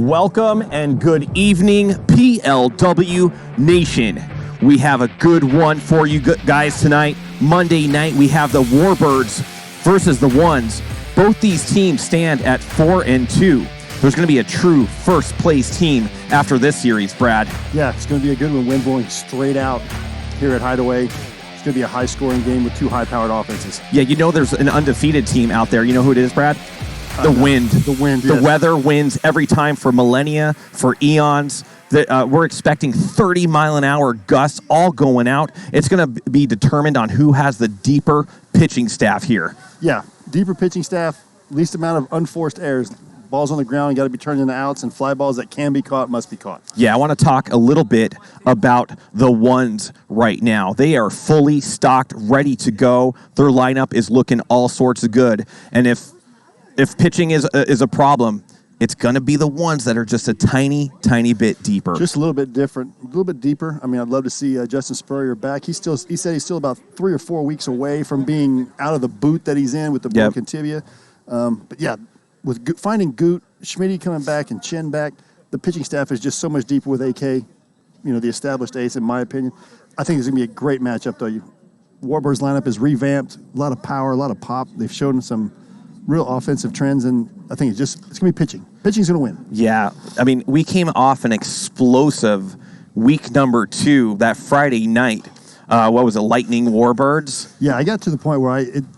Welcome and good evening, PLW Nation. We have a good one for you guys tonight. Monday night, we have the Warbirds versus the Ones. Both these teams stand at 4-2. There's going to be a true first-place team after this series, Brad. Yeah, it's going to be a good one. Wind blowing straight out here at Hideaway. It's going to be a high-scoring game with two high-powered offenses. Yeah, you know there's an undefeated team out there. You know who it is, Brad? The wind. The wind, yes. The weather wins every time for millennia, for eons. We're expecting 30-mile-an-hour gusts all going out. It's going to be determined on who has the deeper pitching staff here. Yeah, deeper pitching staff, least amount of unforced errors. Balls on the ground got to be turned into outs, and fly balls that can be caught must be caught. Yeah, I want to talk a little bit about the Ones right now. They are fully stocked, ready to go. Their lineup is looking all sorts of good. And if pitching is a problem, it's going to be the Ones that are just a tiny, tiny bit deeper. Just a little bit different, a little bit deeper. I mean, I'd love to see Justin Spurrier back. He said he's still about 3 or 4 weeks away from being out of the boot that he's in with the broken tibia. But yeah, with finding Goot, Schmidt coming back, and Chen back, the pitching staff is just so much deeper with AK, the established ace, in my opinion. I think it's going to be a great matchup, though. Warbirds lineup is revamped, a lot of power, a lot of pop. They've shown some real offensive trends, and I think it's going to be pitching. Pitching's going to win. Yeah. I mean, we came off an explosive week number 2 that Friday night. What was it, Lightning Warbirds? Yeah, I got to the point where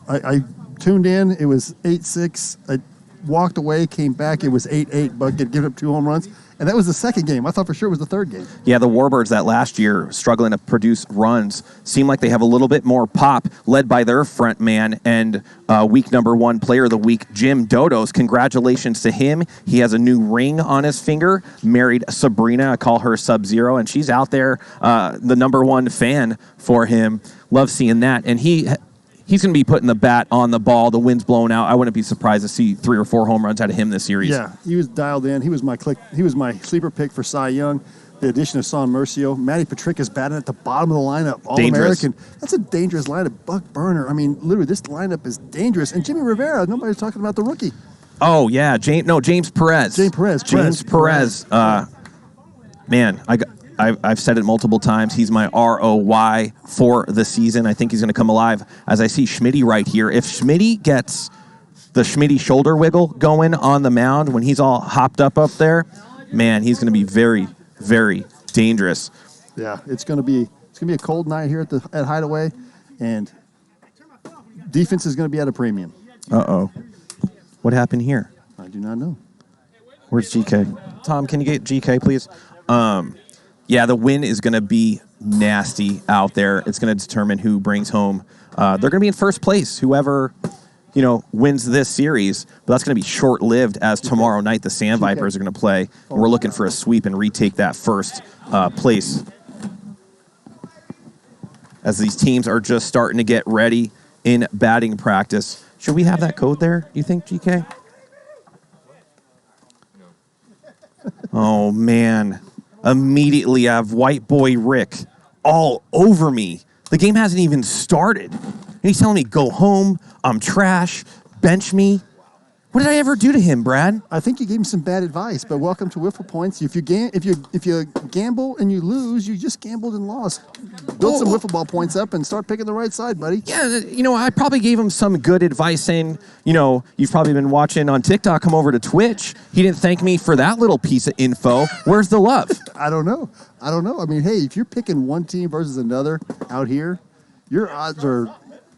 I tuned in. It was 8-6. I walked away, came back. It was 8-8, but had given up 2 home runs. And that was the second game. I thought for sure it was the third game. Yeah, the Warbirds that last year struggling to produce runs seem like they have a little bit more pop, led by their front man and week number 1 player of the week, Jim Dodos. Congratulations to him. He has a new ring on his finger, married Sabrina. I call her Sub-Zero, and she's out there, the number 1 fan for him. Love seeing that. And he's going to be putting the bat on the ball. The wind's blowing out. I wouldn't be surprised to see 3 or 4 home runs out of him this series. Yeah, he was dialed in. He was my sleeper pick for Cy Young. The addition of Shawn Mersiel. MattPetrikas batting at the bottom of the lineup. All-American. That's a dangerous lineup. Buck Burner. I mean, literally, this lineup is dangerous. And Jimmy Rivera, nobody's talking about the rookie. Oh, yeah. James Perez. James Perez. Man, I've said it multiple times. He's my ROY for the season. I think he's going to come alive. As I see Schmidt right here, if Schmidt gets the Schmidt shoulder wiggle going on the mound when he's all hopped up there, man, he's going to be very, very dangerous. Yeah, it's going to be a cold night here at Hideaway, and defense is going to be at a premium. Uh-oh. What happened here? I do not know. Where's GK? Tom, can you get GK, please? Yeah, the win is going to be nasty out there. It's going to determine who brings home. They're going to be in first place, whoever, wins this series. But that's going to be short-lived, as tomorrow night the Sand Vipers are going to play. And we're looking for a sweep and retake that first place. As these teams are just starting to get ready in batting practice. Should we have that code there, you think, GK? Oh, man. Immediately, I have white boy Rick all over me. The game hasn't even started. And he's telling me, go home, I'm trash, bench me. What did I ever do to him, Brad? I think you gave him some bad advice, but welcome to WIFFLE Points. If you gamble and you lose, you just gambled and lost. Build some wiffle ball points up and start picking the right side, buddy. Yeah, I probably gave him some good advice saying, you've probably been watching on TikTok, come over to Twitch. He didn't thank me for that little piece of info. Where's the love? I don't know. I mean, hey, if you're picking one team versus another out here, your odds are...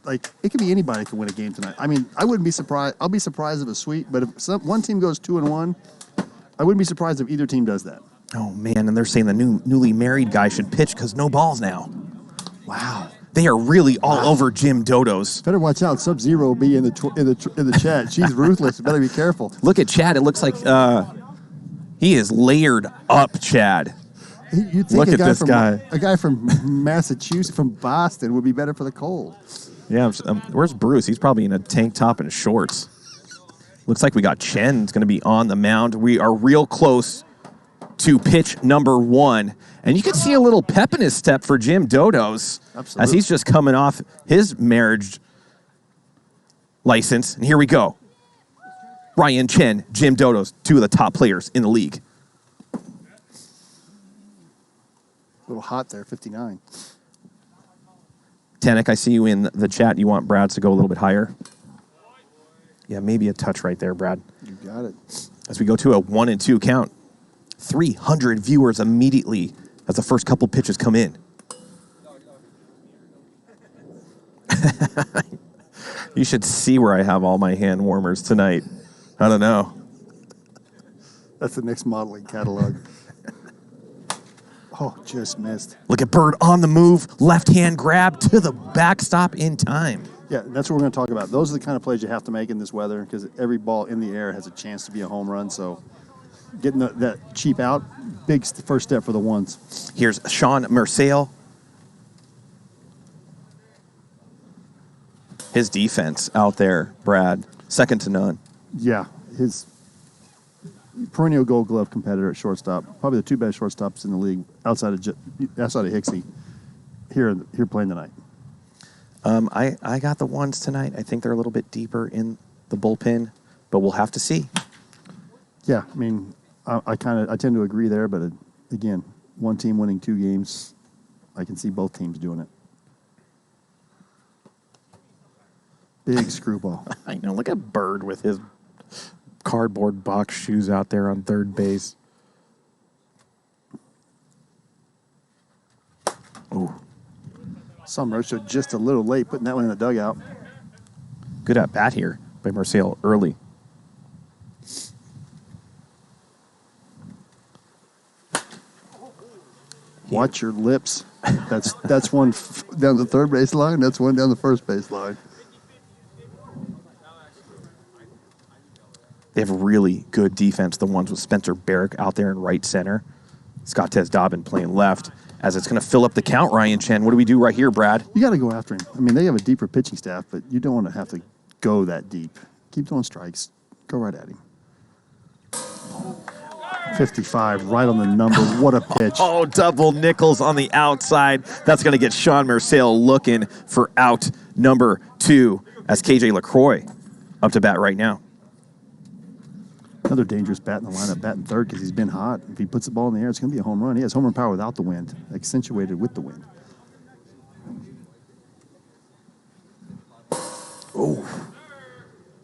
it could be anybody can win a game tonight. I mean, I wouldn't be surprised. I'll be surprised if it's sweet, but if one team goes 2-1, I wouldn't be surprised if either team does that. Oh, man, and they're saying the newly married guy should pitch because no balls now. Wow. They are really all over Jim Dodos. Better watch out. Sub-Zero will be in the chat. She's ruthless. Better be careful. Look at Chad. It looks like he is layered up, Chad. You'd think a guy from Massachusetts, from Boston, would be better for the cold. Yeah, where's Bruce? He's probably in a tank top and shorts. Looks like we got Chen. It's going to be on the mound. We are real close to pitch number 1. And you can see a little pep in his step for Jim Dodos. Absolutely. As he's just coming off his marriage license. And here we go. Ryan Chen, Jim Dodos, 2 of the top players in the league. little hot there, 59. Tanik, I see you in the chat. You want Brad to go a little bit higher? Yeah, maybe a touch right there, Brad. You got it. As we go to a 1-2 count, 300 viewers immediately as the first couple pitches come in. You should see where I have all my hand warmers tonight. I don't know. That's the next modeling catalog. Oh, just missed. Look at Bird on the move, left hand grab to the backstop in time. Yeah, that's what we're going to talk about. Those are the kind of plays you have to make in this weather because every ball in the air has a chance to be a home run. So getting that cheap out, big first step for the ones. Here's Shawn Mersiel. His defense out there, Brad, second to none. Yeah, his perennial Gold Glove competitor at shortstop, probably the two best shortstops in the league outside of Hicksey here playing tonight. I got the ones tonight. I think they're a little bit deeper in the bullpen, but we'll have to see. Yeah, I mean, I tend to agree there, but again, one team winning 2 games, I can see both teams doing it. Big screwball. I know. Look at Bird with his cardboard box shoes out there on third base. Ooh. Shawn Mersiel just a little late putting that one in the dugout. Good at bat here by Mersiel early. Watch your lips. That's one down the third base line. That's one down the first base line. They have really good defense, the ones with Spencer Barrick out there in right center. Scottez Dobbins playing left. As it's going to fill up the count, Ryan Chen. What do we do right here, Brad? You got to go after him. I mean, they have a deeper pitching staff, but you don't want to have to go that deep. Keep throwing strikes. Go right at him. 55, right on the number. What a pitch. Oh, double nickels on the outside. That's going to get Shawn Mersiel looking for out number 2 as KJ LaCroix up to bat right now. Another dangerous bat in the lineup, batting third because he's been hot. If he puts the ball in the air, it's going to be a home run. He has home run power without the wind, accentuated with the wind. Oh,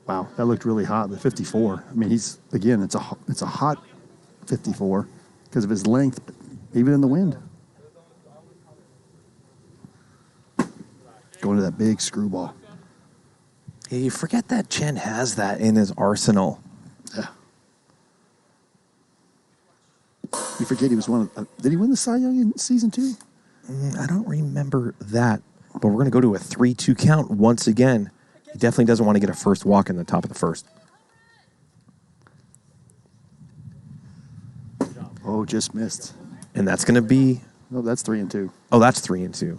wow, that looked really hot. The 54. I mean, it's a hot 54 because of his length, but even in the wind. Going to that big screwball. Yeah, you forget that Chen has that in his arsenal. Yeah. You forget he was did he win the Cy Young in season 2? I don't remember that, but we're going to go to a 3-2 count once again. He definitely doesn't want to get a first walk in the top of the first. Oh, just missed. And that's going to be... No, that's 3-2. Oh, that's 3-2.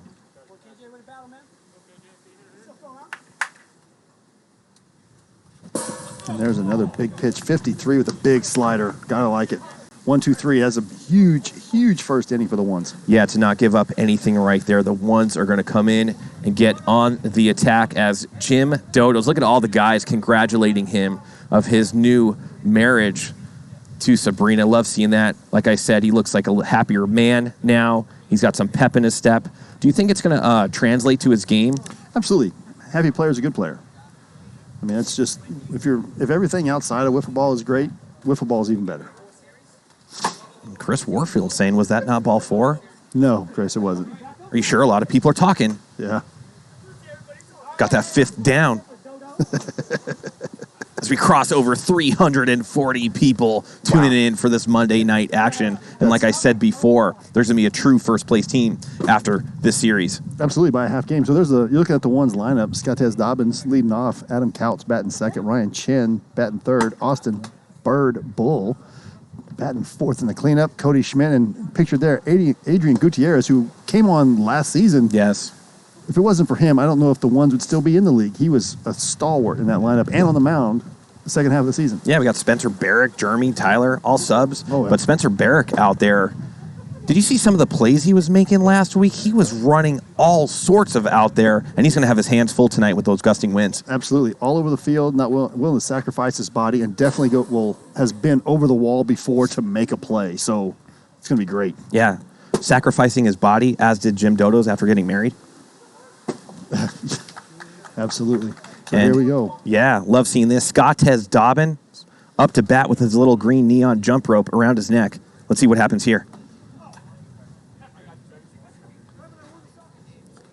And there's another big pitch, 53 with a big slider. Gotta like it. 1-2-3 has a huge first inning for the ones. Yeah, to not give up anything right there. The ones are going to come in and get on the attack as Jim Dodos. Look at all the guys congratulating him of his new marriage to Sabrina. Love seeing that. Like I said, he looks like a happier man now. He's got some pep in his step. Do you think it's going to translate to his game? Absolutely. Happy player is a good player. I mean, it's just, if everything outside of wiffle ball is great, wiffle ball is even better. Chris Warfield saying, was that not ball 4? No, Chris, it wasn't. Are you sure? A lot of people are talking. Yeah. Got that 5th down. As we cross over 340 people tuning in for this Monday night action. And like I said before, there's going to be a true first-place team after this series. Absolutely, by a half game. So you're looking at the ones lineup. Scottez Dobbins leading off. Adam Koutz batting second. Ryan Chen batting third. Austin Bird Bull batting fourth in the cleanup. Cody Schmidt, and pictured there, Adrian Gutierrez, who came on last season. Yes. If it wasn't for him, I don't know if the ones would still be in the league. He was a stalwart in that lineup and on the mound the second half of the season. Yeah, we got Spencer Barrick, Jeremy, Tyler, all subs. Oh, yeah. But Spencer Barrick out there, did you see some of the plays he was making last week? He was running all sorts of out there, and he's going to have his hands full tonight with those gusting winds. Absolutely. All over the field, not willing to sacrifice his body, and definitely has been over the wall before to make a play. So it's going to be great. Yeah. sacrificing his body, as did Jim Dodos after getting married. Absolutely. So here we go. Yeah, love seeing this. Scottez Dobbins up to bat with his little green neon jump rope around his neck. Let's see what happens here.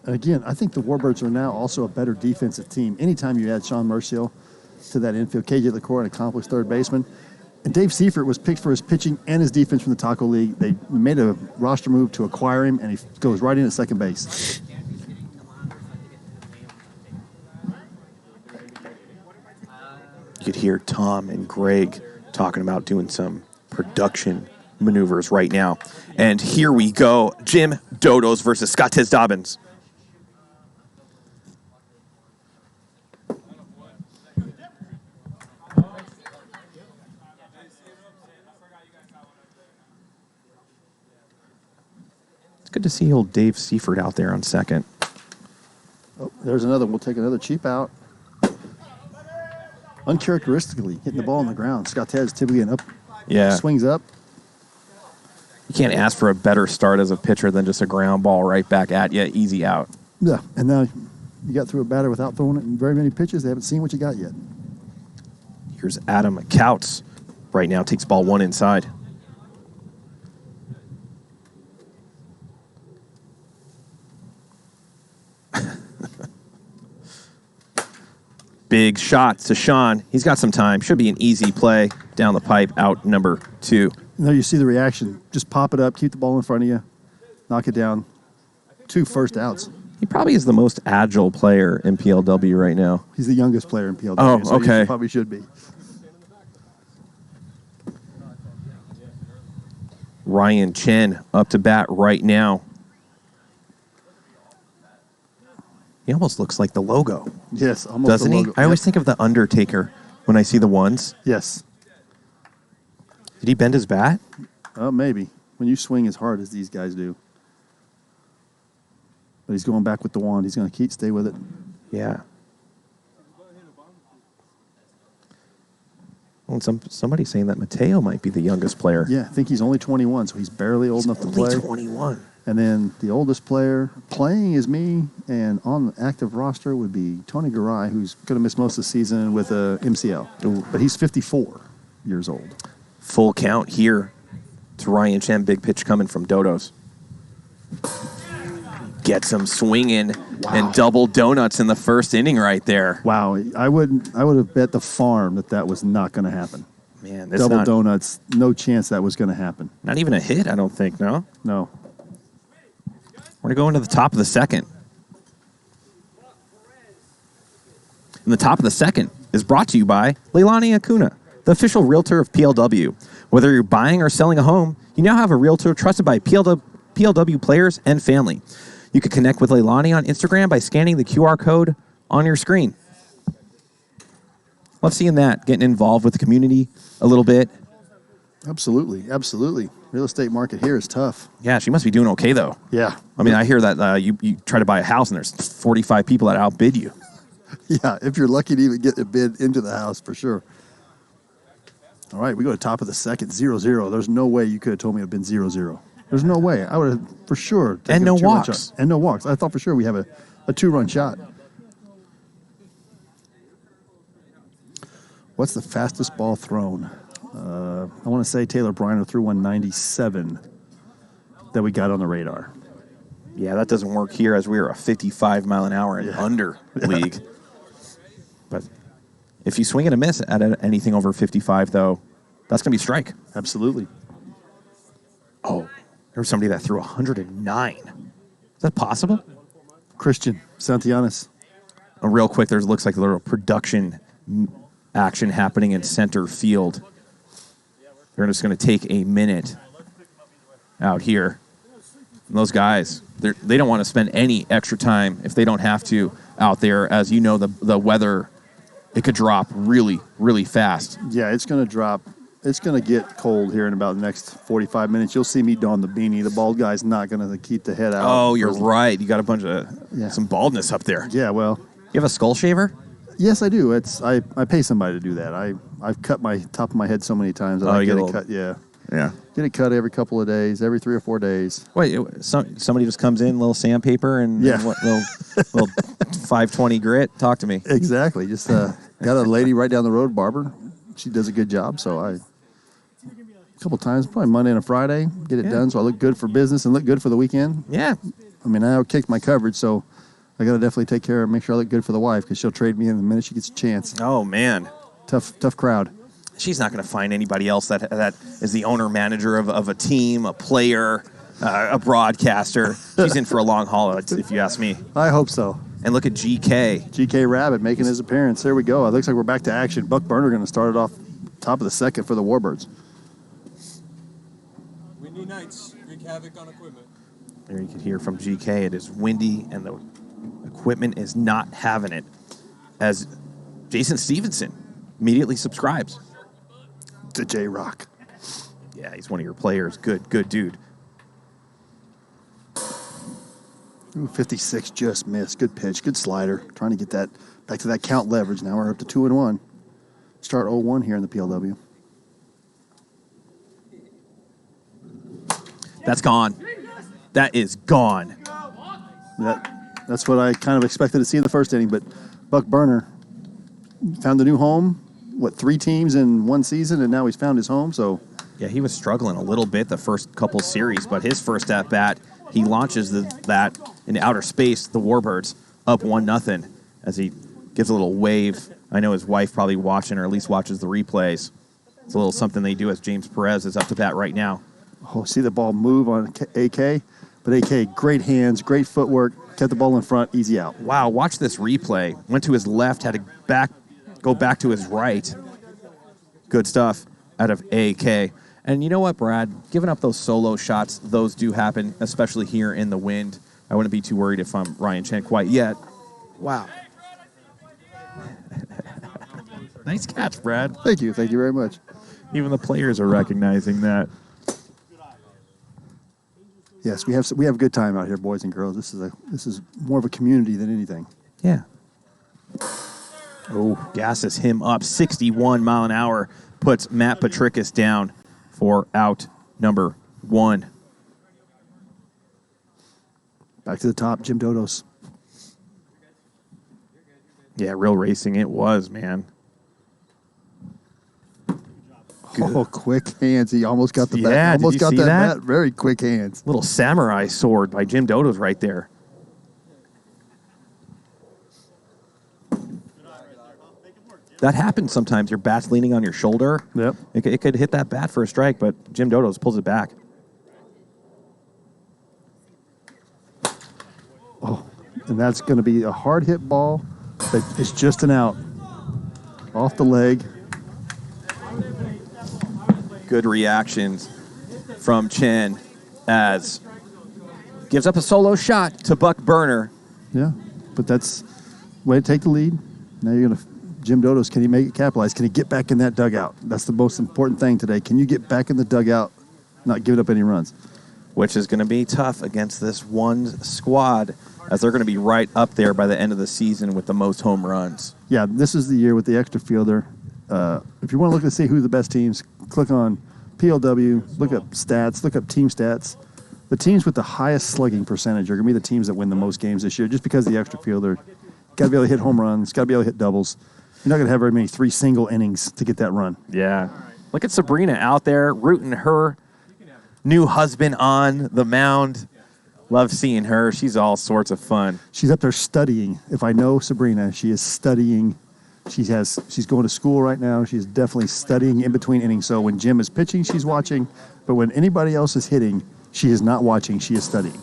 And again, I think the Warbirds are now also a better defensive team. Anytime you add Shawn Mersiel to that infield, KJ LaCroix, an accomplished third baseman. And Dave Seifert was picked for his pitching and his defense from the Taco League. They made a roster move to acquire him, and he goes right in at second base. You could hear Tom and Greg talking about doing some production maneuvers right now. And here we go. Jim Dodos versus Scottez Dobbins. It's good to see old Dave Seifert out there on second. Oh, there's another. We'll take another cheap out. Uncharacteristically hitting the ball on the ground. Scottez typically an up, swings up. You can't ask for a better start as a pitcher than just a ground ball right back at you, easy out. Yeah, and now you got through a batter without throwing it in very many pitches. They haven't seen what you got yet. Here's Adam Koutz right now, takes ball one inside. Big shot to Shawn. He's got some time. Should be an easy play down the pipe, out number 2. Now you see the reaction. Just pop it up, keep the ball in front of you, knock it down. 2 first outs. He probably is the most agile player in PLW right now. He's the youngest player in PLW. Oh, so okay. He probably should be. Ryan Chen up to bat right now. He almost looks like the logo. Yes, almost. Doesn't the he? logo. I always think of the Undertaker when I see the ones. Yes. Did he bend his bat? Maybe. When you swing as hard as these guys do. But he's going back with the wand. He's going to stay with it. Yeah. Well, somebody's saying that Mateo might be the youngest player. Yeah, I think he's only 21, so he's barely old enough to play. Only 21. And then the oldest player playing is me, and on the active roster would be Tony Garay, who's going to miss most of the season with a MCL. Ooh. But he's 54 years old. Full count here to Ryan Chen. Big pitch coming from Dodos. Gets him swinging and double donuts in the first inning right there. Wow, I would have bet the farm that was not going to happen. Man, double donuts, no chance that was going to happen. Not even a hit, I don't think, no? No. We're going to go into the top of the second. And the top of the second is brought to you by Leilani Acuna, the official realtor of PLW. Whether you're buying or selling a home, you now have a realtor trusted by PLW players and family. You can connect with Leilani on Instagram by scanning the QR code on your screen. Love seeing that, getting involved with the community a little bit. Absolutely, absolutely. Real estate market here is tough. Yeah, she must be doing okay, though. Yeah. I mean, I hear that you try to buy a house and there's 45 people that outbid you. Yeah, if you're lucky to even get a bid into the house, for sure. All right, we go to top of the second, 0-0. There's no way you could have told me it would have been 0-0. There's no way. I would have for sure taken and no a two-run walks. shot. And no walks. I thought for sure we have a 2-run shot. What's the fastest ball thrown? I want to say Taylor Briner threw 197 that we got on the radar. Yeah, that doesn't work here as we are a 55 mile an hour and under league. But if you swing and a miss at anything over 55, though, that's going to be strike. Absolutely. Oh, there was somebody that threw 109. Is that possible? Christian Santillanes. Real quick, there looks like a little production action happening in center field. They're just going to take a minute out here. And those guys, they don't want to spend any extra time if they don't have to out there. As you know, the weather, it could drop really, really fast. Yeah, it's going to drop. It's going to get cold here in about the next 45 minutes. You'll see me don the beanie. The bald guy's not going to keep the head out. Oh, you're right. You got a bunch of some baldness up there. Yeah, well. You have a skull shaver? Yes, I do. I pay somebody to do that. I've cut my top of my head so many times that I get it cut. Yeah. Yeah. Get it cut every couple of days, every 3 or 4 days. Wait, somebody just comes in, little sandpaper and, Yeah. and what little 520 grit? Talk to me. Exactly. Just got a lady right down the road, barber. She does a good job, so a couple times, probably Monday and a Friday, get it done so I look good for business and look good for the weekend. Yeah. I mean, I kicked my coverage, so I got to definitely take care of, make sure I look good for the wife because she'll trade me in the minute she gets a chance. Oh, man. Tough crowd. She's not going to find anybody else that is the owner-manager of a team, a player, a broadcaster. She's in for a long haul, if you ask me. I hope so. And look at GK. GK Rabbit making his appearance. There we go. It looks like we're back to action. Buck Burner going to start it off top of the second for the Warbirds. Windy nights wreak havoc on equipment. There you can hear from GK. It is windy, and the equipment is not having it. As Jason Stevenson immediately subscribes to J-Rock. Yeah, he's one of your players. Good dude. Ooh, 56 just missed. Good pitch, good slider. Trying to get that back to that count leverage. Now we're up to 2-1. Start 0-1 here in the PLW. That's gone. That is gone. That's what I kind of expected to see in the first inning, but Buck Burner found a new home. 3 teams in 1 season, and now he's found his home, so... Yeah, he was struggling a little bit the first couple series, but his first at-bat, he launches that into outer space, the Warbirds, up 1-0, as he gives a little wave. I know his wife probably watching, or at least watches the replays. It's a little something they do as James Perez is up to bat right now. Oh, see the ball move on AK, but AK, great hands, great footwork, kept the ball in front, easy out. Wow, watch this replay. Went to his left, had to go back to his right. Good stuff out of AK. And you know what, Brad? Giving up those solo shots, those do happen, especially here in the wind. I wouldn't be too worried if I'm Ryan Chen quite yet. Wow. Nice catch, Brad. Thank you very much. Even the players are recognizing that. Yes, we have a good time out here, boys and girls. This is more of a community than anything. Yeah. Oh, gasses him up. 61 mile an hour puts MattPetrikas down for out number 1. Back to the top, Jim Dodos. Yeah, real racing it was, man. Good. Oh, quick hands. He almost got the bat. Yeah, almost did you got see that that? bat. Very quick hands. Little samurai sword by Jim Dodos right there. That happens sometimes. Your bat's leaning on your shoulder. Yep. It could hit that bat for a strike, but Jim Dodos pulls it back. Oh, and that's going to be a hard hit ball. But it's just an out. Off the leg. Good reactions from Chen as gives up a solo shot to Buck Burner. Yeah, but that's way to take the lead. Now you're going to... Jim Dodos, can he make it capitalize? Can he get back in that dugout? That's the most important thing today. Can you get back in the dugout, not giving up any runs? Which is going to be tough against this one squad, as they're going to be right up there by the end of the season with the most home runs. Yeah, this is the year with the extra fielder. If you want to look to see who the best teams, click on PLW, look up stats, look up team stats. The teams with the highest slugging percentage are going to be the teams that win the most games this year, just because the extra fielder got to be able to hit home runs, got to be able to hit doubles. You're not going to have very many 3 single innings to get that run. Yeah. Look at Sabrina out there rooting her new husband on the mound. Love seeing her. She's all sorts of fun. She's up there studying. If I know Sabrina, she is studying. She's going to school right now. She's definitely studying in between innings. So when Jim is pitching, she's watching. But when anybody else is hitting, she is not watching. She is studying.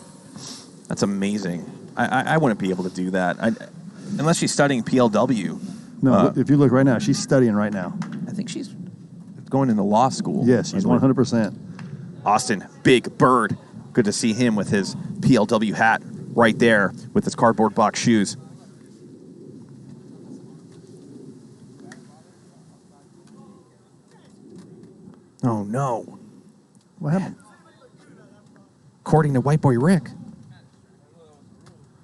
That's amazing. I wouldn't be able to do that. Unless she's studying PLW. No, if you look right now, she's studying right now. I think she's going into law school. Yes, she's 100%. Austin, Big Bird. Good to see him with his PLW hat right there with his cardboard box shoes. Oh, no. What happened? According to White Boy Rick,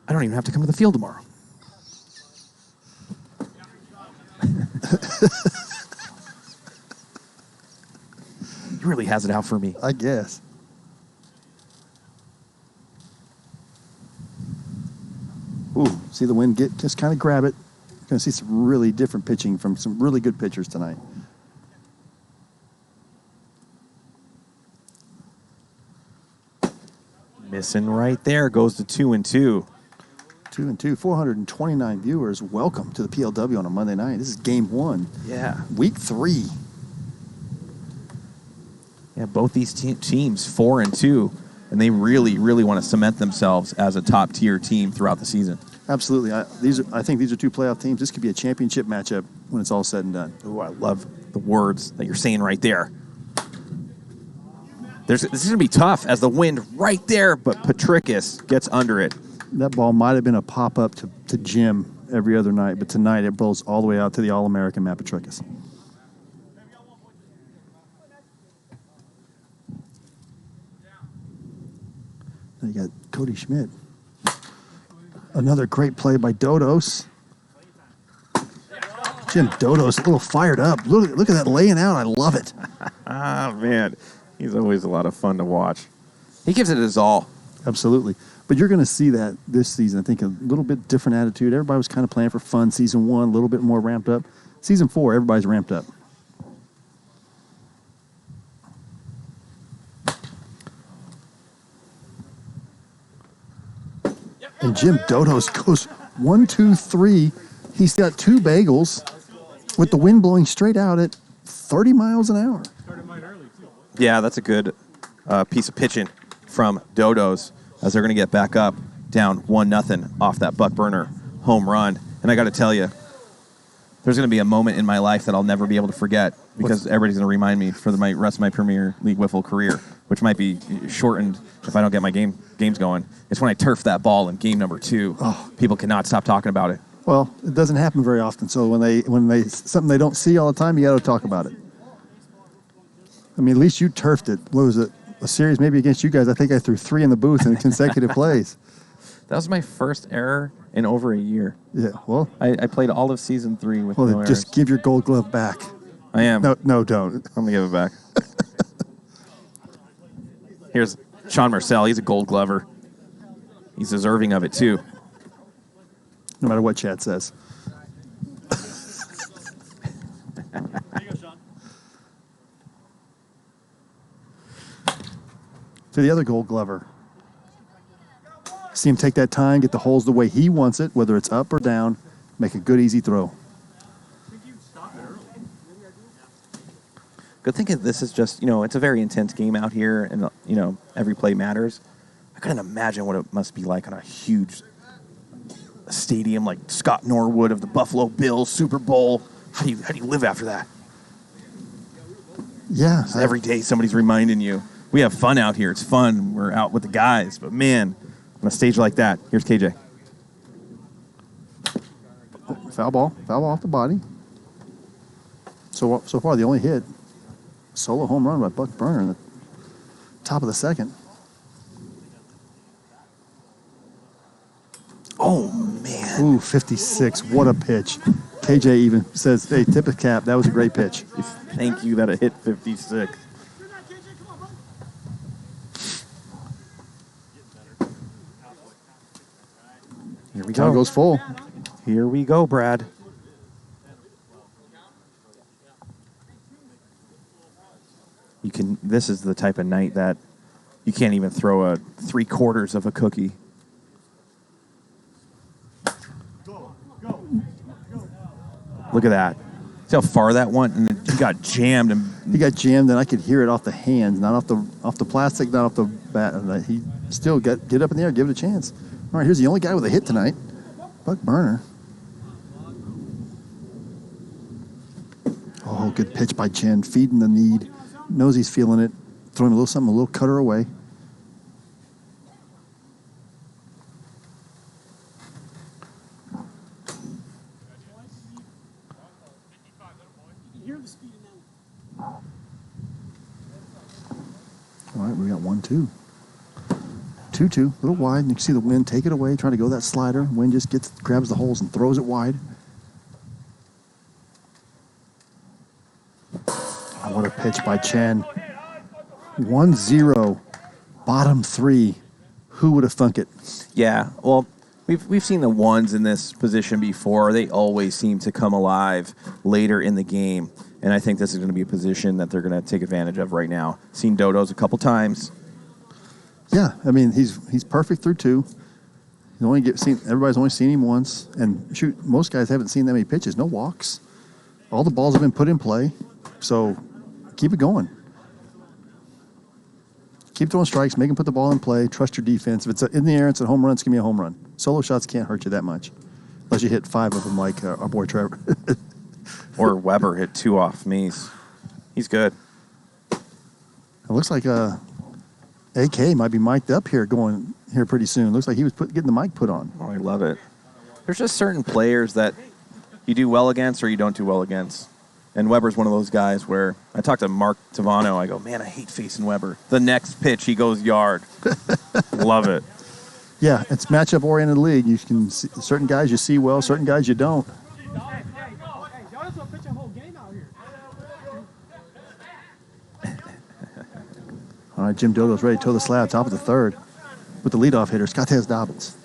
I don't even have to come to the field tomorrow. He really has it out for me. I guess. Ooh, see the wind just kind of grab it. You're going to see some really different pitching from some really good pitchers tonight. Missing right there. Goes to 2-2. 2-2, 429 viewers. Welcome to the PLW on a Monday night. This is game 1. Yeah. Week 3. Yeah, both these teams 4-2, and they really, really want to cement themselves as a top-tier team throughout the season. Absolutely. I think these are 2 playoff teams. This could be a championship matchup when it's all said and done. Oh, I love the words that you're saying right there. This is going to be tough as the wind right there, but MattPetrikas gets under it. That ball might have been a pop-up to Jim every other night, but tonight it blows all the way out to the All-American MattPetrikas. Now you got Cody Schmidt. Another great play by Dodos. Jim Dodos a little fired up. Look at that laying out. I love it. Ah, man. He's always a lot of fun to watch. He gives it his all. Absolutely. But you're going to see that this season. I think a little bit different attitude. Everybody was kind of playing for fun. Season 1, a little bit more ramped up. Season 4, everybody's ramped up. And Jim Dodos goes 1, 2, 3. He's got 2 bagels with the wind blowing straight out at 30 miles an hour. Yeah, that's a good piece of pitching from Dodos as they're going to get back up down 1-0 off that Buck Burner home run. And I got to tell you, there's going to be a moment in my life that I'll never be able to forget because everybody's going to remind me for the rest of my Premier League WIFFLE career, which might be shortened if I don't get my games going. It's when I turfed that ball in game number 2. Oh. People cannot stop talking about it. Well, it doesn't happen very often. So when they something they don't see all the time, you got to talk about it. I mean, at least you turfed it. What was it? A series maybe against you guys. I think I threw 3 in the booth in consecutive plays. That was my first error in over a year. Yeah, well. I played all of season 3 with no errors. Just give your gold glove back. I am. No, don't. I'm going to give it back. Here's Shawn Mersiel. He's a gold glover. He's deserving of it, too. No matter what Chad says. To the other gold glover. See him take that time, get the holes the way he wants it, whether it's up or down, make a good, easy throw. Good thing is this is just, it's a very intense game out here, and, every play matters. I couldn't imagine what it must be like on a huge stadium like Scott Norwood of the Buffalo Bills Super Bowl. How do you live after that? Yeah. Every day somebody's reminding you. We have fun out here. It's fun. We're out with the guys. But, man, on a stage like that, here's KJ. Foul ball off the body. So far, the only hit, solo home run by Buck Burner in the top of the second. Oh, man. Ooh, 56. What a pitch. KJ even says, hey, tip his cap. That was a great pitch. Thank you that it hit 56. Here we go. Town goes full. Here we go, Brad. This is the type of night that you can't even throw a 3/4 of a cookie. Look at that. See how far that went? And he got jammed. He got jammed, and I could hear it off the hands, not off the plastic, not off the bat. And he still get up in the air, give it a chance. All right, here's the only guy with a hit tonight, Buck Burner. Oh, good pitch by Chen, feeding the need. Knows he's feeling it. Throwing a little cutter away. All right, we got 1-2. 2-2, a little wide. And you can see the wind take it away, trying to go that slider. Wind just grabs the holes and throws it wide. Oh, what a pitch by Chen. 1-0, bottom 3. Who would have thunk it? Yeah, well, we've seen the ones in this position before. They always seem to come alive later in the game, and I think this is going to be a position that they're going to take advantage of right now. Seen Dodos a couple times. Yeah, I mean, he's perfect through 2. Everybody's only seen him once, and shoot, most guys haven't seen that many pitches. No walks. All the balls have been put in play, so keep it going. Keep throwing strikes, make him put the ball in play, trust your defense. If it's in the air, it's a home run, it's going to be a home run. Solo shots can't hurt you that much, unless you hit 5 of them like our boy Trevor. Or Weber hit 2 off Mies. He's good. It looks like AK might be mic'd up here going here pretty soon. Looks like he was getting the mic put on. Oh, I love it. There's just certain players that you do well against or you don't do well against. And Weber's one of those guys where I talked to Mark Tavano. I go, man, I hate facing Weber. The next pitch, he goes yard. Love it. Yeah, it's matchup-oriented league. You can see certain guys you see well, certain guys you don't. All right, Jim Dodos ready to toe the slab, top of the 3rd, with the leadoff hitter, Scottez Dobbins.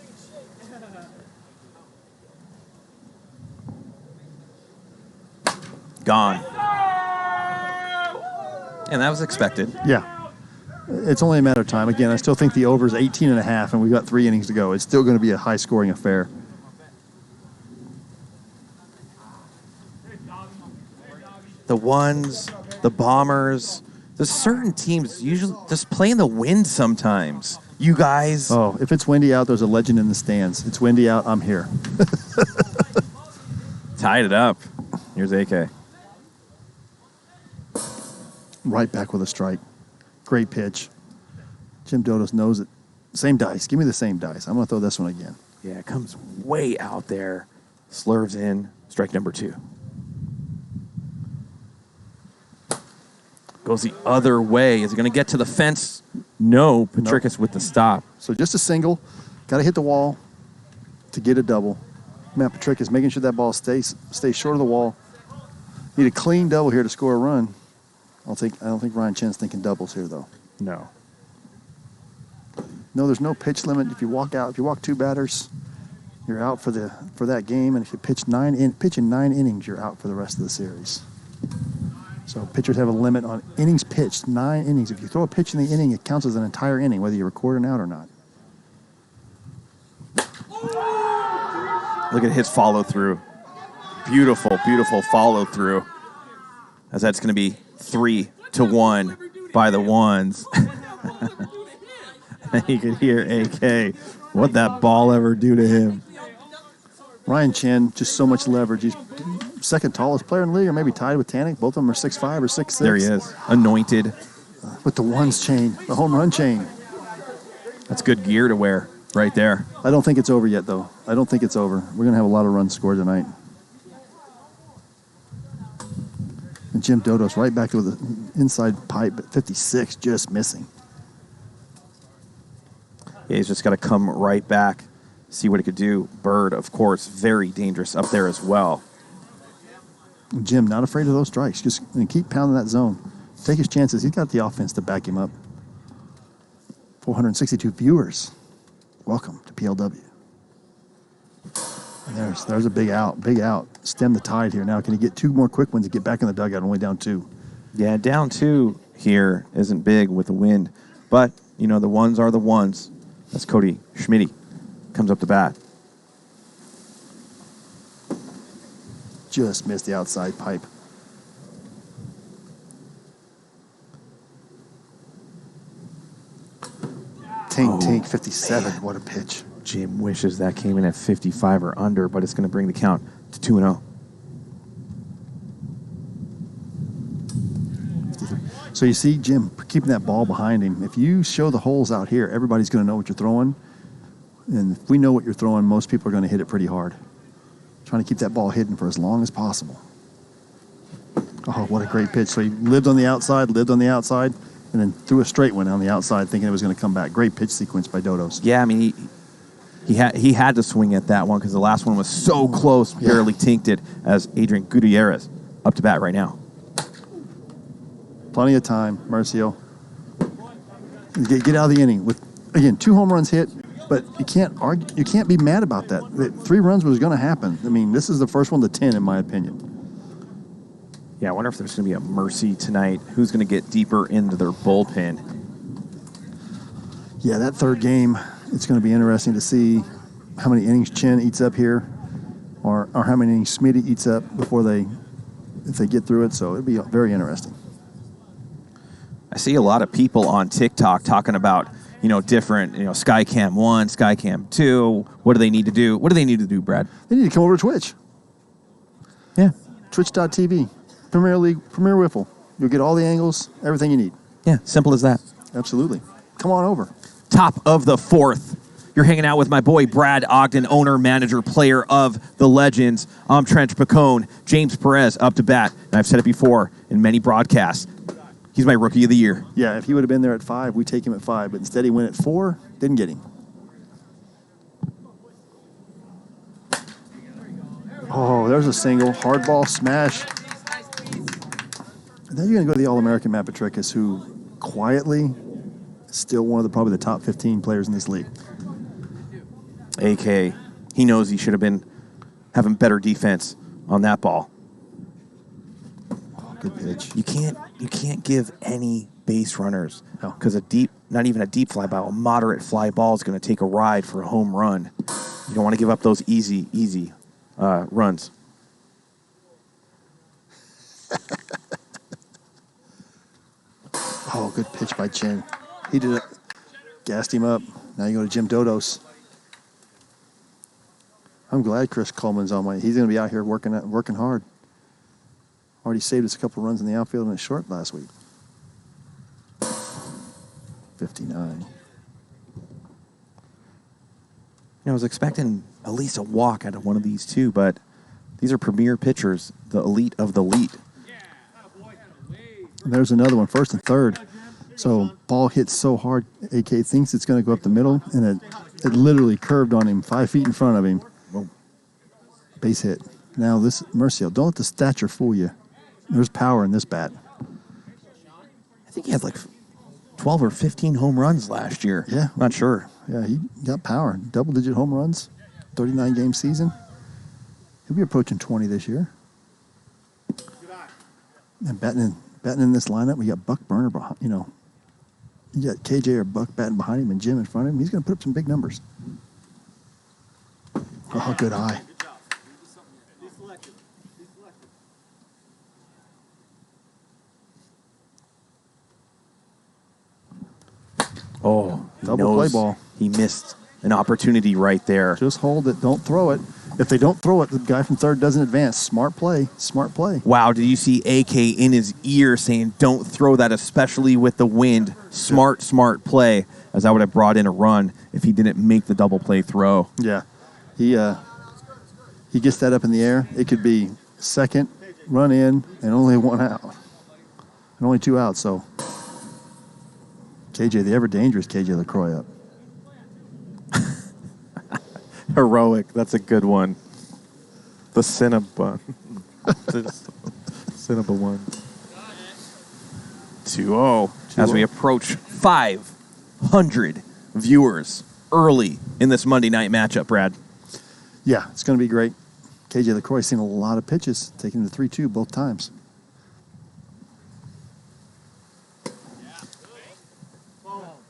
Gone. And that was expected. Yeah. It's only a matter of time. Again, I still think the over is 18.5, and we've got 3 innings to go. It's still going to be a high-scoring affair. The ones, the bombers, there's certain teams usually just play in the wind sometimes. You guys. Oh, if it's windy out, there's a legend in the stands. It's windy out, I'm here. Tied it up. Here's AK. Right back with a strike. Great pitch. Jim Dodos knows it. Same dice. Give me the same dice. I'm going to throw this one again. Yeah, it comes way out there. Slurves in. Strike number 2. Goes the other way. Is he going to get to the fence? No. Petrikas with the stop. So just a single. Got to hit the wall to get a double. MattPetrikas making sure that ball stays short of the wall. Need a clean double here to score a run. I don't think Ryan Chen's thinking doubles here, though. No. No, there's no pitch limit. If you walk 2 batters, you're out for that game. And if you pitch in 9 innings, you're out for the rest of the series. So pitchers have a limit on innings pitched, 9 innings. If you throw a pitch in the inning, it counts as an entire inning, whether you record an out or not. Look at his follow through. Beautiful, beautiful follow through. As that's going to be 3-1 by the ones. You could hear AK. What'd that ball ever do to him? Ryan Chen, just so much leverage. He's second tallest player in the league, or maybe tied with Tanek. Both of them are 6'5" or 6'6". There he is, anointed. With the ones chain, the home run chain. That's good gear to wear right there. I don't think it's over yet, though. I don't think it's over. We're going to have a lot of runs scored tonight. And Jim Dodos right back to the inside pipe at 56, just missing. Yeah, he's just got to come right back, see what he could do. Bird, of course, very dangerous up there as well. Jim, not afraid of those strikes. Just keep pounding that zone. Take his chances. He's got the offense to back him up. 462 viewers. Welcome to PLW. And there's a big out. Stem the tide here. Now, can he get 2 more quick ones to get back in the dugout? Only down 2. Yeah, down 2 here isn't big with the wind. But, the ones are the ones. That's Cody Schmidt. Comes up to bat. Just missed the outside pipe. Tink, 57. Man. What a pitch. Jim wishes that came in at 55 or under, but it's going to bring the count to 2-0. So you see Jim keeping that ball behind him. If you show the holes out here, everybody's going to know what you're throwing. And if we know what you're throwing, most people are going to hit it pretty hard. Trying to keep that ball hidden for as long as possible. Oh, what a great pitch. So he lived on the outside, and then threw a straight one on the outside thinking it was going to come back. Great pitch sequence by Dodos. Yeah, I mean, he had to swing at that one because the last one was so close, barely tinked it, as Adrian Gutierrez up to bat right now. Plenty of time, Mersiel. Get out of the inning with, again, 2 home runs hit, but you can't argue. You can't be mad about that. 3 runs was going to happen. I mean, this is the first one to 10, in my opinion. Yeah, I wonder if there's going to be a Mercy tonight. Who's going to get deeper into their bullpen? Yeah, that third game, it's going to be interesting to see how many innings Chen eats up here, or how many innings Smitty eats up if they get through it. So it'll be very interesting. I see a lot of people on TikTok talking about, different, Skycam 1, Skycam 2. What do they need to do? What do they need to do, Brad? They need to come over to Twitch. Yeah. Twitch.tv. Premier League, Premier WIFFLE. You'll get all the angles, everything you need. Yeah, simple as that. Absolutely. Come on over. Top of the 4th. You're hanging out with my boy Brad Ogden, owner, manager, player of the Legends. I'm Trent Pacone, James Perez up to bat. And I've said it before in many broadcasts. He's my rookie of the year. Yeah, if he would have been there at 5, we take him at 5. But instead he went at 4, didn't get him. Oh, there's a single. Hard ball smash. And then you're going to go to the All-American MattPetrikas, who quietly is still one of probably the top 15 players in this league. AK, he knows he should have been having better defense on that ball. Oh, good pitch. You can't give any base runners, No. because not even a deep fly ball, a moderate fly ball is going to take a ride for a home run. You don't want to give up those easy runs. Oh, good pitch by Chen. He did it. Gassed him up. Now you go to Jim Dodos. I'm glad Chris Coleman's on my. He's going to be out here working hard. Already saved us a couple runs in the outfield in a short last week. 59. I was expecting at least a walk out of one of these two, but these are premier pitchers, the elite of the elite. There's another one, first and third. So ball hits so hard, AK thinks it's going to go up the middle, and it literally curved on him 5 feet in front of him. Base hit. Now this Mersiel, don't let the stature fool you. There's power in this bat. I think he had like 12 or 15 home runs last year. Yeah. Not sure. Yeah, he got power. Double-digit home runs, 39-game season. He'll be approaching 20 this year. And batting in this lineup, we got Buck Burner behind. You got KJ or Buck batting behind him and Jim in front of him. He's going to put up some big numbers. Oh, good eye. Oh, Double play ball. He missed an opportunity right there. Just hold it. Don't throw it. If they don't throw it, the guy from third doesn't advance. Smart play. Smart play. Wow, did you see AK in his ear saying, don't throw that, especially with the wind? Smart play, as I would have brought in a run if he didn't make the double play throw. Yeah. He gets that up in the air. It could be second, run in, and only 1 out. And only 2 outs, so KJ, the ever-dangerous KJ LaCroix up. Heroic. That's a good one. The Cinnabon. Cinnabon one. 2-0 as we approach 500 viewers early in this Monday night matchup, Brad. Yeah, it's going to be great. KJ LaCroix seen a lot of pitches, taking the 3-2 both times.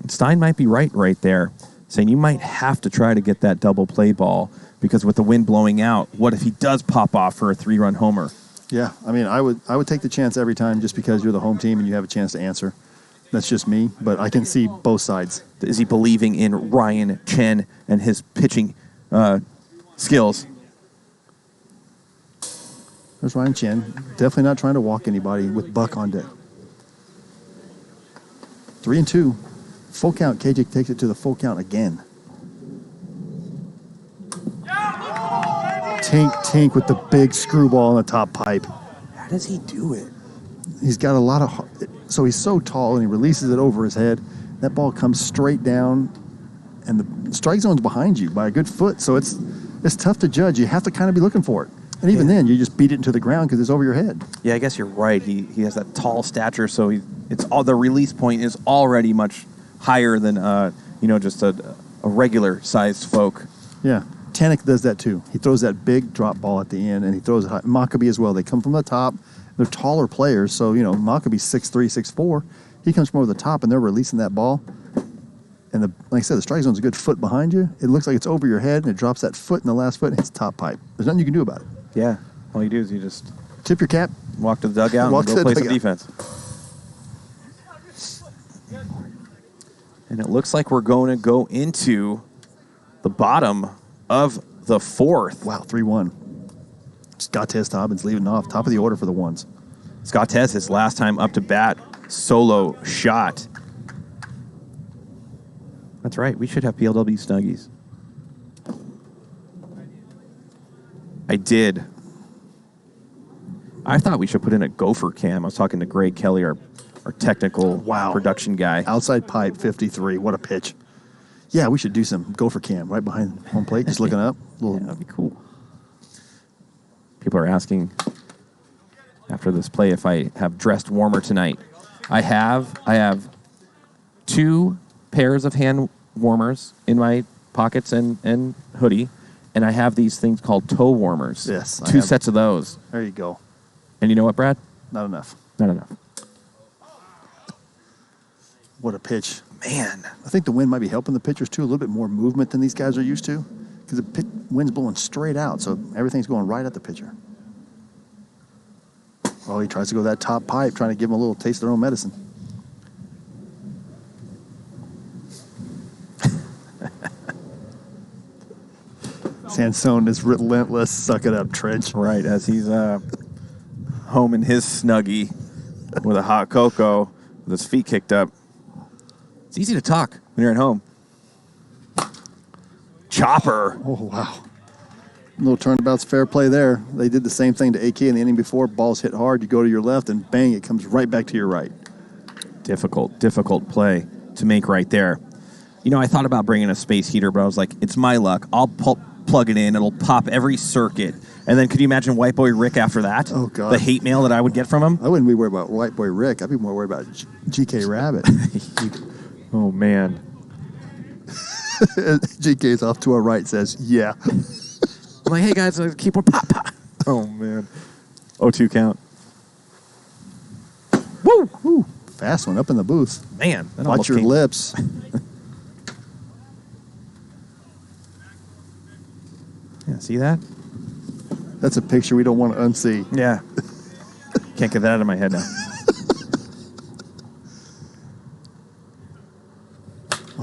Stein might be right there, saying you might have to try to get that double play ball, because with the wind blowing out, what if he does pop off for a 3-run homer? Yeah, I mean, I would take the chance every time just because you're the home team and you have a chance to answer. That's just me, but I can see both sides. Is he believing in Ryan Chen and his pitching skills? There's Ryan Chen. Definitely not trying to walk anybody with Buck on deck. 3-2. Full count. KJ takes it to the full count again. Tink with the big screwball on the top pipe. How does he do it? He's got a lot of... So he's so tall, and he releases it over his head. That ball comes straight down, and the strike zone's behind you by a good foot. So it's tough to judge. You have to kind of be looking for it. And even then, you just beat it into the ground because it's over your head. Yeah, I guess you're right. He has that tall stature, so it's all the release point is already much higher than just a regular-sized folk. Yeah. Tanek does that too. He throws that big drop ball at the end, and he throws it high. Maccabee as well. They come from the top. They're taller players, so, Maccabee's 6'3", 6'4". He comes from over the top, and they're releasing that ball. And like I said, the strike zone's a good foot behind you. It looks like it's over your head, and it drops that foot in the last foot, and hits top pipe. There's nothing you can do about it. Yeah. All you do is you just tip your cap, walk to the dugout, and go play some defense. And it looks like we're going to go into the bottom of the fourth. Wow, 3-1. Scottez Dobbins leading off, top of the order for the ones. Scottez, his last time up to bat, solo shot. That's right. We should have PLW Snuggies. I did. I thought we should put in a gopher cam. I was talking to Greg Kelly, our technical production guy. Outside pipe, 53. What a pitch. Yeah, we should do some gopher cam right behind home plate, just looking up. Yeah, that'd be cool. People are asking after this play if I have dressed warmer tonight. I have 2 pairs of hand warmers in my pockets and hoodie, and I have these things called toe warmers. Yes. 2 sets of those. There you go. And you know what, Brad? Not enough. Not enough. What a pitch. Man. I think the wind might be helping the pitchers, too. A little bit more movement than these guys are used to, because the wind's blowing straight out, so everything's going right at the pitcher. Oh, he tries to go that top pipe, trying to give them a little taste of their own medicine. Sansone is relentless. Suck it up, Trench. Right, as he's home in his Snuggie with a hot cocoa with his feet kicked up. It's easy to talk when you're at home. Chopper. Oh, wow. Little turnabout's fair play there. They did the same thing to AK in the inning before. Balls hit hard. You go to your left, and bang, it comes right back to your right. Difficult play to make right there. I thought about bringing a space heater, but I was like, it's my luck. I'll plug it in. It'll pop every circuit. And then could you imagine White Boy Rick after that? Oh, God. The hate mail that I would get from him? I wouldn't be worried about White Boy Rick. I'd be more worried about GK Rabbit. Oh, man. GK's off to our right, says, yeah. I'm like, hey, guys, keep on pop. Oh, man. 0-2 count. Woo! Woo! Fast one up in the booth. Man. Watch your lips. Yeah, see that? That's a picture we don't want to unsee. Yeah. Can't get that out of my head now.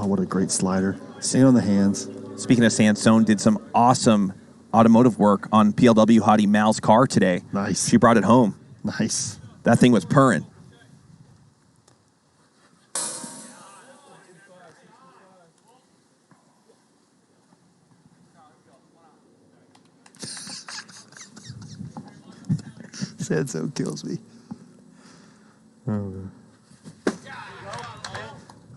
Oh, what a great slider. Stay on the hands. Speaking of Sansone, did some awesome automotive work on PLW Hottie Mal's car today. Nice. She brought it home. Nice. That thing was purring. Sansone kills me.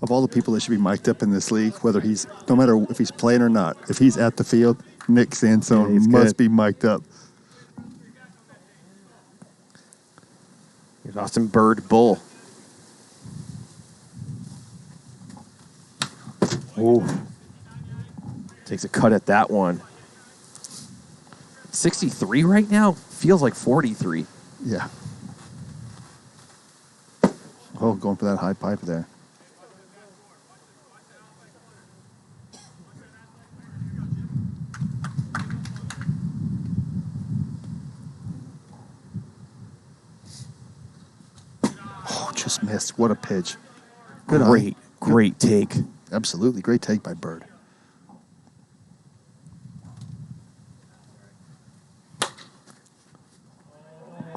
Of all the people that should be mic'd up in this league, no matter if he's playing or not, if he's at the field, Nick Sansone must be mic'd up. Here's Austin Bird Bull. Oh. Takes a cut at that one. 63 right now? Feels like 43. Yeah. Oh, going for that high pipe there. Oh, just missed. What a pitch. Good Great take. Absolutely. Great take by Bird.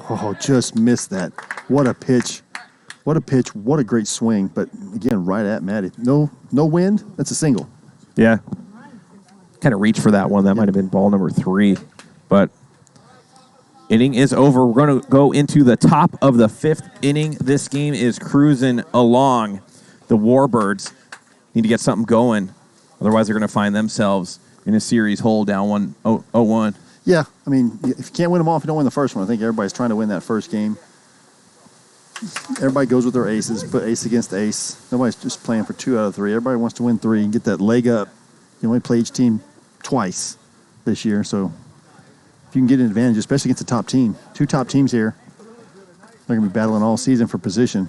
Oh, just missed that. What a pitch. What a pitch. What a great swing. But, again, right at Matty. No wind. That's a single. Yeah. Kind of reached for that one. That might have been ball number 3. But inning is over. We're going to go into the top of the 5th inning. This game is cruising along. The Warbirds need to get something going. Otherwise, they're going to find themselves in a series hole down 0-1. Yeah, I mean, if you can't win them off, you don't win the first one. I think everybody's trying to win that first game. Everybody goes with their aces, put ace against ace. Nobody's just playing for 2 out of 3. Everybody wants to win 3 and get that leg up. You only play each team twice this year, so if you can get an advantage, especially against the top team. 2 top teams here. They're going to be battling all season for position.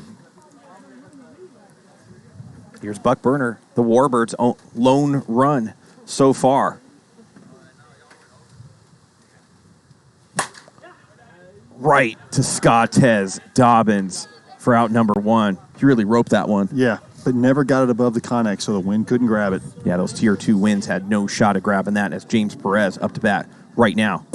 Here's Buck Burner, the Warbirds' lone run so far. Right to Scottez Dobbins for out number 1. He really roped that one. Yeah, but never got it above the Connex, so the wind couldn't grab it. Yeah, those Tier 2 wins had no shot at grabbing that as James Perez up to bat right now.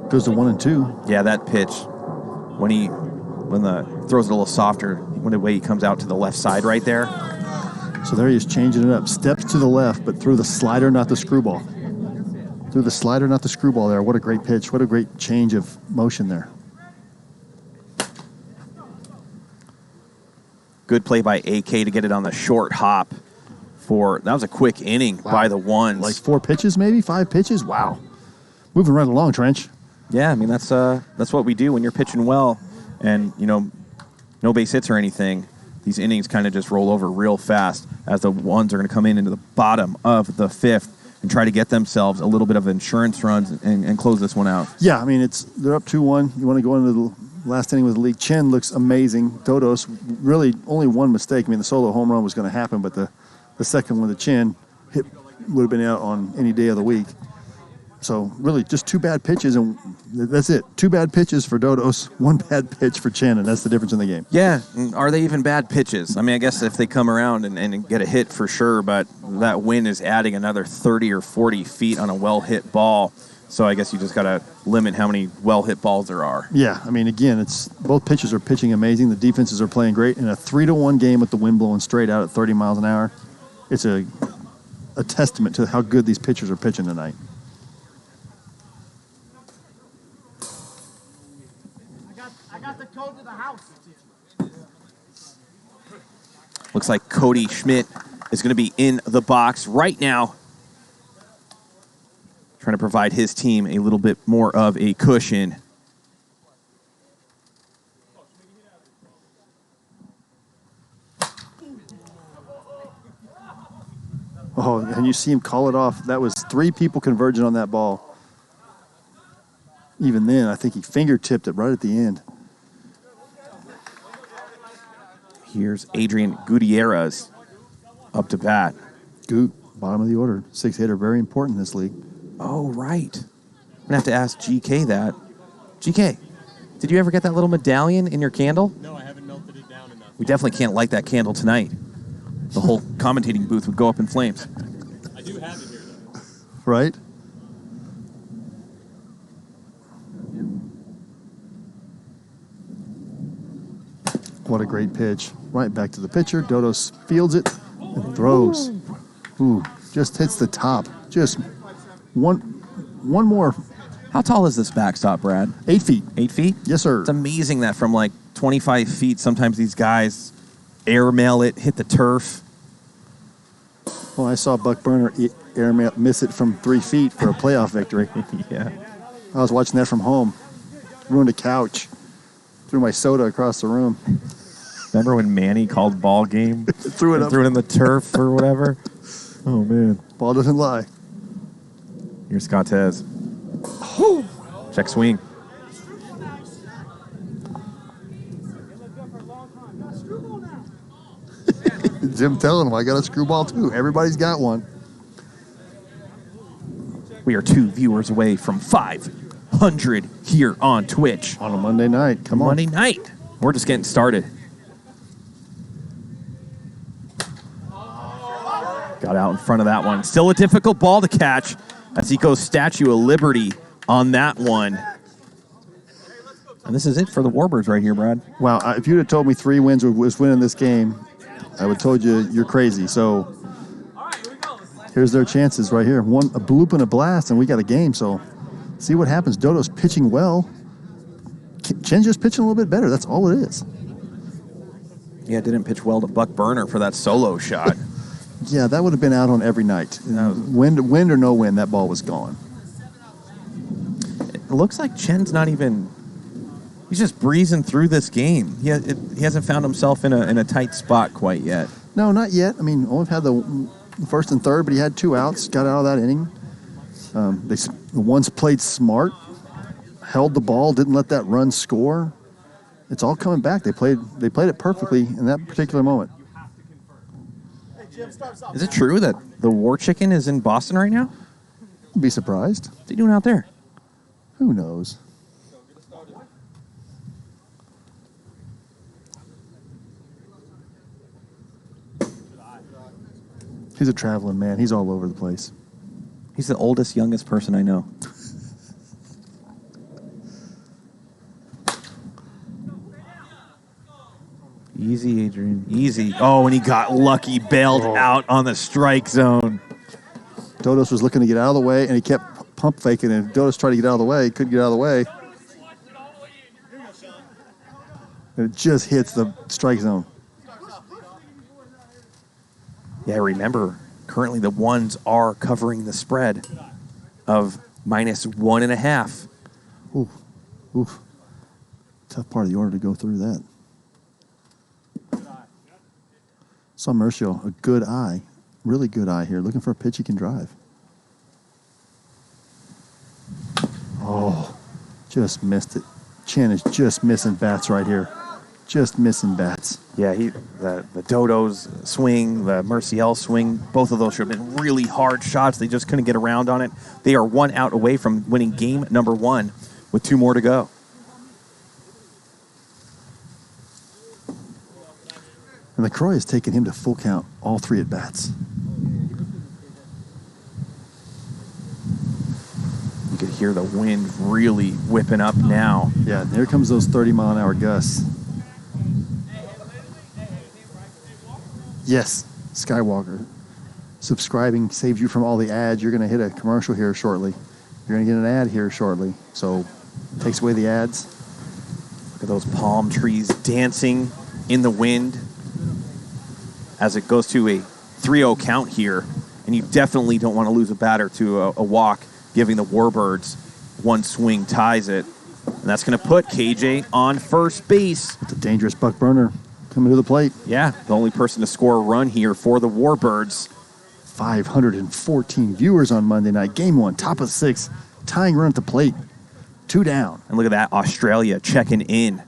Goes to 1 and 2. Yeah, that pitch, when the throws it a little softer, when the way he comes out to the left side right there. So there he is changing it up. Steps to the left, but through the slider, not the screwball. Through the slider, not the screwball there. What a great pitch. What a great change of motion there. Good play by AK to get it on the short hop. That was a quick inning by the ones. Like 4 pitches, maybe 5 pitches. Wow, moving right along, Trench. Yeah, I mean that's what we do when you're pitching well, and no base hits or anything. These innings kind of just roll over real fast as the ones are going to come into the bottom of the 5th and try to get themselves a little bit of insurance runs and close this one out. Yeah, I mean they're up 2-1. You want to go into the last inning with the league. Chen looks amazing. Dodos really only one mistake. I mean the solo home run was going to happen, but the second one, the Chen hit, would have been out on any day of the week. So really just 2 bad pitches, and that's it. 2 bad pitches for Dodos, 1 bad pitch for Chen, and that's the difference in the game. Yeah, are they even bad pitches? I mean, I guess if they come around and get a hit for sure, but that wind is adding another 30 or 40 feet on a well-hit ball. So I guess you just got to limit how many well-hit balls there are. Yeah, I mean, again, it's both pitchers are pitching amazing. The defenses are playing great. In a 3-1 game with the wind blowing straight out at 30 miles an hour, it's a testament to how good these pitchers are pitching tonight. The code to the house. Looks like Cody Schmidt is going to be in the box right now, trying to provide his team a little bit more of a cushion. Oh, and you see him call it off. That was 3 people converging on that ball. Even then, I think he fingertipped it right at the end. Here's Adrian Gutierrez up to bat. Goot, bottom of the order. 6 hitter, very important in this league. Oh, right. I'm going to have to ask GK that. GK, did you ever get that little medallion in your candle? No, I haven't melted it down enough. We definitely can't light that candle tonight. The whole commentating booth would go up in flames. I do have it here, though. Right? What a great pitch. Right back to the pitcher. Dodos fields it and throws. Ooh, just hits the top. Just one more. How tall is this backstop, Brad? 8 feet. 8 feet? Yes, sir. It's amazing that from like 25 feet, sometimes these guys airmail it, hit the turf. Well, I saw Buck Burner miss it from 3 feet for a playoff victory. Yeah. I was watching that from home. Ruined a couch. Threw my soda across the room. Remember when Manny called ball game? Threw it in the turf or whatever? Oh, man. Ball doesn't lie. Here's Scottez. Check swing. Jim telling him I got a screwball too. Everybody's got one. We are 2 viewers away from 500 here on Twitch. On a Monday night. Come on. Monday night. We're just getting started. Got out in front of that one. Still a difficult ball to catch as he goes Statue of Liberty on that one. And this is it for the Warbirds right here, Brad. Wow, if you'd have told me 3 wins was winning this game, I would have told you you're crazy. So here's their chances right here. A bloop and a blast, and we got a game. So see what happens. Dodo's pitching well. Chen's just pitching a little bit better. That's all it is. Yeah, didn't pitch well to Buck Burner for that solo shot. Yeah, that would have been out on every night. Wind or no wind, that ball was gone. It looks like Chen's not even... He's just breezing through this game. He hasn't found himself in a tight spot quite yet. No, not yet. I mean, only had the first and third, but he had 2 outs, got out of that inning. The ones played smart, held the ball, didn't let that run score. It's all coming back. They played it perfectly in that particular moment. Is it true that the War Chicken is in Boston right now? Be surprised. What's he doing out there? Who knows? He's a traveling man. He's all over the place. He's the oldest, youngest person I know. Easy, Adrian. Easy. Oh, and he got lucky, bailed out on the strike zone. Dodos was looking to get out of the way, and he kept pump faking, and Dodos tried to get out of the way. He couldn't get out of the way. And it just hits the strike zone. Yeah, remember, currently the ones are covering the spread of -1.5. Oof. Tough part of the order to go through that. Saw Mersiel, a good eye, really good eye here, looking for a pitch he can drive. Oh, just missed it. Chen is just missing bats right here. Just missing bats. Yeah, the Dodos swing, the Mersiel swing, both of those should have been really hard shots. They just couldn't get around on it. They are 1 out away from winning game number 1 with 2 more to go. And LaCroix has taken him to full count, all 3 at-bats. You could hear the wind really whipping up now. Yeah, and here comes those 30-mile-an-hour gusts. Yes, Skywalker. Subscribing saves you from all the ads. You're going to hit a commercial here shortly. You're going to get an ad here shortly. So, takes away the ads. Look at those palm trees dancing in the wind as it goes to a 3-0 count here. And you definitely don't want to lose a batter to a walk, giving the Warbirds 1 swing ties it. And that's going to put KJ on first base. It's a dangerous Buck Burner coming to the plate. Yeah, the only person to score a run here for the Warbirds. 514 viewers on Monday night. Game 1, top of 6, tying run at the plate. 2 down. And look at that, Australia checking in.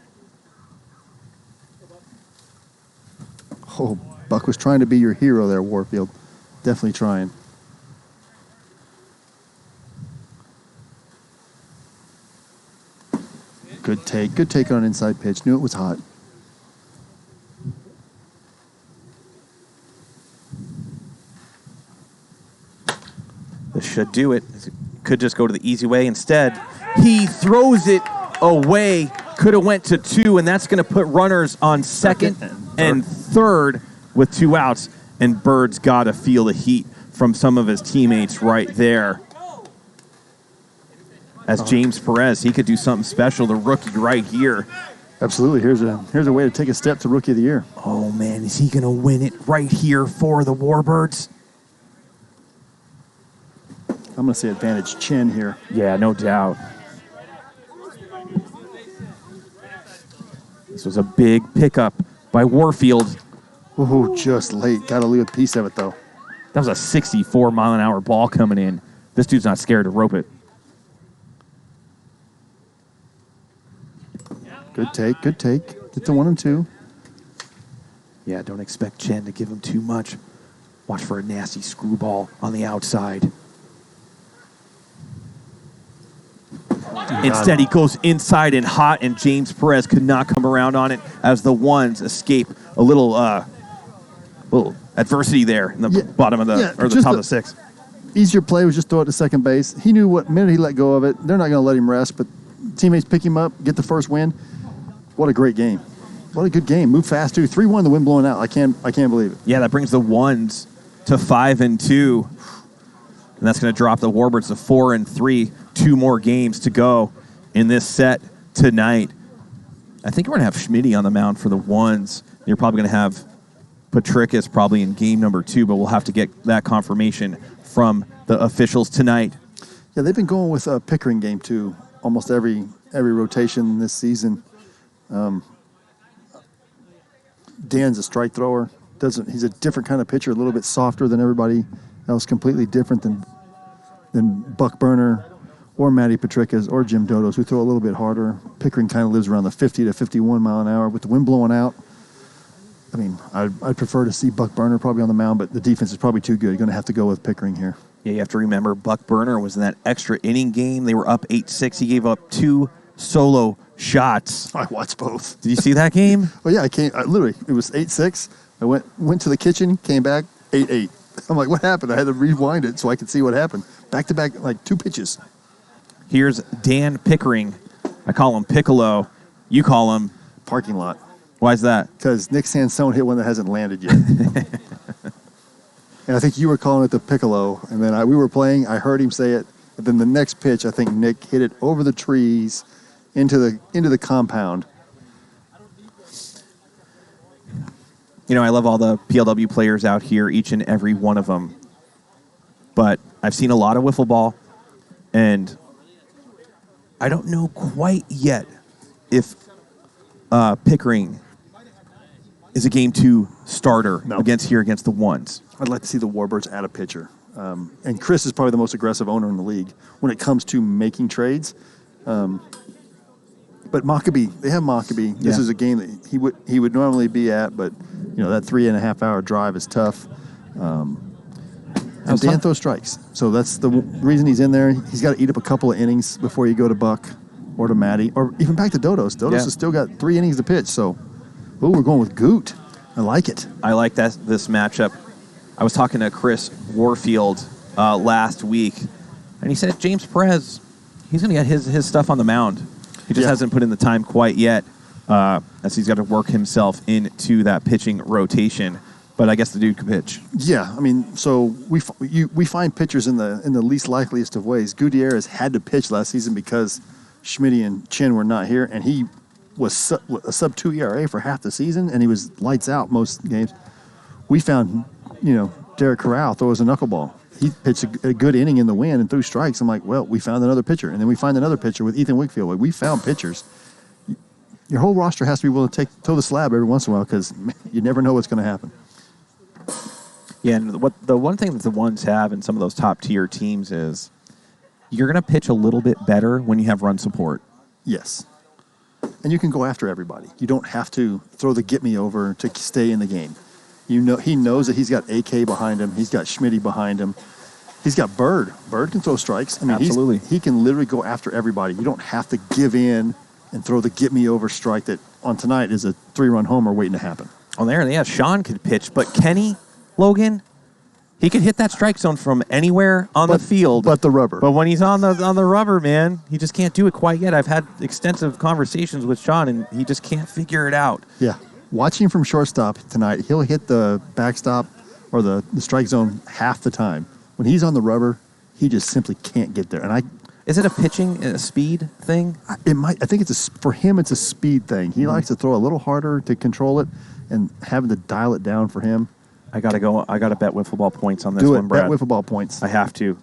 Oh, Buck was trying to be your hero there, Warfield. Definitely trying. Good take on an inside pitch. Knew it was hot. This should do it. Could just go to the easy way. Instead, he throws it away. Could have went to 2, and that's going to put runners on second and third with 2 outs. And Bird's got to feel the heat from some of his teammates right there. As James Perez, he could do something special, the rookie right here. Absolutely. Here's a way to take a step to Rookie of the Year. Oh, man, is he going to win it right here for the Warbirds? I'm going to say advantage Chen here. Yeah, no doubt. This was a big pickup by Warfield. Oh, just late. Got to leave a piece of it, though. That was a 64-mile-an-hour ball coming in. This dude's not scared to rope it. Good take. Get to 1 and 2. Yeah, don't expect Chen to give him too much. Watch for a nasty screwball on the outside. Instead, he goes inside and hot, and James Perez could not come around on it as the ones escape a little adversity there in the bottom of the top of the 6. Easier play was just throw it to second base. He knew what minute he let go of it. They're not going to let him rest, but teammates pick him up, get the first win. What a great game. What a good game. Move fast, too. 3-1, the wind blowing out. I can't believe it. Yeah, that brings the ones to 5-2. And that's going to drop the Warbirds to 4-3. 2 more games to go in this set tonight. I think we're going to have Schmitty on the mound for the ones You're probably going to have Petrikas probably in game number 2, but we'll have to get that confirmation from the officials tonight. Yeah, they've been going with Pickering game 2 almost every rotation this season. Dan's a strike thrower. He's a different kind of pitcher, a little bit softer than everybody else, completely different than Buck Burner or MattPetrikas or Jim Dodos, who throw a little bit harder. Pickering kind of lives around the 50 to 51 mile an hour with the wind blowing out. I mean, I'd prefer to see Buck Burner probably on the mound, but the defense is probably too good. You're going to have to go with Pickering here. Yeah, you have to remember Buck Burner was in that extra inning game. They were up 8-6. He gave up 2 solo shots. I watched both. Did you see that game? Oh, yeah, literally, it was 8-6. I went to the kitchen, came back, 8-8. I'm like, what happened? I had to rewind it so I could see what happened. Back-to-back, like 2 pitches. Here's Dan Pickering. I call him Piccolo. You call him Parking lot. Why is that? Because Nick Sansone hit one that hasn't landed yet. And I think you were calling it the Piccolo. And then we were playing. I heard him say it. But then the next pitch, I think Nick hit it over the trees into the compound. You know, I love all the PLW players out here, each and every one of them. But I've seen a lot of wiffle ball, and I don't know quite yet if Pickering is a game 2 starter against the ones. I'd like to see the Warbirds add a pitcher. And Chris is probably the most aggressive owner in the league when it comes to making trades. But Mockabee, they have Mockabee. This is a game that he would normally be at, but you know that 3.5 hour drive is tough. And Dan throws strikes, so that's the reason he's in there. He's got to eat up a couple of innings before you go to Buck or to Matty or even back to Dodos. Dodos has still got 3 innings to pitch. So, we're going with Goot. I like it. I like this matchup. I was talking to Chris Warfield last week, and he said James Perez, he's going to get his stuff on the mound. He just hasn't put in the time quite yet, as he's got to work himself into that pitching rotation. But I guess the dude can pitch. Yeah, I mean, so we find pitchers in the least likeliest of ways. Gutierrez had to pitch last season because Schmidt and Chen were not here, and he was a sub-2 ERA for half the season, and he was lights out most games. We found, Derek Corral throws a knuckleball. He pitched a good inning in the wind and threw strikes. I'm like, well, we found another pitcher. And then we find another pitcher with Ethan Wickfield. We found pitchers. Your whole roster has to be willing to toe the slab every once in a while because you never know what's going to happen. Yeah, and the one thing that the ones have in some of those top-tier teams is you're going to pitch a little bit better when you have run support. Yes. And you can go after everybody. You don't have to throw the get-me-over to stay in the game. He knows that he's got AK behind him. He's got Schmitty behind him. He's got Bird. Bird can throw strikes. I mean, absolutely. He can literally go after everybody. You don't have to give in and throw the get-me-over strike that on tonight is a 3-run homer waiting to happen. Oh, there, Shawn could pitch, but Kenny Logan, he could hit that strike zone from anywhere on the field. But the rubber. But when he's on the rubber, man, he just can't do it quite yet. I've had extensive conversations with Shawn, and he just can't figure it out. Yeah. Watching from shortstop tonight, he'll hit the backstop or the strike zone half the time. When he's on the rubber, he just simply can't get there. And is it a pitching a speed thing? It might. I think for him, it's a speed thing. He likes to throw a little harder to control it, and having to dial it down for him. I gotta go. I gotta bet wiffle ball points on this one, Brad. Bet wiffle ball points. I have to.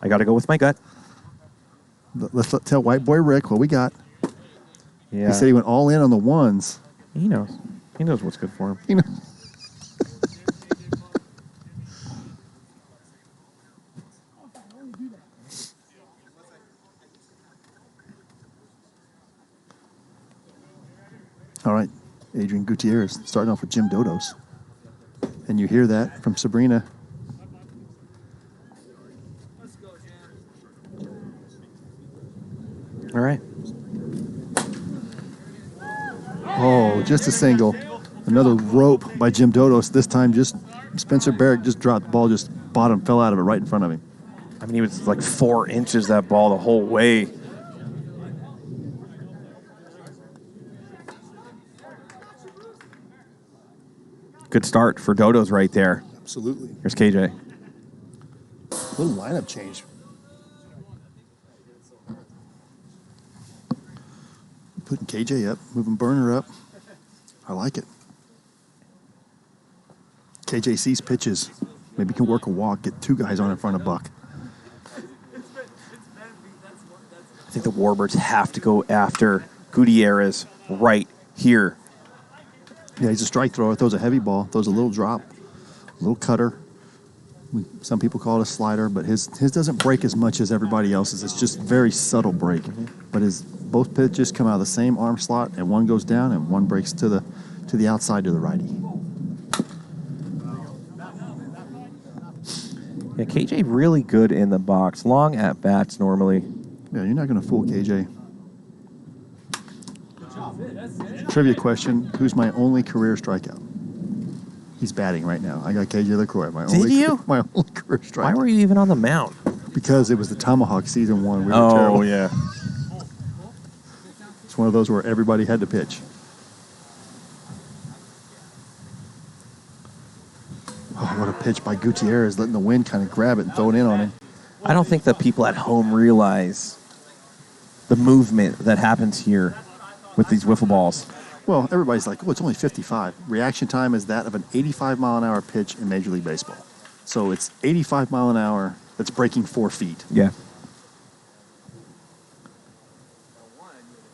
I gotta go with my gut. Let's tell White Boy Rick what we got. Yeah. He said he went all in on the ones. He knows. He knows what's good for him. You know. All right, Adrian Gutierrez starting off with Jim Dodos. And you hear that from Sabrina. All right. Oh, just a single. Another rope by Jim Dodos. This time just Spencer Barrick just dropped the ball, just fell out of it right in front of him. I mean, he was like 4 inches that ball the whole way. Good start for Dodos right there. Absolutely. Here's KJ. Little lineup change. Putting KJ up, moving Burner up. I like it. KJ sees pitches. Maybe he can work a walk, get 2 guys on in front of Buck. I think the Warbirds have to go after Gutierrez right here. Yeah, he's a strike thrower. Throws a heavy ball. Throws a little drop, a little cutter. Some people call it a slider, but his doesn't break as much as everybody else's. It's just very subtle break. But both pitches come out of the same arm slot, and one goes down and one breaks to the outside to the righty. Yeah, KJ really good in the box. Long at bats normally. Yeah, you're not going to fool KJ. Trivia question: who's my only career strikeout? He's batting right now. I got KJ LaCroix. My only career strikeout. Why were you even on the mound? Because it was the Tomahawk season 1. We were terrible. Yeah. It's one of those where everybody had to pitch. Oh, what a pitch by Gutierrez, letting the wind kind of grab it and throw it in on him. I don't think the people at home realize the movement that happens here with these wiffle balls. Well, everybody's like, oh, it's only 55. Reaction time is that of an 85-mile-an-hour pitch in Major League Baseball. So it's 85 mile an hour that's breaking 4 feet. Yeah.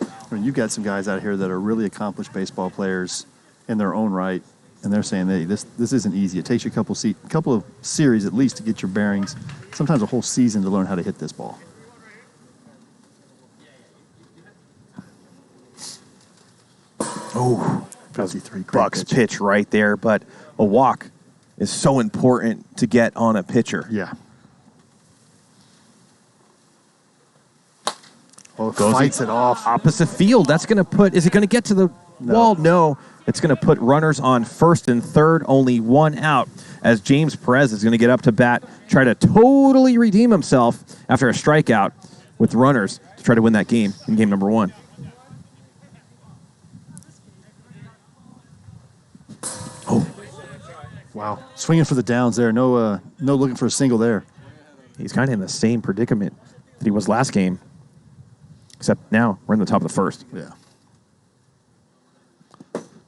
I mean, you've got some guys out here that are really accomplished baseball players in their own right, and they're saying, hey, this isn't easy. It takes you a couple of series at least to get your bearings, sometimes a whole season to learn how to hit this ball. Oh, 53. Buck's pitch right there, but a walk is so important to get on a pitcher. Yeah. Oh, fights it off. Opposite field. That's going to put, is it going to get to the wall? No. It's going to put runners on first and third, only 1 out, as James Perez is going to get up to bat, try to totally redeem himself after a strikeout with runners to try to win that game in game number 1. Oh. Wow. Swinging for the downs there. No looking for a single there. He's kind of in the same predicament that he was last game, except now we're in the top of the first. Yeah.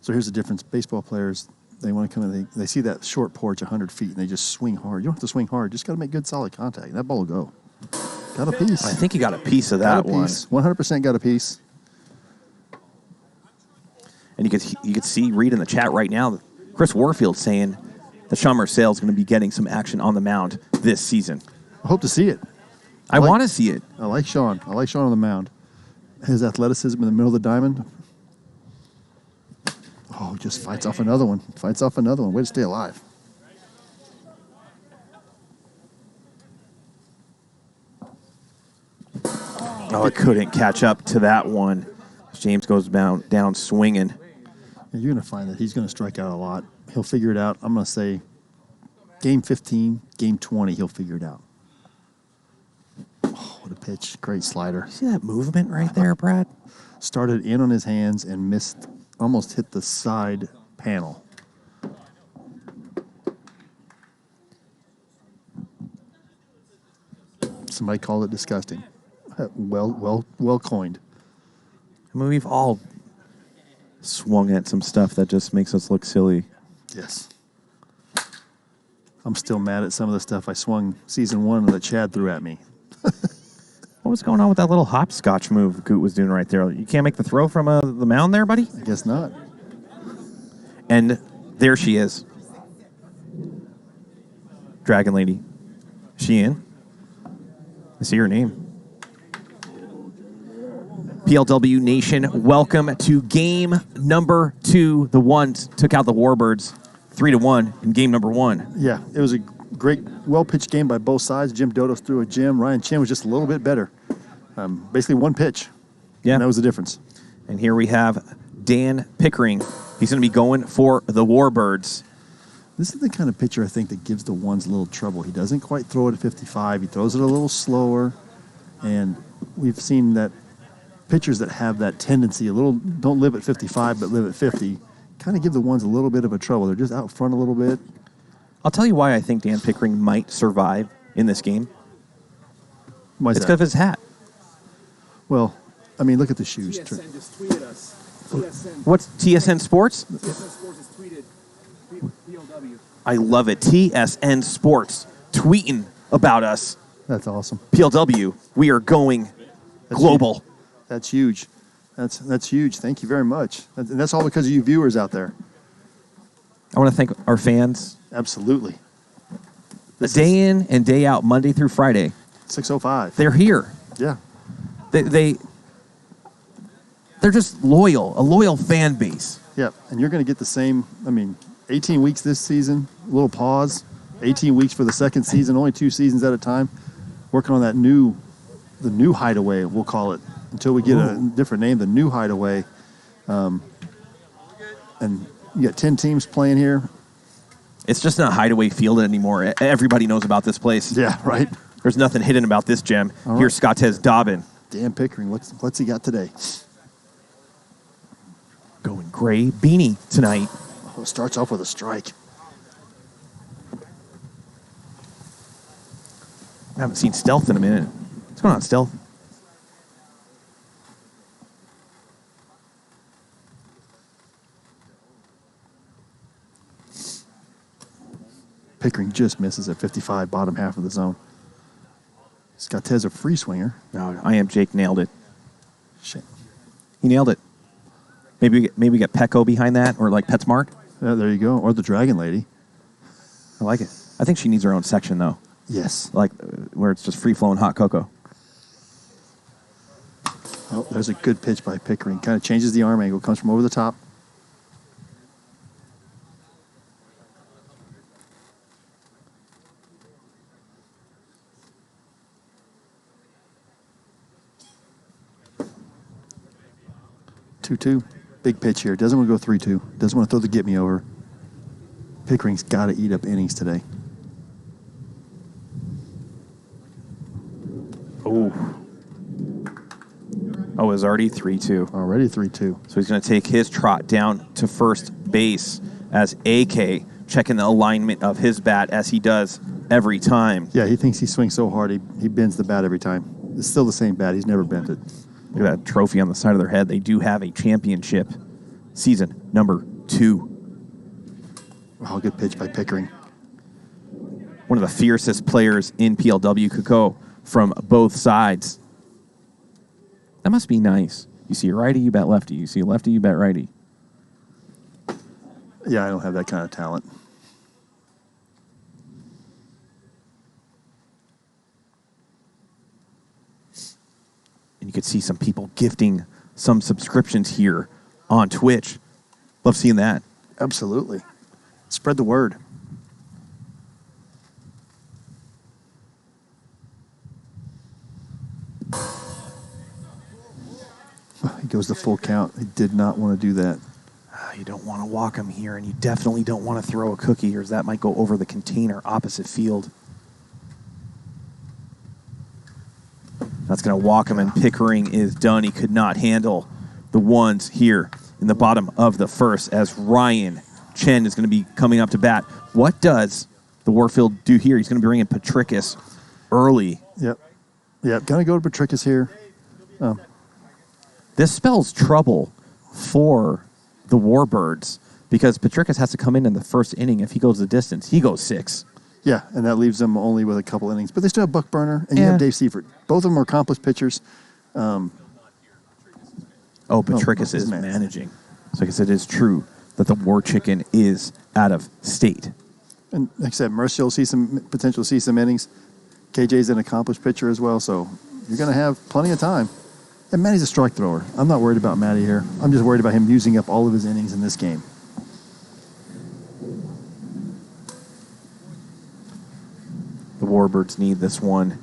So here's the difference. Baseball players, they want to come in, they see that short porch 100 feet, and they just swing hard. You don't have to swing hard. Just got to make good, solid contact, and that ball will go. Got a piece. I think he got a piece of that one. 100% got a piece. And you could see, read in the chat right now, Chris Warfield saying that Shawn Mersiel is going to be getting some action on the mound this season. I hope to see it. I want to see it. I like Shawn. I like Shawn on the mound. His athleticism in the middle of the diamond. Oh, just fights off another one. Fights off another one. Way to stay alive. Oh, it couldn't catch up to that one. James goes down swinging. And you're going to find that he's going to strike out a lot. He'll figure it out. I'm going to say game 15, game 20, he'll figure it out. Oh, what a pitch. Great slider. See that movement right there, Brad? Started in on his hands and missed, almost hit the side panel. Somebody called it disgusting. Well coined. I mean, we've all swung at some stuff that just makes us look silly. Yes. I'm still mad at some of the stuff I swung season 1 that Chad threw at me. What was going on with that little hopscotch move Koutz was doing right there? You can't make the throw from the mound there, buddy? I guess not. And there she is. Dragon Lady. Is she in? I see her name. PLW Nation, welcome to game number 2. The ones took out the Warbirds 3-1 in game number 1. Yeah, it was a great, well-pitched game by both sides. Jim Dodos threw a gem. Ryan Chen was just a little bit better. Basically one pitch. Yeah. And that was the difference. And here we have Dan Pickering. He's going to be going for the Warbirds. This is the kind of pitcher I think that gives the ones a little trouble. He doesn't quite throw it at 55. He throws it a little slower. And we've seen that pitchers that have that tendency, don't live at 55 but live at 50, kind of give the ones a little bit of a trouble. They're just out front a little bit. I'll tell you why I think Dan Pickering might survive in this game. Why is It's that? because of his hat. Well, I mean, look at the shoes. TSN just tweeted us. TSN. What's TSN Sports? TSN Sports has tweeted. I love it. TSN Sports tweeting about us. That's awesome. PLW, we are going global. Huge. That's huge. That's huge. Thank you very much. And that's all because of you viewers out there. I want to thank our fans. Absolutely. Day in and day out, Monday through Friday. 6:05. They're here. Yeah. They're just loyal, a loyal fan base. Yeah, and you're going to get the same. 18 weeks this season, a little pause. 18 weeks for the second season, only 2 seasons at a time. Working on the new Hideaway, we'll call it, until we get a different name, the new Hideaway. And you got 10 teams playing here. It's just not Hideaway Field anymore. Everybody knows about this place. Yeah, right. There's nothing hidden about this gem. All right. Here's Scottez Dobbins. Dan Pickering, what's he got today? Going gray beanie tonight. Oh, starts off with a strike. I haven't seen Stealth in a minute. What's going on, Stealth? Pickering just misses at 55, bottom half of the zone. Scottez a free swinger. No, I am Jake nailed it. Shit. He nailed it. Maybe we get Pecco behind that, or like PetSmart. Yeah, there you go. Or the Dragon Lady. I like it. I think she needs her own section though, Yes. like where it's just free flowing hot cocoa. Oh, there's a good pitch by Pickering. Kind of changes the arm angle. Comes from over the top. Two. Big pitch here. Doesn't want to go 3-2. Doesn't want to throw the get me over. Pickering's got to eat up innings today. Oh, it's already 3-2. Already 3-2. So he's going to take his trot down to first base as AK checking the alignment of his bat as he does every time. Yeah, he thinks he swings so hard he bends the bat every time. It's still the same bat. He's never bent it. Look at that trophy on the side of their head. They do have a championship. Season number 2. Oh, good pitch by Pickering. One of the fiercest players in PLW could go from both sides. That must be nice. You see a righty, you bet lefty. You see a lefty, you bet righty. Yeah, I don't have that kind of talent. And you could see some people gifting some subscriptions here on Twitch. Love seeing that. Absolutely. Spread the word. He goes to full count. He did not want to do that. You don't want to walk him here, and you definitely don't want to throw a cookie, or that might go over the container opposite field. That's going to walk him, and Pickering is done. He could not handle the ones here in the bottom of the first as Ryan Chen is going to be coming up to bat. What does the Warfield do here? He's going to be bringing Petrikas early. Yep. Going to go to Petrikas here. This spells trouble for the Warbirds because Petrikas has to come in the first inning. If he goes the distance, he goes 6. Yeah, and that leaves them only with a couple innings. But they still have Buck Burner, and you have Dave Seifert. Both of them are accomplished pitchers. Petrikas is managing. So I guess it is true that the War Chicken is out of state. And like I said, Mersiel will see some potential, see some innings. KJ's an accomplished pitcher as well, so you're going to have plenty of time. And Matty's a strike thrower. I'm not worried about Matty here. I'm just worried about him using up all of his innings in this game. The Warbirds need this one.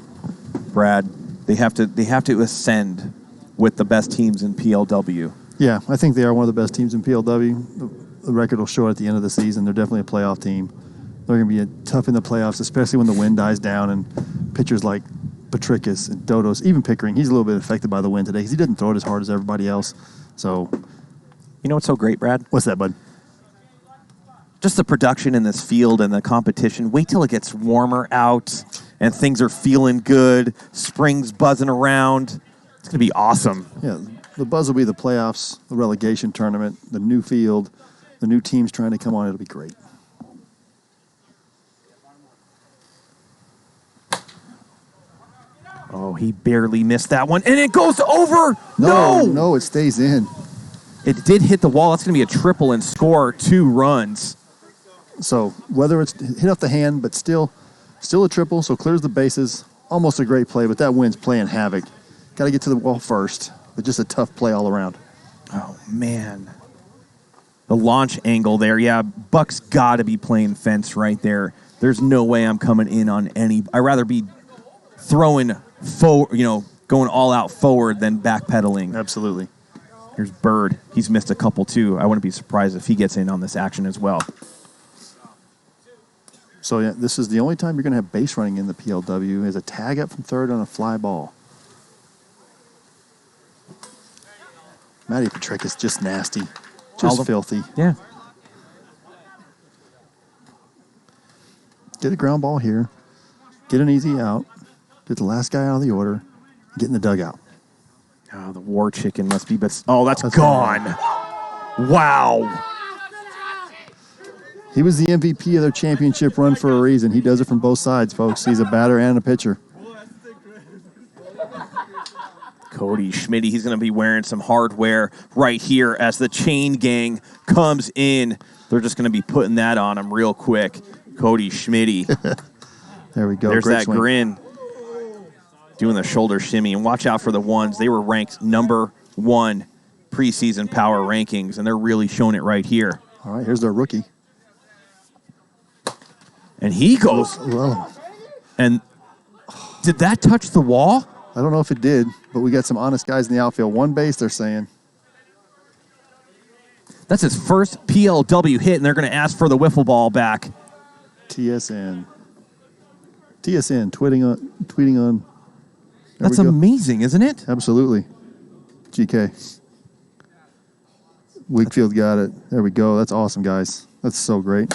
Brad, they have to ascend with the best teams in PLW. Yeah, I think they are one of the best teams in PLW. The record will show it at the end of the season. They're definitely a playoff team. They're going to be tough in the playoffs, especially when the wind dies down and pitchers like Petrikas and Dodos, even Pickering, he's a little bit affected by the wind today because he didn't throw it as hard as everybody else. So, you know what's so great, Brad? What's that, bud? Just the production in this field and the competition. Wait till it gets warmer out and things are feeling good. Spring's buzzing around. It's going to be awesome. Yeah, the buzz will be the playoffs, the relegation tournament, the new field, the new teams trying to come on. It'll be great. he barely missed that one. And it goes over. No, it stays in. It did hit the wall. That's going to be a triple and score 2 runs. So whether it's hit off the hand, but still a triple, so clears the bases. Almost a great play, but that wind's playing havoc. Got to get to the wall first, but just a tough play all around. Oh, man. The launch angle there. Yeah, Buck's got to be playing fence right there. There's no way I'm coming in on any. I'd rather be throwing forward, going all out forward than backpedaling. Absolutely. Here's Bird. He's missed a couple, too. I wouldn't be surprised if he gets in on this action as well. So, yeah, this is the only time you're going to have base running in the PLW is a tag up from third on a fly ball. MattPetrikas just nasty. Just filthy. Yeah. Get a ground ball here. Get an easy out. Get the last guy out of the order. Get in the dugout. Oh, the War Chicken must be, but that's gone. Wow. He was the MVP of their championship run for a reason. He does it from both sides, folks. He's a batter and a pitcher. Cody Schmidt, he's going to be wearing some hardware right here as the chain gang comes in. They're just going to be putting that on him real quick. Cody Schmidt. There we go. There's Great that swing. grin. Doing the shoulder shimmy. And watch out for the ones. They were ranked number 1 preseason power rankings, and they're really showing it right here. All right, here's their rookie. And he goes. Well, And did that touch the wall? I don't know if it did, but we got some honest guys in the outfield. One base, they're saying. That's his first PLW hit, and they're going to ask for the wiffle ball back. TSN, tweeting on. There That's we go. amazing, isn't it? Absolutely. GK. Wakefield got it. There we go. That's awesome, guys. That's so great.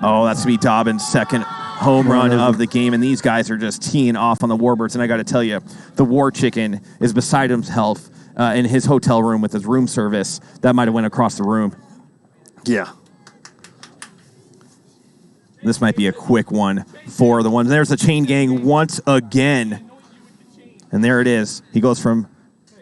Oh, that's going to be Dobbins' second home run of the game, and these guys are just teeing off on the Warbirds. And I got to tell you, the War Chicken is beside himself in his hotel room with his room service. That might have went across the room. Yeah. This might be a quick one for the ones. There's the chain gang once again. And there it is. He goes from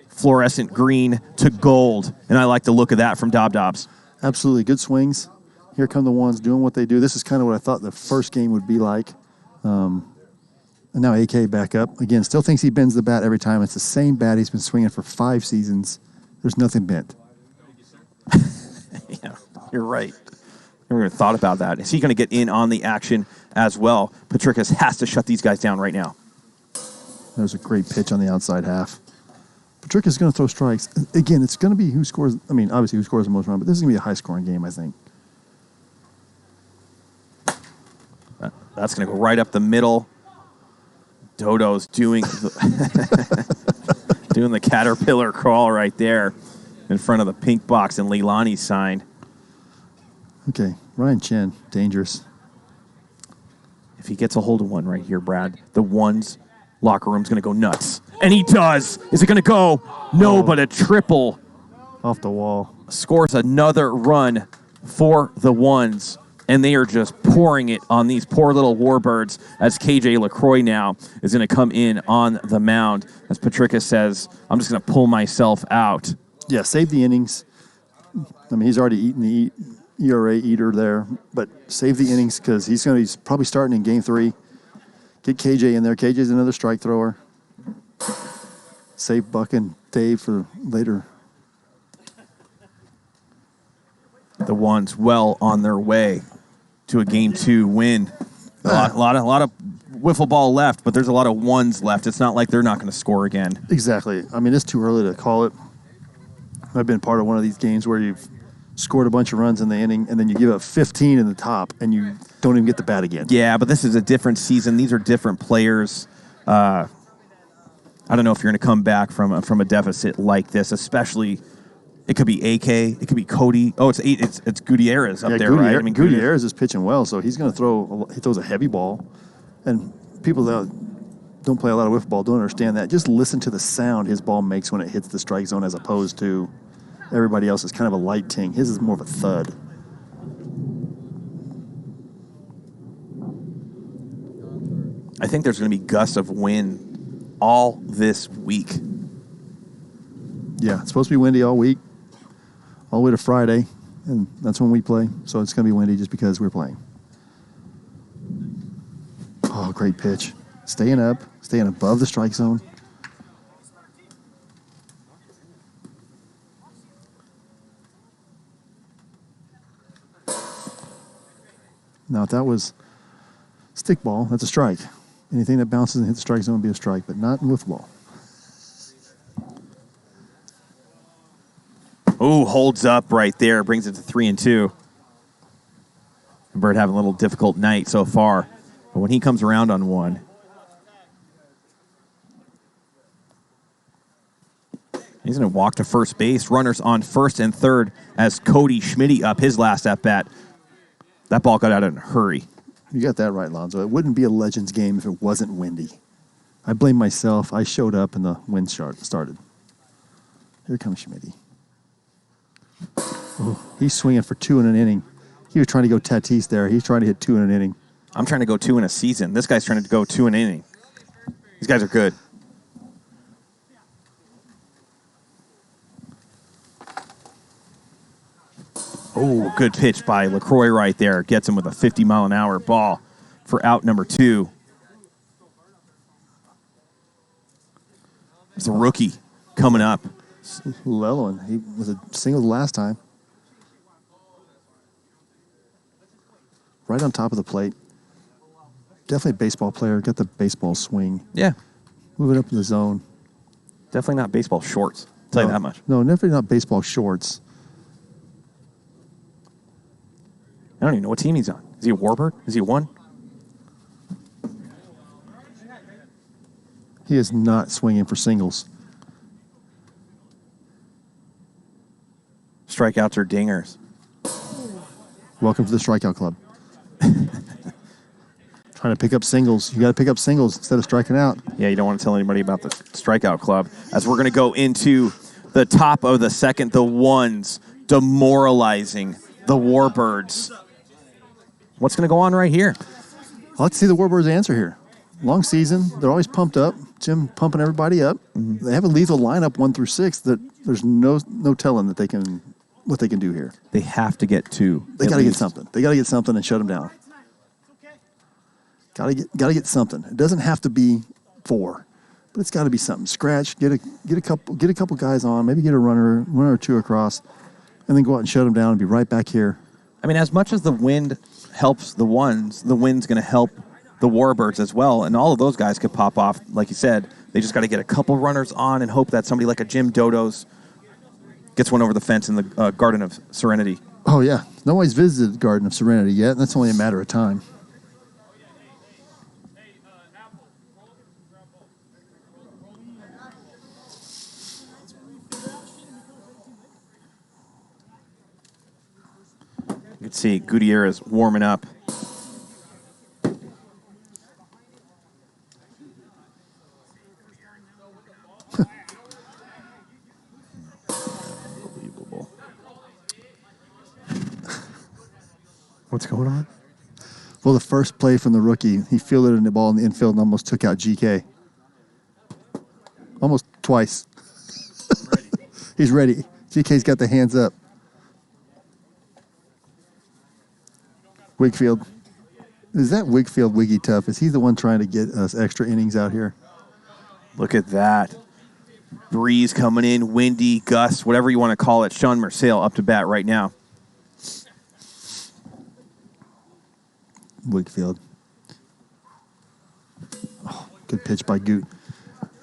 fluorescent green to gold. And I like the look of that from Dobbs. Absolutely. Good swings. Here come the ones doing what they do. This is kind of what I thought the first game would be like. And now AK back up. Again, still thinks he bends the bat every time. It's the same bat he's been swinging for 5 seasons. There's nothing bent. Yeah, you're right. Never even thought about that. Is he going to get in on the action as well? Petrikas has to shut these guys down right now. There's a great pitch on the outside half. Petrikas is going to throw strikes. Again, it's going to be who scores. I mean, obviously who scores the most runs, but this is going to be a high-scoring game, I think. That's going to go right up the middle. Dodos doing doing the caterpillar crawl right there in front of the pink box and Leilani's sign. Okay, Ryan Chen, dangerous. If he gets a hold of one right here, Brad, the one's locker room's going to go nuts. And he does. Is it going to go? No, but a triple. Off the wall. Scores another run for the ones. And they are just pouring it on these poor little Warbirds as KJ LaCroix now is going to come in on the mound. As Petrikas says, I'm just going to pull myself out. Yeah, save the innings. I mean, he's already eaten the ERA eater there, but save the innings because he's probably starting in game 3. Get KJ in there. KJ's another strike thrower. Save Buck and Dave for later. The ones well on their way to a Game 2 win. A lot of wiffle ball left, but there's a lot of ones left. It's not like they're not going to score again. Exactly. I mean, it's too early to call it. I've been part of one of these games where you've scored a bunch of runs in the inning, and then you give up 15 in the top, and you don't even get the bat again. Yeah, but this is a different season. These are different players. I don't know if you're going to come back from a deficit like this, especially. It could be AK. It could be Cody. Oh, it's Gutierrez up there, right? I mean, Gutierrez is pitching well, so he's going to throw. He throws a heavy ball, and people that don't play a lot of wiffle ball don't understand that. Just listen to the sound his ball makes when it hits the strike zone, as opposed to everybody else is kind of a light ting. His is more of a thud. I think there's going to be gusts of wind all this week. Yeah, it's supposed to be windy all week, all the way to Friday, and that's when we play. So it's going to be windy just because we're playing. Oh, great pitch. Staying up, staying above the strike zone. Now, if that was stick ball, that's a strike. Anything that bounces and hits the strike zone would be a strike, but not in wiffle ball. Ooh, holds up right there. Brings it to 3-2. Bird having a little difficult night so far. But when he comes around on one, he's going to walk to first base. Runners on first and third as Cody Schmidt up his last at-bat. That ball got out in a hurry. You got that right, Lonzo. It wouldn't be a Legends game if it wasn't windy. I blame myself. I showed up and the wind started. Here comes Schmidt. Oh, he's swinging for 2 in an inning. He was trying to go Tatis there. He's trying to hit 2 in an inning. I'm trying to go 2 in a season. This guy's trying to go 2 in an inning. These guys are good. Oh, good pitch by LaCroix right there. Gets him with a 50-mile-an-hour ball for out number 2. It's a rookie coming up. Lelwyn, he was a single the last time. Right on top of the plate. Definitely a baseball player. Got the baseball swing. Yeah. Moving up in the zone. Definitely not baseball shorts. I'll tell you that much. No, definitely not baseball shorts. I don't even know what team he's on. Is he a Warbird? Is he a 1? He is not swinging for singles. Strikeouts or dingers. Welcome to the strikeout club. Trying to pick up singles. You got to pick up singles instead of striking out. Yeah, you don't want to tell anybody about the strikeout club. As we're going to go into the top of the second, the ones demoralizing the Warbirds. What's going to go on right here? Let's see the Warbirds answer here. Long season. They're always pumped up. Jim pumping everybody up. Mm-hmm. They have a lethal lineup 1 through 6 that there's no telling that what they can do here. They have to get 2. They got to get something. They got to get something and shut them down. Got to get something. It doesn't have to be 4, but it's got to be something. Scratch. Get a couple guys on. Maybe get a runner or 2 across, and then go out and shut them down and be right back here. I mean, as much as the wind helps the ones, the wind's going to help the Warbirds as well, and all of those guys could pop off. Like you said, they just got to get a couple runners on and hope that somebody like a Jim Dodos gets one over the fence in the Garden of Serenity. Oh, yeah. Nobody's visited the Garden of Serenity yet, and that's only a matter of time. You can see Gutierrez warming up. Unbelievable. What's going on? Well, the first play from the rookie, he fielded the ball in the infield and almost took out GK. Almost twice. He's ready. GK's got the hands up. Wigfield. Is that Wigfield Wiggy Tough? Is he the one trying to get us extra innings out here? Look at that. Breeze coming in, windy, gust, whatever you want to call it. Shawn Mersiel up to bat right now. Wigfield. Oh, good pitch by Goot.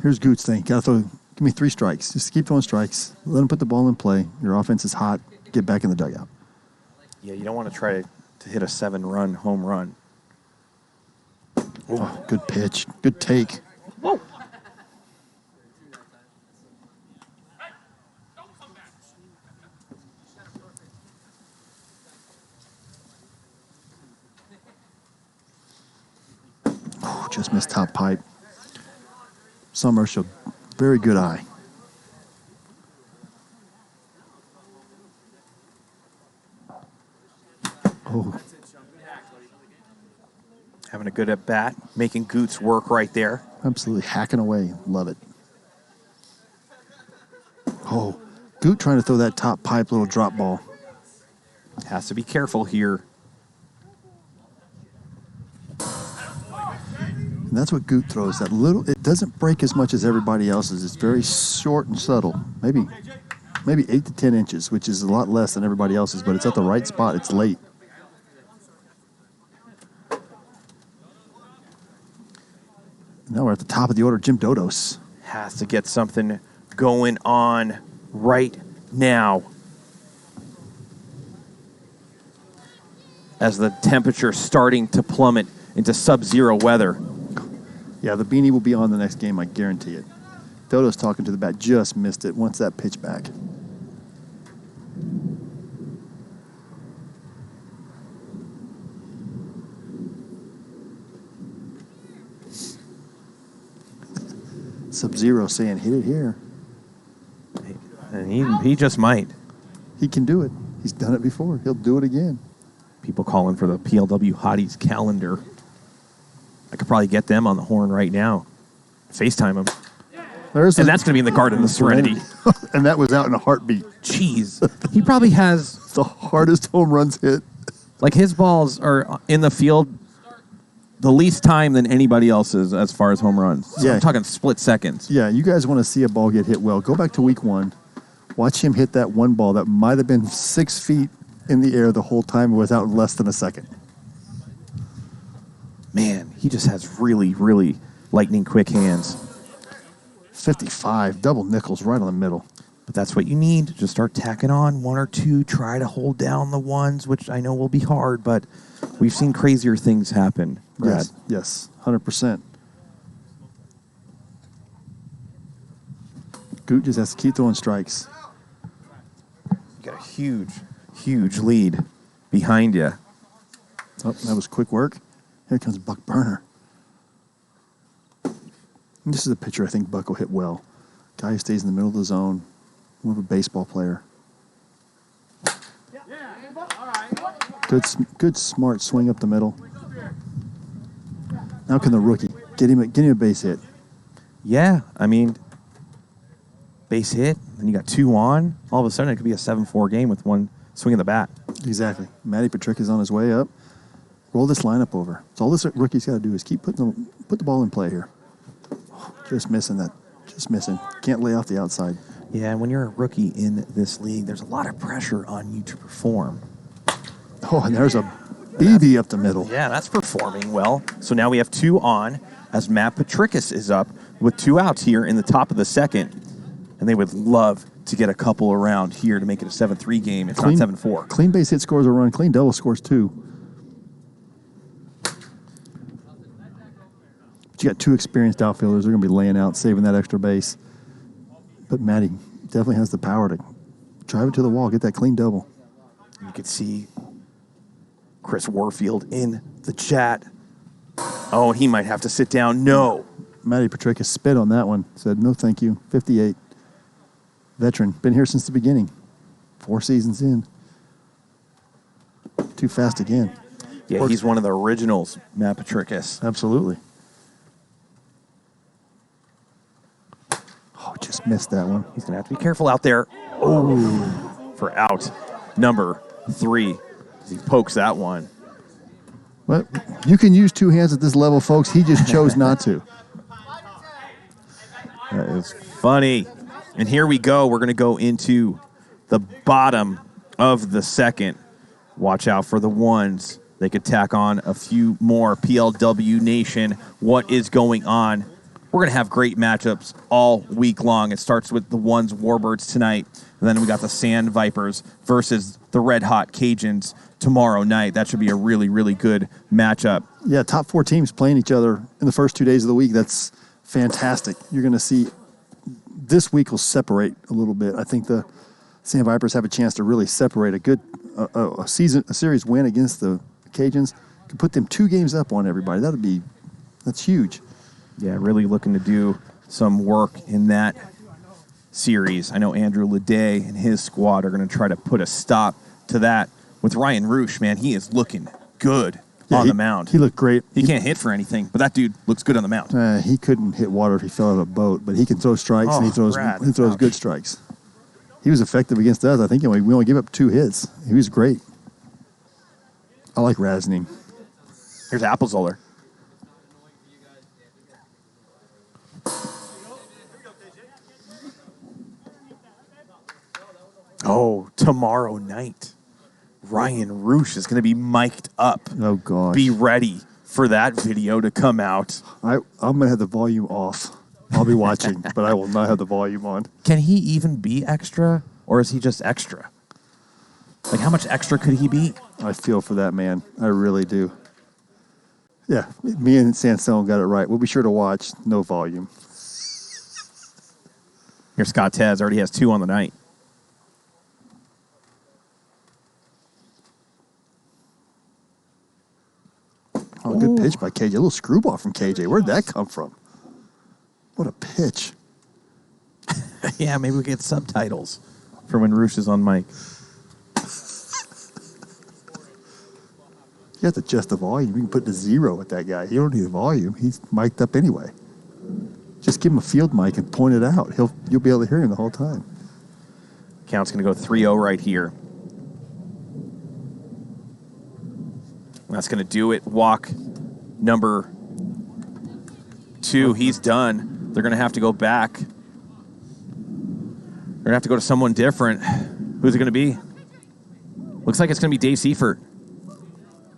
Here's Goot's thing. Gotta throw. Give me 3 strikes. Just keep throwing strikes. Let him put the ball in play. Your offense is hot. Get back in the dugout. Yeah, you don't want to try to hit a 7-run home run. Oh, good pitch. Good take. Whoa. Oh, just missed top pipe. Shawn Mersiel, very good eye. Oh. Having a good at bat, making Koutz work right there. Absolutely hacking away. Love it. Oh, Koutz trying to throw that top pipe little drop ball. Has to be careful here. And that's what Koutz throws. That little, it doesn't break as much as everybody else's. It's very short and subtle. Maybe 8 to 10 inches, which is a lot less than everybody else's, but it's at the right spot. It's late. Now we're at the top of the order. Jim Dodos. Has to get something going on right now. As the temperature starting to plummet into sub-zero weather. Yeah, the beanie will be on the next game, I guarantee it. Dodos talking to the bat, just missed it. Wants that pitch back. Sub-Zero saying, hit it here. And he just might. He can do it. He's done it before. He'll do it again. People calling for the PLW Hotties calendar. I could probably get them on the horn right now. FaceTime them. And that's going to be in the Garden of Serenity. And that was out in a heartbeat. Jeez. He probably has... It's the hardest home runs hit. Like, his balls are in the field the least time than anybody else's as far as home runs. So Yeah. I'm talking split seconds. Yeah, you guys want to see a ball get hit well. Go back to week 1. Watch him hit that one ball that might have been 6 feet in the air the whole time without less than a second. Man, he just has really, really lightning quick hands. 55, double nickels right on the middle. But that's what you need. Just start tacking on 1 or 2. Try to hold down the ones, which I know will be hard, but we've seen crazier things happen, Brad. Yes, 100%. Koutz just has to keep throwing strikes. You got a huge, huge lead behind you. Oh, that was quick work. Here comes Buck Burner. And this is a pitcher I think Buck will hit well. Guy who stays in the middle of the zone. More of a baseball player. Good smart swing up the middle. Now can the rookie get him a base hit? Yeah, I mean, base hit, and you got 2 on. All of a sudden, it could be a 7-4 game with 1 swing of the bat. Exactly. MattPetrikas is on his way up. Roll this lineup over. So all this rookie's got to do is keep put the ball in play here. Oh, just missing that. Just missing. Can't lay off the outside. Yeah, and when you're a rookie in this league, there's a lot of pressure on you to perform. Oh, and there's a BB up the middle. Yeah, that's performing well. So now we have 2 on as MattPetrikas is up with 2 outs here in the top of the second. And they would love to get a couple around here to make it a 7-3 game, if not 7-4. Clean base hit scores a run. Clean double scores 2. But you got 2 experienced outfielders. They're going to be laying out, saving that extra base. But Matty definitely has the power to drive it to the wall, get that clean double. You could see Chris Warfield in the chat. Oh, he might have to sit down. No. MattPetrikas spit on that one. Said, no, thank you. 58. Veteran. Been here since the beginning. 4 seasons in. Too fast again. Yeah, he's one of the originals, MattPetrikas. Absolutely. Oh, just missed that one. He's going to have to be careful out there. Oh, for out number 3. He pokes that one. But you can use 2 hands at this level, folks. He just chose not to. That is funny. And here we go. We're going to go into the bottom of the second. Watch out for the ones. They could tack on a few more. PLW Nation, what is going on? We're going to have great matchups all week long. It starts with the ones Warbirds tonight. And then we got the Sand Vipers versus the Red Hot Cajuns tomorrow night. That should be a really, really good matchup. Yeah, top 4 teams playing each other in the first 2 days of the week. That's fantastic. You're going to see this week will separate a little bit. I think the Sand Vipers have a chance to really separate. A good a series win against the Cajuns could put them 2 games up on everybody. That's huge. Yeah, really looking to do some work in that series. I know Andrew Leday and his squad are going to try to put a stop to that with Ryan Roosh, man. He is looking good. on the mound. He looked great. He can't hit for anything, but that dude looks good on the mound. He couldn't hit water if he fell out of a boat, but he can throw strikes, and he throws good strikes. He was effective against us. I think we only gave up 2 hits. He was great. I like Razning. Here's Applezoller. Oh, tomorrow night, Ryan Roosh is going to be mic'd up. Oh, gosh. Be ready for that video to come out. I'm going to have the volume off. I'll be watching, but I will not have the volume on. Can he even be extra, or is he just extra? Like, how much extra could he be? I feel for that man. I really do. Yeah, me and Sansone got it right. We'll be sure to watch. No volume. Here's Scottez. Already has 2 on the night. Oh, good pitch by KJ. A little screwball from KJ. Where'd that come from? What a pitch. Yeah, maybe we get subtitles for when Roosh is on mic. You have to adjust the volume. You can put the 0 with that guy. You don't need the volume. He's mic'd up anyway. Just give him a field mic and point it out. You'll be able to hear him the whole time. Count's going to go 3-0 right here. That's going to do it. Walk number 2. He's done. They're going to have to go back. They're going to have to go to someone different. Who's it going to be? Looks like it's going to be Dave Seifert.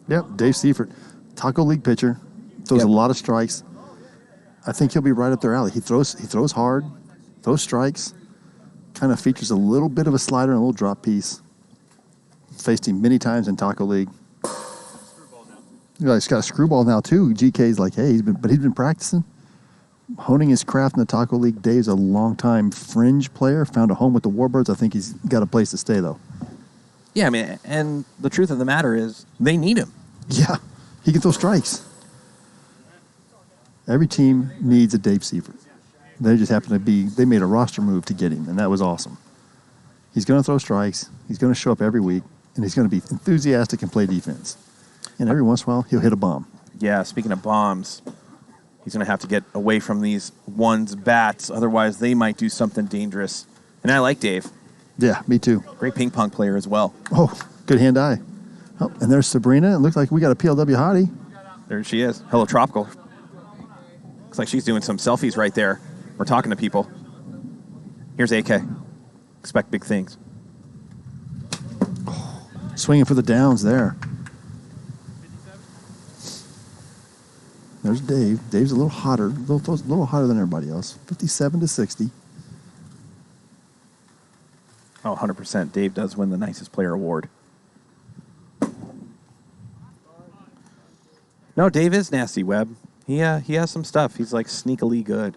Yep, Dave Seifert. Taco League pitcher. Throws a lot of strikes. I think he'll be right up their alley. He throws hard, throws strikes, kind of features a little bit of a slider and a little drop piece. Faced him many times in Taco League. He's got a screwball now too. GK's like, hey, he's been practicing, honing his craft in the Taco League. Dave's a long-time fringe player. Found a home with the Warbirds. I think he's got a place to stay though. Yeah, I mean, and the truth of the matter is they need him. Yeah, he can throw strikes. Every team needs a Dave Seifert. They just happen to they made a roster move to get him, and that was awesome. He's going to throw strikes. He's going to show up every week, and he's going to be enthusiastic and play defense. And every once in a while, he'll hit a bomb. Yeah, speaking of bombs, he's going to have to get away from these ones bats. Otherwise, they might do something dangerous. And I like Dave. Yeah, me too. Great ping pong player as well. Oh, good hand-eye. Oh, and there's Sabrina. It looks like we got a PLW hottie. There she is. Hello, Tropical. Looks like she's doing some selfies right there. We're talking to people. Here's AK. Expect big things. Swinging for the downs there. There's Dave. Dave's a little hotter. A little hotter than everybody else. 57-60. Oh, 100%. Dave does win the nicest player award. No, Dave is nasty, Webb. He has some stuff. He's like sneakily good.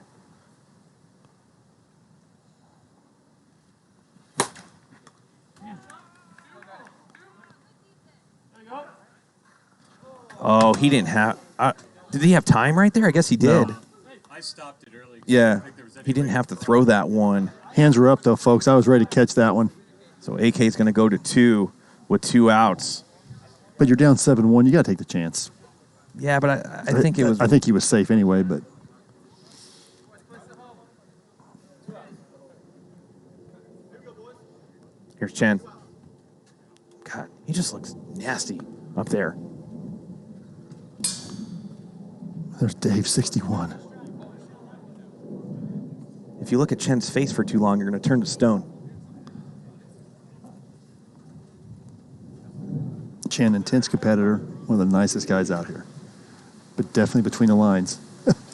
Oh, he didn't have... did he have time right there? I guess he did. No. I stopped it early. Yeah, he didn't have to throw that one. Hands were up, though, folks. I was ready to catch that one. So AK's going to go to 2 with 2 outs. But you're down 7-1. You got to take the chance. Yeah, but I think it was... I think he was safe anyway, but... Here's Chen. God, he just looks nasty up there. There's Dave, 61. If you look at Chen's face for too long, you're going to turn to stone. Chen, intense competitor, one of the nicest guys out here. But definitely between the lines.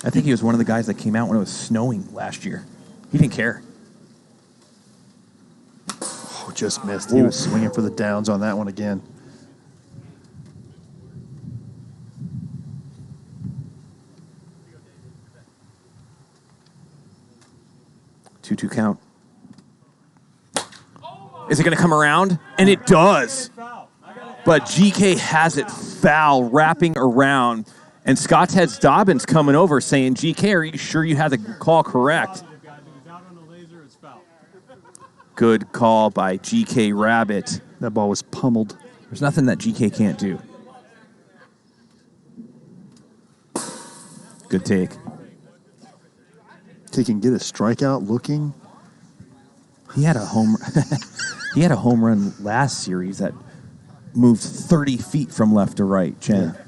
I think he was one of the guys that came out when it was snowing last year. He didn't care. Oh, just missed. He was swinging for the downs on that one again. Two count. Is it going to come around? And it does. But GK has it foul, wrapping around. And Scottez Dobbins coming over saying, GK, are you sure you had the call correct? Good call by GK Rabbit. That ball was pummeled. There's nothing that GK can't do. Good take. He can get a strikeout looking. He had a home. He had a home run last series that moved 30 feet from left to right. Chen. Yeah.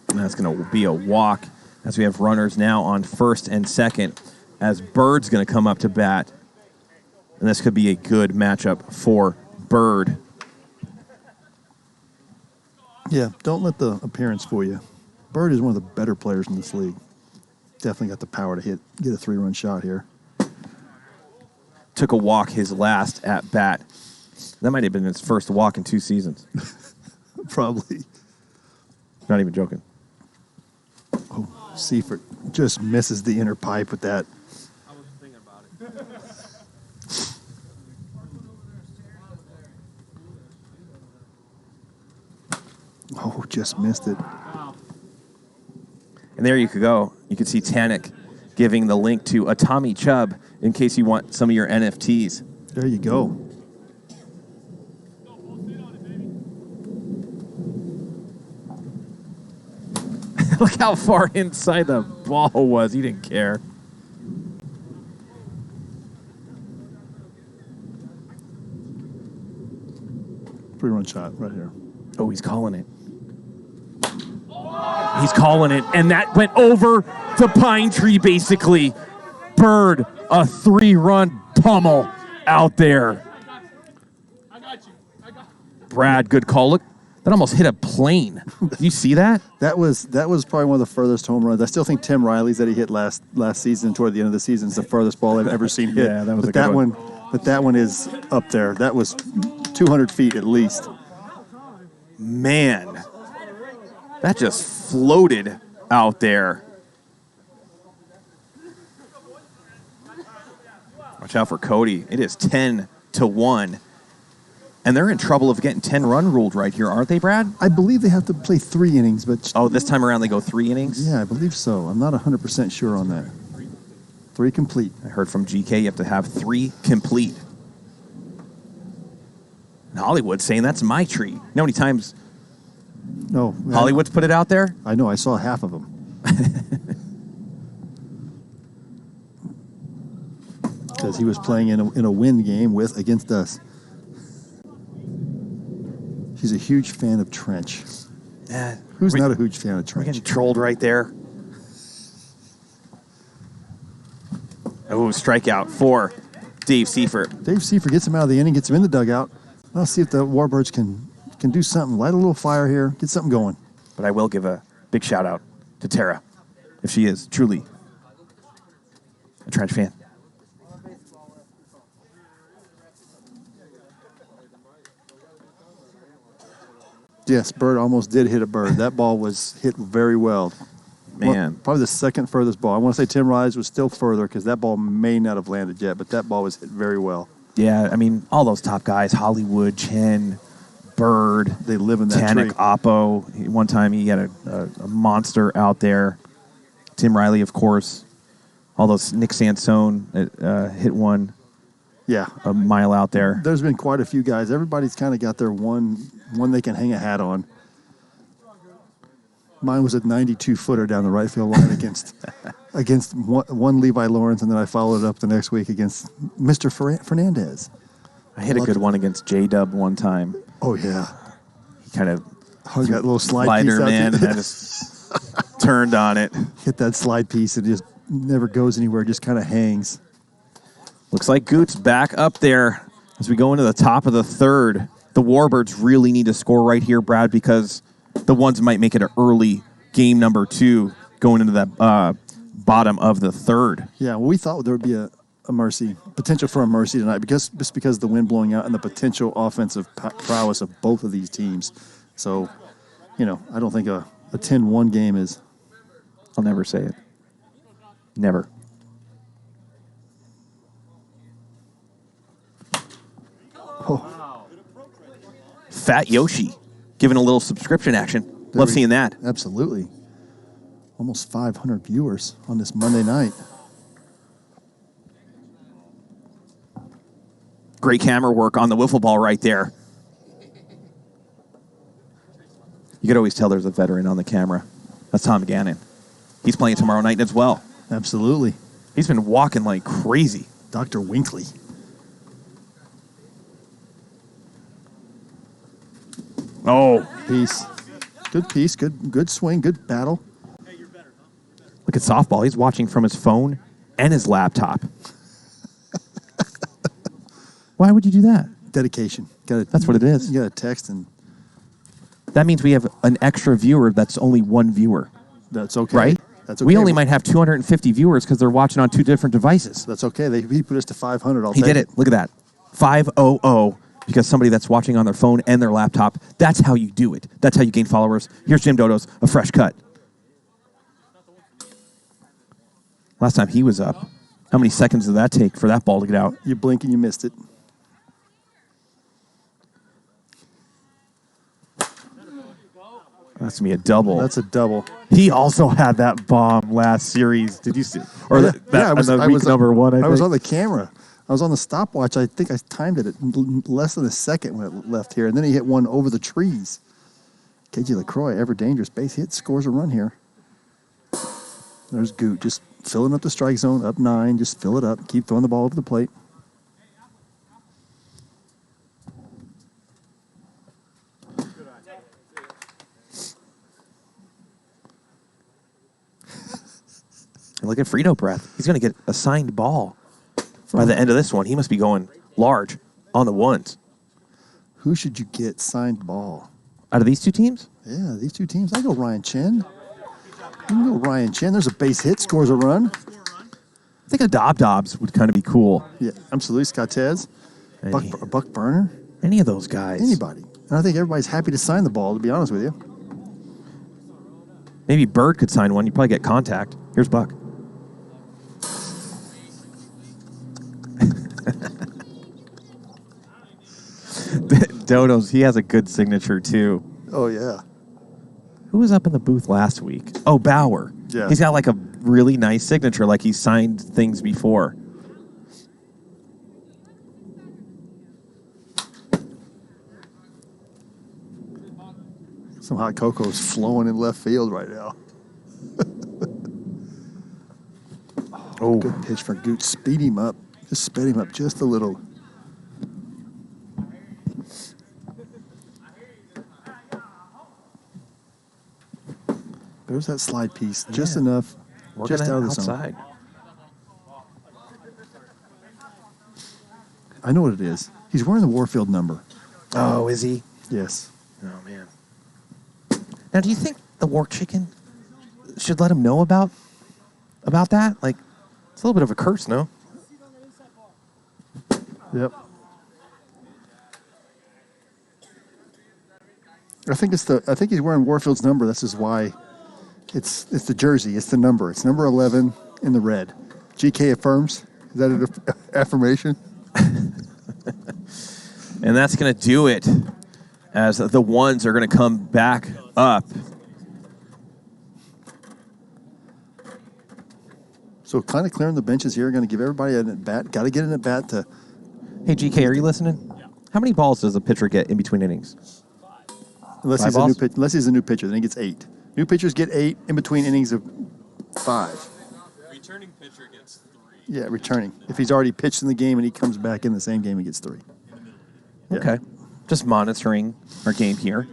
And that's going to be a walk as we have runners now on first and second as Bird's going to come up to bat. And this could be a good matchup for Bird. Yeah, don't let the appearance fool you. Bird is one of the better players in this league. Definitely got the power to get a 3-run shot here. Took a walk his last at bat. That might have been his first walk in 2 seasons. Probably. Not even joking. Oh, Seifert just misses the inner pipe with that. I was thinking about it. Oh, just missed it. And there you could go. You could see Tanik giving the link to a Tommy Chubb in case you want some of your NFTs. There you go. Look how far inside the ball was. He didn't care. Three-run shot right here. Oh, he's calling it. He's calling it. And that went over to Pine Tree, basically. Bird, a 3-run pummel out there. I got you. Brad, good call. Look, that almost hit a plane. Did you see that? That was probably one of the furthest home runs. I still think Tim Riley's that he hit last season toward the end of the season is the furthest ball I've ever seen hit. Yeah, that was but a good that one. But that one is up there. That was 200 feet at least. Man, that just floated out there. Watch out for Cody. It is 10-1. And they're in trouble of getting 10-run ruled right here, aren't they, Brad? I believe they have to play 3 innings, but Oh, this time around they go 3 innings? yeah, I believe so. I'm not 100% sure on that. 3 complete. I heard from GK you have to have 3 complete. And Hollywood's saying that's my tree. You know how many times No, Hollywood's put it out there? I know. I saw half of them. Because he was playing in a wind game against us. He's a huge fan of Trench. Yeah. Who's not a huge fan of We're Trench? getting trolled right there. Oh, strikeout for Dave Seifert. Dave Seifert gets him out of the inning, gets him in the dugout. Let's see if the Warbirds can do something. Light a little fire here. Get something going. But I will give a big shout out to Tara, if she is truly a Trench fan. Yes, Bird almost did hit a bird. That ball was hit very well. Man. Probably the second furthest ball. I want to say Tim Rise was still further because that ball may not have landed yet, but that ball was hit very well. Yeah, I mean, all those top guys, Hollywood, Chen, Bird, They live in that Tanik, tree. Oppo. One time he had a monster out there. Tim Riley, of course. All those Nick Sansone hit one Yeah. a mile out there. There's been quite a few guys. Everybody's kind of got their one they can hang a hat on. Mine was a 92-footer down the right field line against one Levi Lawrence, and then I followed it up the next week against Mr. Fernandez. I hit a good one against J-Dub one time. Oh, yeah. He kind of Hung that little slide slider piece out man, there. and I just turned on it. Hit that slide piece and just never goes anywhere, just kind of hangs. Looks like Koutz back up there as we go into the top of the third. The Warbirds really need to score right here, Brad, because the ones might make it an early game number 2 going into that bottom of the third. Yeah, well, we thought there would be a potential for a mercy tonight just because of the wind blowing out and the potential offensive prowess of both of these teams. So, I don't think a 10-1 game is. I'll never say it. Never. Oh, Fat Yoshi giving a little subscription action. Love seeing that. absolutely. Almost 500 viewers on this Monday night. Great camera work on the wiffle ball right there. You could always tell there's a veteran on the camera. That's Tom Gannon. He's playing tomorrow night as well. Absolutely. He's been walking like crazy. Dr. Winkley. Oh. Piece. Good piece. Good swing. Good battle. Look at softball. He's watching from his phone and his laptop. Why would you do that? Dedication. That's what it is. You got to text, and that means we have an extra viewer that's only one viewer. that's okay. Right? That's okay. We only might have 250 viewers because they're watching on 2 different devices. That's okay. He put us to 500. He did it. Look at that. 500 because somebody that's watching on their phone and their laptop. That's how you do it. That's how you gain followers. Here's Jim Dodos, a fresh cut. Last time he was up, how many seconds did that take for that ball to get out? You blink and you missed it. That's going to be a double. That's a double. He also had that bomb last series. Did you see? Or I was number one, I think. I was on the camera. I was on the stopwatch. I think I timed it at less than a second when it left here. And then he hit one over the trees. KJ LaCroix, ever dangerous. Base hit, scores a run here. There's Goot just filling up the strike zone, up 9. Just fill it up. Keep throwing the ball over the plate. And look at Frito Breath. He's going to get a signed ball by the end of this one. He must be going large on the ones. Who should you get signed ball? Out of these two teams? Yeah, these two teams. I go Ryan Chen. You can go Ryan Chen. There's a base hit, scores a run. I think a Dobbs would kind of be cool. Yeah, absolutely. Scottez. Buck Burner. Any of those guys. Anybody. And I think everybody's happy to sign the ball, to be honest with you. Maybe Bird could sign one. You'd probably get contact. Here's Buck. Dodos, he has a good signature, too. Oh, yeah. Who was up in the booth last week? Oh, Bauer. Yeah. He's got like a really nice signature, like he's signed things before. Some hot cocoa's flowing in left field right now. Oh, good pitch for Goot. Speed him up. Just sped him up just a little. There's that slide piece. Just enough. Working just out of the outside. zone. I know what it is. He's wearing the Warfield number. Oh, is he? Yes. Oh, man. Now, do you think the War Chicken should let him know about that? Like, it's a little bit of a curse, no? Yep. I think he's wearing Warfield's number. This is why it's the jersey. It's the number. It's number 11 in the red. GK affirms. Is that an affirmation? And that's going to do it as the ones are going to come back up. So kind of clearing the benches here. Going to give everybody an at-bat. Got to get an at-bat to... Hey, GK, are you listening? Yeah. How many balls does a pitcher get in between innings? Unless he's a new pitcher, then he gets 8. New pitchers get 8 in between innings of 5. Returning pitcher gets 3. Yeah, returning. If he's already pitched in the game and he comes back in the same game, he gets 3. Yeah. Okay. Just monitoring our game here.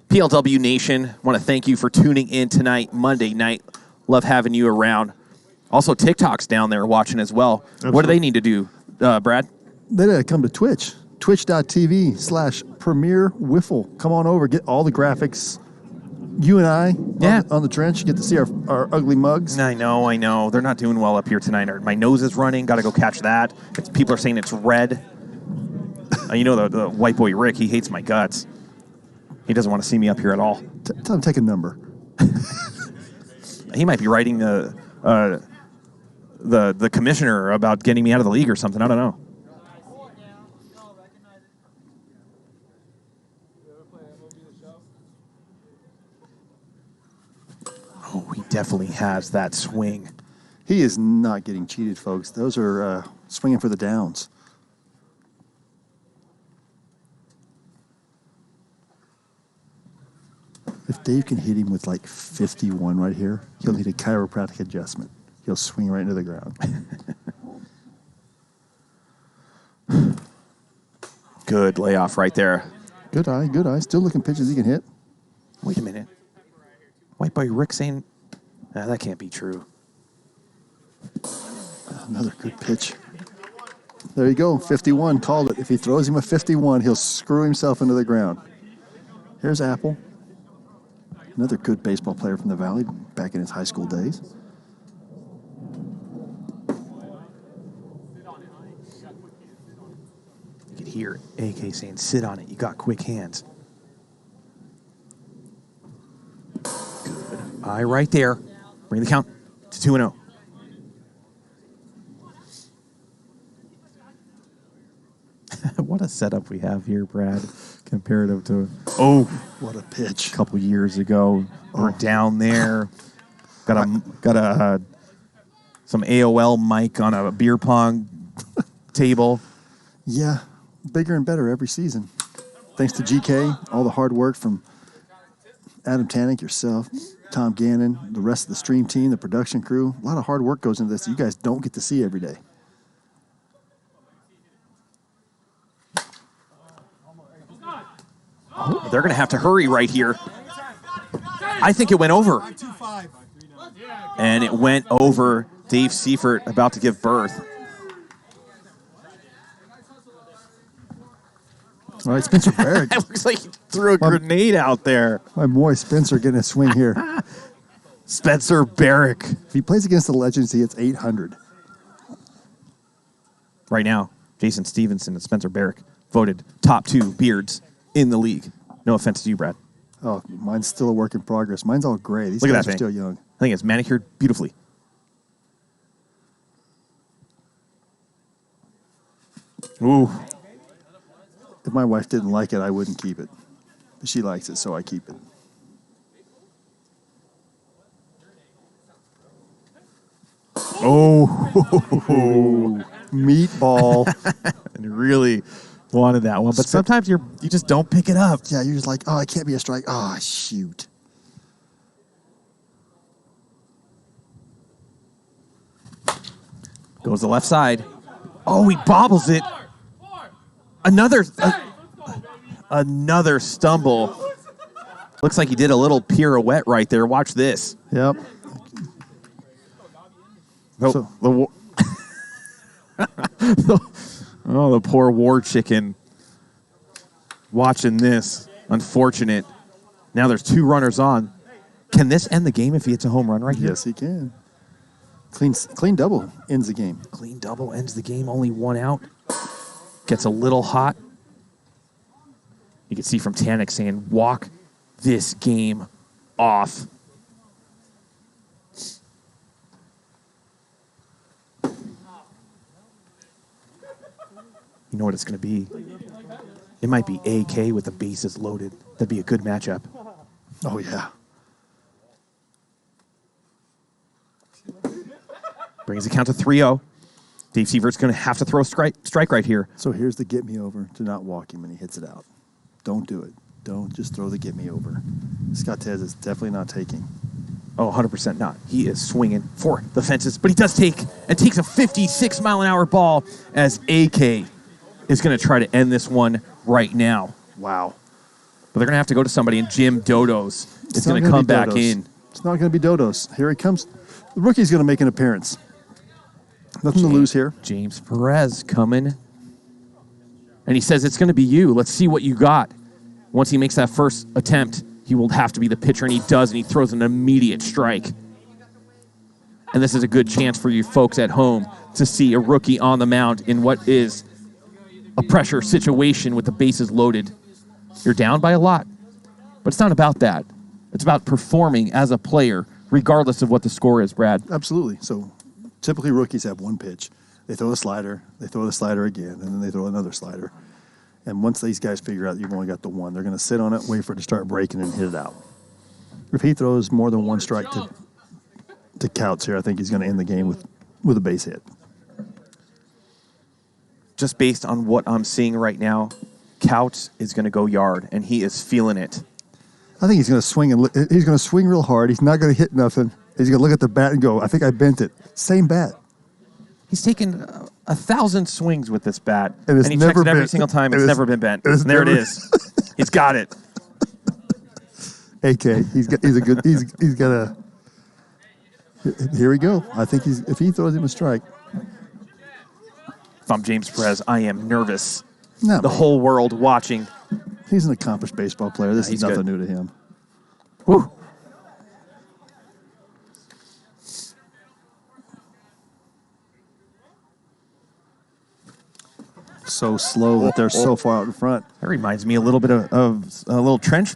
PLW Nation, want to thank you for tuning in tonight, Monday night. Love having you around. Also, TikTok's down there watching as well. Absolutely. What do they need to do, Brad? They gotta come to Twitch. Twitch.tv/Premier Wiffle. Come on over, get all the graphics. You and I on the trench, get to see our ugly mugs. I know. They're not doing well up here tonight. My nose is running. Got to go catch that. People are saying it's red. You know the white boy Rick, he hates my guts. He doesn't want to see me up here at all. Tell him take a number. He might be writing the commissioner about getting me out of the league or something. I don't know. Oh, he definitely has that swing. He is not getting cheated, folks. Those are swinging for the downs. If Dave can hit him with like 51 right here, he'll need a chiropractic adjustment. He'll swing right into the ground. Good layoff right there. Good eye, good eye. Still looking pitches he can hit. Wait a minute. White boy Rick saying, that can't be true. Another good pitch. There you go, 51, called it. If he throws him a 51, he'll screw himself into the ground. Here's Apple. Another good baseball player from the Valley back in his high school days. You could hear AK saying, sit on it, you got quick hands. Good eye right there. Bring the count to 2-0. What a setup we have here, Brad, comparative to, What a pitch. a couple years ago. We're down there. Got some AOL mic on a beer pong table. Yeah, bigger and better every season. Thanks to GK, all the hard work from Adam Tannick, yourself, Tom Gannon, the rest of the stream team, the production crew. A lot of hard work goes into this you guys don't get to see every day. Oh, they're going to have to hurry right here. I think it went over. And it went over. Dave Seifert about to give birth. All right, Spencer Barrett. It looks like he threw a grenade out there. My boy Spencer getting a swing here. Spencer Barrick. If he plays against the Legends, he hits 800. Right now, Jason Stevenson and Spencer Barrick voted top 2 beards in the league. No offense to you, Brad. Oh, mine's still a work in progress. Mine's all gray. These Look at guys that are thing. still young. I think it's manicured beautifully. Ooh. If my wife didn't like it, I wouldn't keep it. But she likes it, so I keep it. Oh. Meatball. And really wanted that one. But sometimes you just don't pick it up. Yeah, you're just like, oh, it can't be a strike. Oh, shoot. Goes the left side. Oh, he bobbles it. Another stumble. Looks like he did a little pirouette right there. Watch this. Yep. The poor war chicken watching this. Unfortunate. Now there's 2 runners on. Can this end the game if he hits a home run right here? Yes, he can. Clean double ends the game. Clean double ends the game. Only 1 out. Gets a little hot. You can see from Tannick saying, walk this game off. You know what it's going to be? It might be AK with the bases loaded. That'd be a good matchup. Oh, yeah. Brings the count to 3-0. Dave Sievert's going to have to throw a strike right here. So here's the get me over to not walk him when he hits it out. Don't do it. Don't just throw the get me over. Scottez is definitely not taking. Oh, 100% not. He is swinging for the fences, but he does takes a 56-mile-an-hour ball as AK is going to try to end this one right now. Wow. But they're going to have to go to somebody, and Jim Dodos is going to come back in. It's not going to be Dodos. Here he comes. The rookie's going to make an appearance. Nothing to lose here. James Perez coming. And he says, it's going to be you. Let's see what you got. Once he makes that first attempt, he will have to be the pitcher, and he does, and he throws an immediate strike. And this is a good chance for you folks at home to see a rookie on the mound in what is a pressure situation with the bases loaded. You're down by a lot, but it's not about that. It's about performing as a player, regardless of what the score is, Brad. Absolutely. So typically rookies have one pitch. They throw a slider, they throw the slider again, and then they throw another slider. And once these guys figure out you've only got the one, they're going to sit on it, wait for it to start breaking, and hit it out. If he throws more than one strike to Koutz here, I think he's going to end the game with a base hit. Just based on what I'm seeing right now, Koutz is going to go yard, and he is feeling it. I think he's going to swing he's going to swing real hard. He's not going to hit nothing. He's going to look at the bat and go, I think I bent it. Same bat. He's taken 1,000 swings with this bat, and he checks it every single time. It's never been bent. And there it is. He's got it. AK, he's got a. Here we go. I think if he throws him a strike. If I'm James Perez, I am nervous. No, the whole world watching. He's an accomplished baseball player. This is nothing new to him. Woo. So slow that they're so far out in front. That reminds me a little bit of a little trench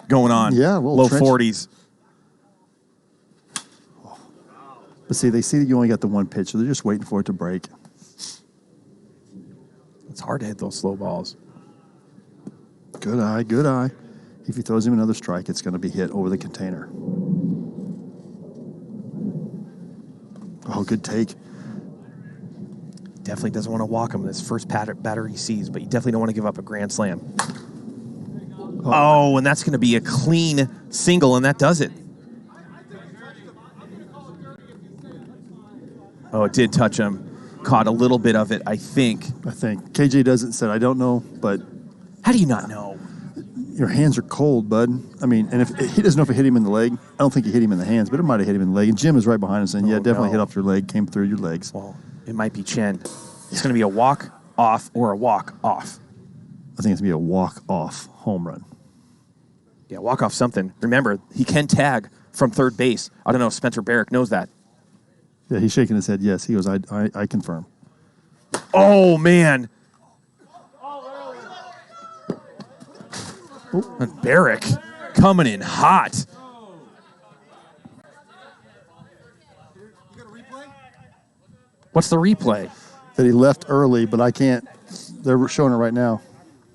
going on. Yeah, a little low trench. 40s. But see, they see that you only got the one pitch, so they're just waiting for it to break. It's hard to hit those slow balls. Good eye, good eye. If he throws him another strike, it's going to be hit over the container. Oh, good take. Definitely doesn't want to walk him this first batter he sees, but you definitely don't want to give up a grand slam. Oh, and that's going to be a clean single, and that does it. Oh, it did touch him. Caught a little bit of it, I think. KJ doesn't said, I don't know, but... How do you not know? Your hands are cold, bud. I mean, and if he doesn't know if it hit him in the leg. I don't think it hit him in the hands, but it might have hit him in the leg. And Jim is right behind him saying, yeah, definitely hit off your leg, came through your legs. Well, it might be Chen. It's going to be a walk-off or a walk-off. I think it's going to be a walk-off home run. Yeah, walk-off something. Remember, he can tag from third base. I don't know if Spencer Barrick knows that. Yeah, he's shaking his head. Yes, he goes, I confirm. Oh, man. And Barrick coming in hot. What's the replay? That he left early, but I can't. They're showing it right now.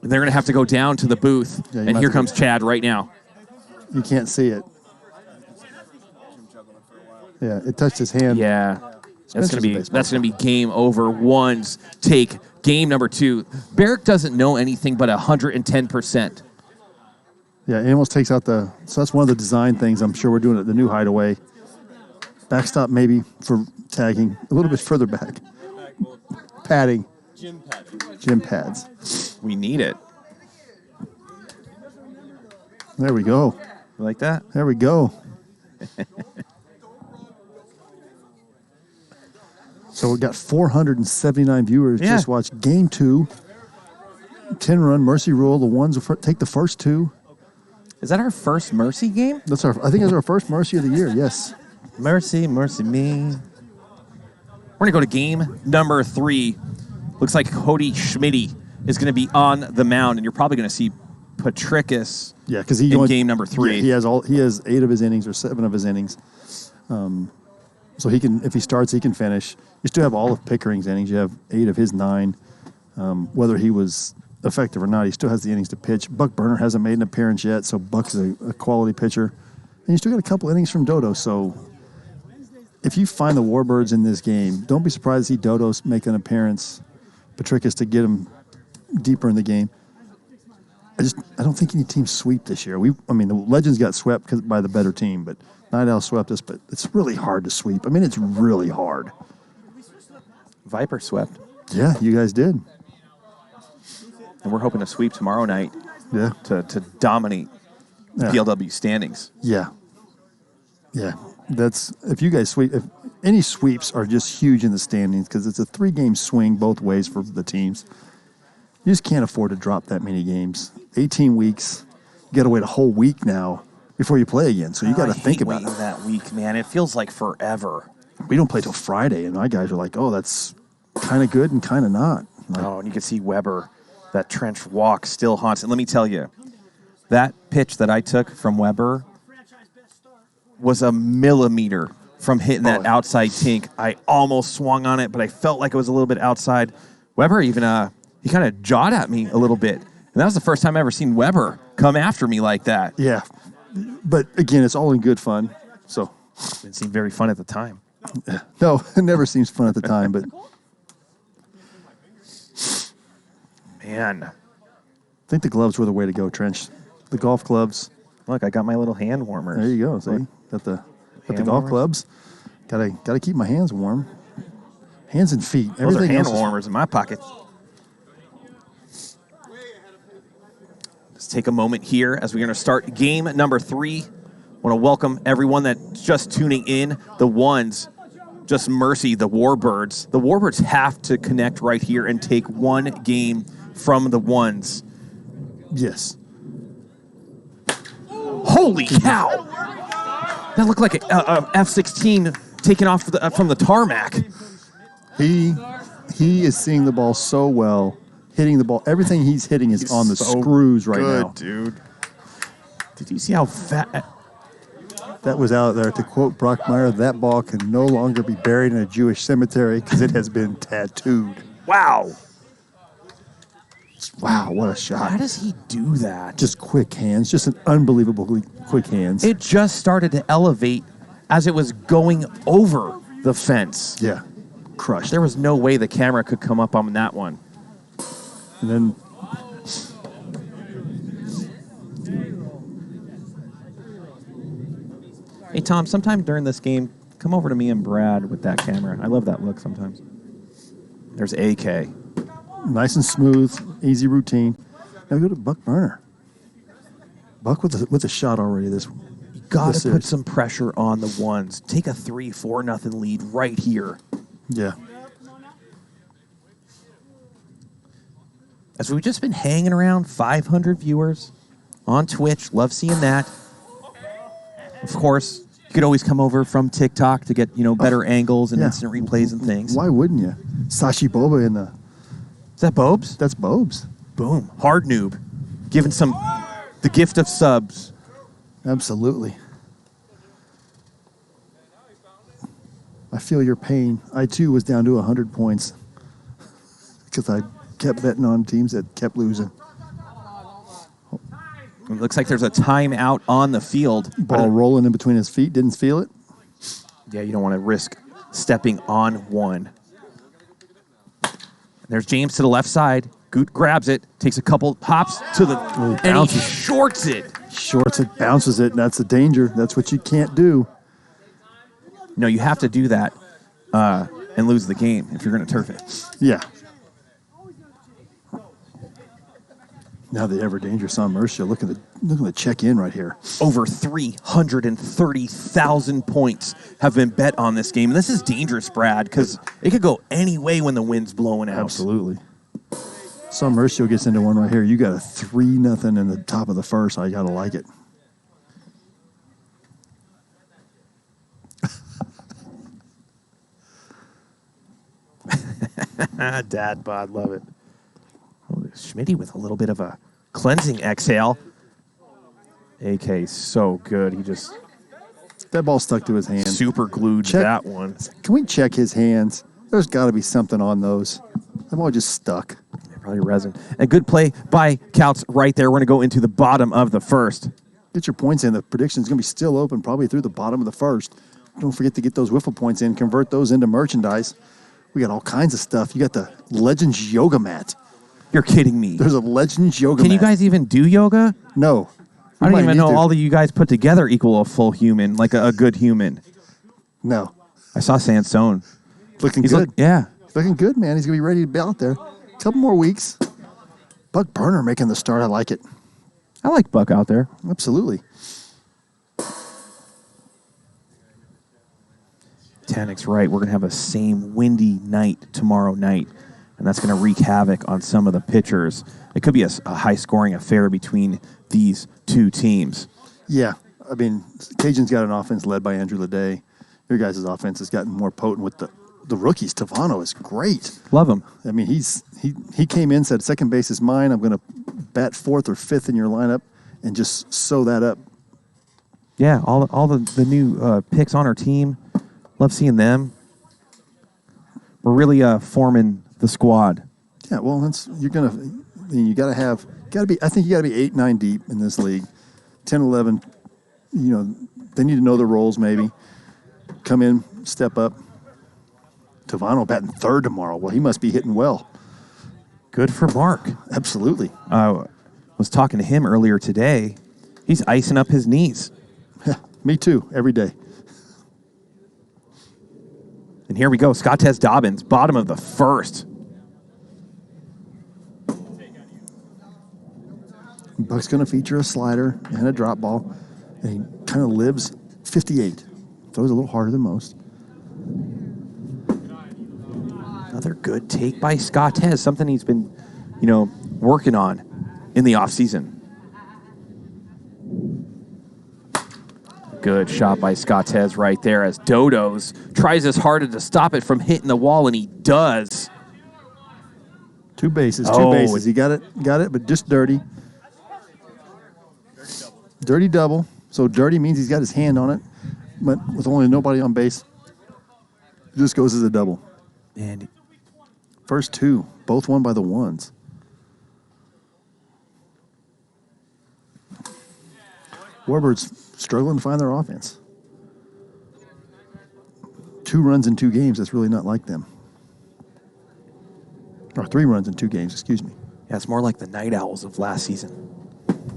They're going to have to go down to the booth. Yeah, and here comes Chad right now. You can't see it. Yeah, it touched his hand. Yeah. That's going to be game over. One's take game number 2. Barrick doesn't know anything but 110%. Yeah, it almost takes out so that's one of the design things I'm sure we're doing at the new Hideaway. Backstop maybe for tagging a little bit further back. Padding. Gym pads. We need it. There we go. You like that? There we go. So we got 479 viewers just watched game 2. 10-run Mercy rule. The ones will take the first 2. Is that our first Mercy game? I think it's our first Mercy of the year. Yes. Mercy, mercy me. We're gonna go to game number 3. Looks like Cody Schmidt is gonna be on the mound, and you're probably gonna see Petrikas. Yeah, because in game number 3. Yeah, he has 8 of his innings or 7 of his innings. So he can, if he starts, he can finish. You still have all of Pickering's innings. You have 8 of his 9. Whether he was effective or not, he still has the innings to pitch. Buck Burner hasn't made an appearance yet, so Buck's a quality pitcher. And you still got a couple innings from Dodos. So if you find the Warbirds in this game, don't be surprised to see Dodos make an appearance, Petrikas to get him deeper in the game. I don't think any team sweep this year. The Legends got swept by the better team, but Night Owl swept us. But it's really hard to sweep. It's really hard. Viper swept. Yeah, you guys did. And we're hoping to sweep tomorrow night. Yeah. To dominate the PLW standings. Yeah. Yeah. If you guys sweep, if any sweeps are just huge in the standings because it's a 3-game swing both ways for the teams. You just can't afford to drop that many games. 18 weeks. You got to wait a whole week now before you play again. So you got to think about it. That week, man. It feels like forever. We don't play till Friday, and my guys are like, "Oh, that's kind of good and kind of not." And you can see Weber, that trench walk still haunts. And let me tell you, that pitch that I took from Weber was a millimeter from hitting that outside tink. I almost swung on it, but I felt like it was a little bit outside. Weber even he kind of jawed at me a little bit. And that was the first time I ever seen Weber come after me like that. Yeah. But, again, it's all in good fun. So it didn't seem very fun at the time. No, it never seems fun at the time. But man. I think the gloves were the way to go, Trench. The golf gloves. Look, I got my little hand warmers. There you go. See, got the golf warmers? clubs. Gotta keep my hands warm. Hands and feet. Those are Everything hand else warmers in my pocket. Let's take a moment here as we're going to start game number 3. I want to welcome everyone that's just tuning in. The ones, just mercy, the Warbirds. The Warbirds have to connect right here and take one game from the ones. Yes. Holy cow! That looked like a F-16 taken off from the tarmac. He is seeing the ball so well, hitting the ball. Everything he's hitting is on the screws right now. Dude. Did you see how fat? That was out there. To quote Brockmeyer, that ball can no longer be buried in a Jewish cemetery because it has been tattooed. Wow. Wow, what a shot. How does he do that? Just quick hands. Just an unbelievably quick hands. It just started to elevate as it was going over the fence. Yeah. Crushed. There was no way the camera could come up on that one. And then Hey, Tom, sometime during this game, come over to me and Brad with that camera. I love that look sometimes. There's AK. nice and smooth, easy routine. Now we go to Buck Burner. Buck with a shot already this You got to put some pressure on the ones. Take a 3-4-0 lead right here. Yeah. As we've just been hanging around 500 viewers on Twitch. Love seeing that. Of course, you could always come over from TikTok to get, better angles and instant replays and things. Why wouldn't you? Sashi Boba in the... Is that Bobes? That's Bobes. Boom. Hard noob. Giving the gift of subs. Absolutely. I feel your pain. I, too, was down to 100 points because I kept betting on teams that kept losing. It looks like there's a timeout on the field. Ball rolling in between his feet. Didn't feel it. Yeah, you don't want to risk stepping on one. There's James to the left side. Goot grabs it, takes a couple hops to the... and he shorts it. Shorts it, bounces it, and that's a danger. That's what you can't do. No, you have to do that and lose the game if you're going to turf it. Yeah. Now the ever dangerous Shawn Mersiel looking to check in right here. Over 330,000 points have been bet on this game. And this is dangerous, Brad, because it could go any way when the wind's blowing out. Absolutely. Shawn Mersiel gets into one right here. You got a 3-0 in the top of the first. I got to like it. Dad bod, love it. Oh, Schmitty with a little bit of a cleansing exhale. AK so good. He just That ball stuck to his hand. super glued that one. Can we check his hands? There's got to be something on those. That ball just stuck. Probably resin. A good play by Koutz right there. We're going to go into the bottom of the first. Get your points in. The prediction is going to be still open probably through the bottom of the first. Don't forget to get those WIFFLE points in. Convert those into merchandise. We got all kinds of stuff. You got the Legends yoga mat. You're kidding me. There's a Legends yoga mat. Can you guys even do yoga? No. I don't even know all of you guys put together equal a full human, like a good human. No. I saw Sansone. Looking good. Yeah. He's looking good, man. He's going to be ready to be out there. A couple more weeks. Buck Burner making the start. I like it. I like Buck out there. Absolutely. Tanik's right. We're going to have a same windy night tomorrow night, and that's going to wreak havoc on some of the pitchers. It could be a high-scoring affair between these two teams. Yeah. I mean, Cajun's got an offense led by Andrew Leday. Your guys' offense has gotten more potent with the rookies. Tavano is great. Love him. I mean, he came in, said, second base is mine. I'm going to bat fourth or fifth in your lineup and just sew that up. Yeah, all the new picks on our team. Love seeing them. We're really forming the squad. Yeah, well, I think you got to be 8, 9 deep in this league. 10, 11, they need to know their roles maybe. Come in, step up. Tavano batting third tomorrow. Well, he must be hitting well. Good for Mark. Absolutely. I was talking to him earlier today. He's icing up his knees. Me too, every day. And here we go. Scottez Dobbins, bottom of the first. Buck's going to feature a slider and a drop ball, and he kind of lives 58. Throws a little harder than most. Another good take by Scottez, something he's been, working on in the offseason. Good shot by Scottez right there as Dodos tries his hardest to stop it from hitting the wall, and he does. Two bases. He got it, but just dirty. Dirty double. So dirty means he's got his hand on it, but with only nobody on base, it just goes as a double. And first two, both won by the ones. Warbirds struggling to find their offense. 2 runs in 2 games, that's really not like them. Or 3 runs in 2 games, excuse me. yeah, it's more like the Night Owls of last season.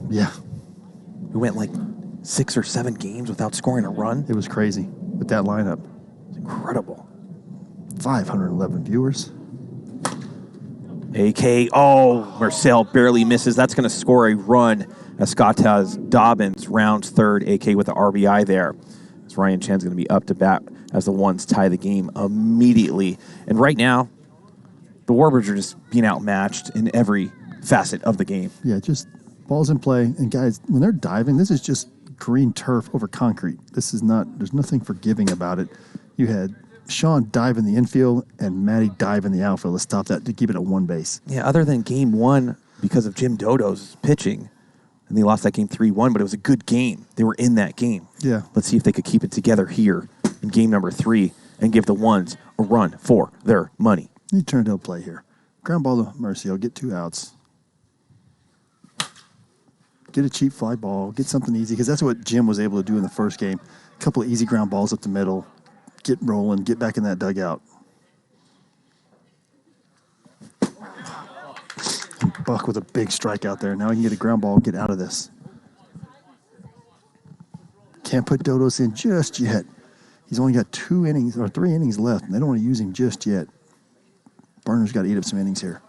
Yeah. We went like 6 or 7 games without scoring a run. It was crazy with that lineup. It's incredible. 511 viewers. AK, Mersiel barely misses. That's going to score a run as Scottez Dobbins rounds third. AK with the RBI there. As Ryan Chen's going to be up to bat as the ones tie the game immediately. And right now, the Warbirds are just being outmatched in every facet of the game. Yeah, just balls in play. And guys, when they're diving, this is just green turf over concrete. This is not, there's nothing forgiving about it. You had Shawn dive in the infield and Matty dive in the outfield to stop that, to keep it at 1 base. Yeah, other than game 1 because of Jim Dodos pitching, and they lost that game 3-1, but it was a good game. They were in that game. Yeah. Let's see if they could keep it together here in game number 3 and give the ones a run for their money. You turn to a play here. Ground ball to Mersiel, get 2 outs. Get a cheap fly ball, get something easy, because that's what Jim was able to do in the first game. A couple of easy ground balls up the middle, get rolling, get back in that dugout. And Buck with a big strike out there. Now he can get a ground ball, get out of this. Can't put Dodos in just yet. He's only got 2 innings or 3 innings left, and they don't want to use him just yet. Burner's got to eat up some innings here.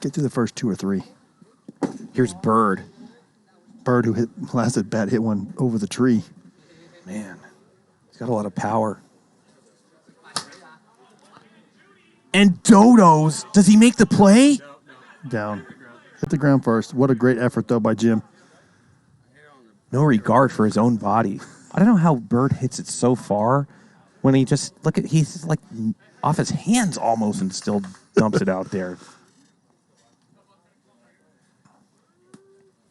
Get through the first 2 or 3. Here's Bird. Bird, who hit last at bat, hit one over the tree. Man, he's got a lot of power. And Dodos, does he make the play? Down. Hit the ground first. What a great effort, though, by Jim. No regard for his own body. I don't know how Bird hits it so far when he just, he's like off his hands almost and still dumps it out there.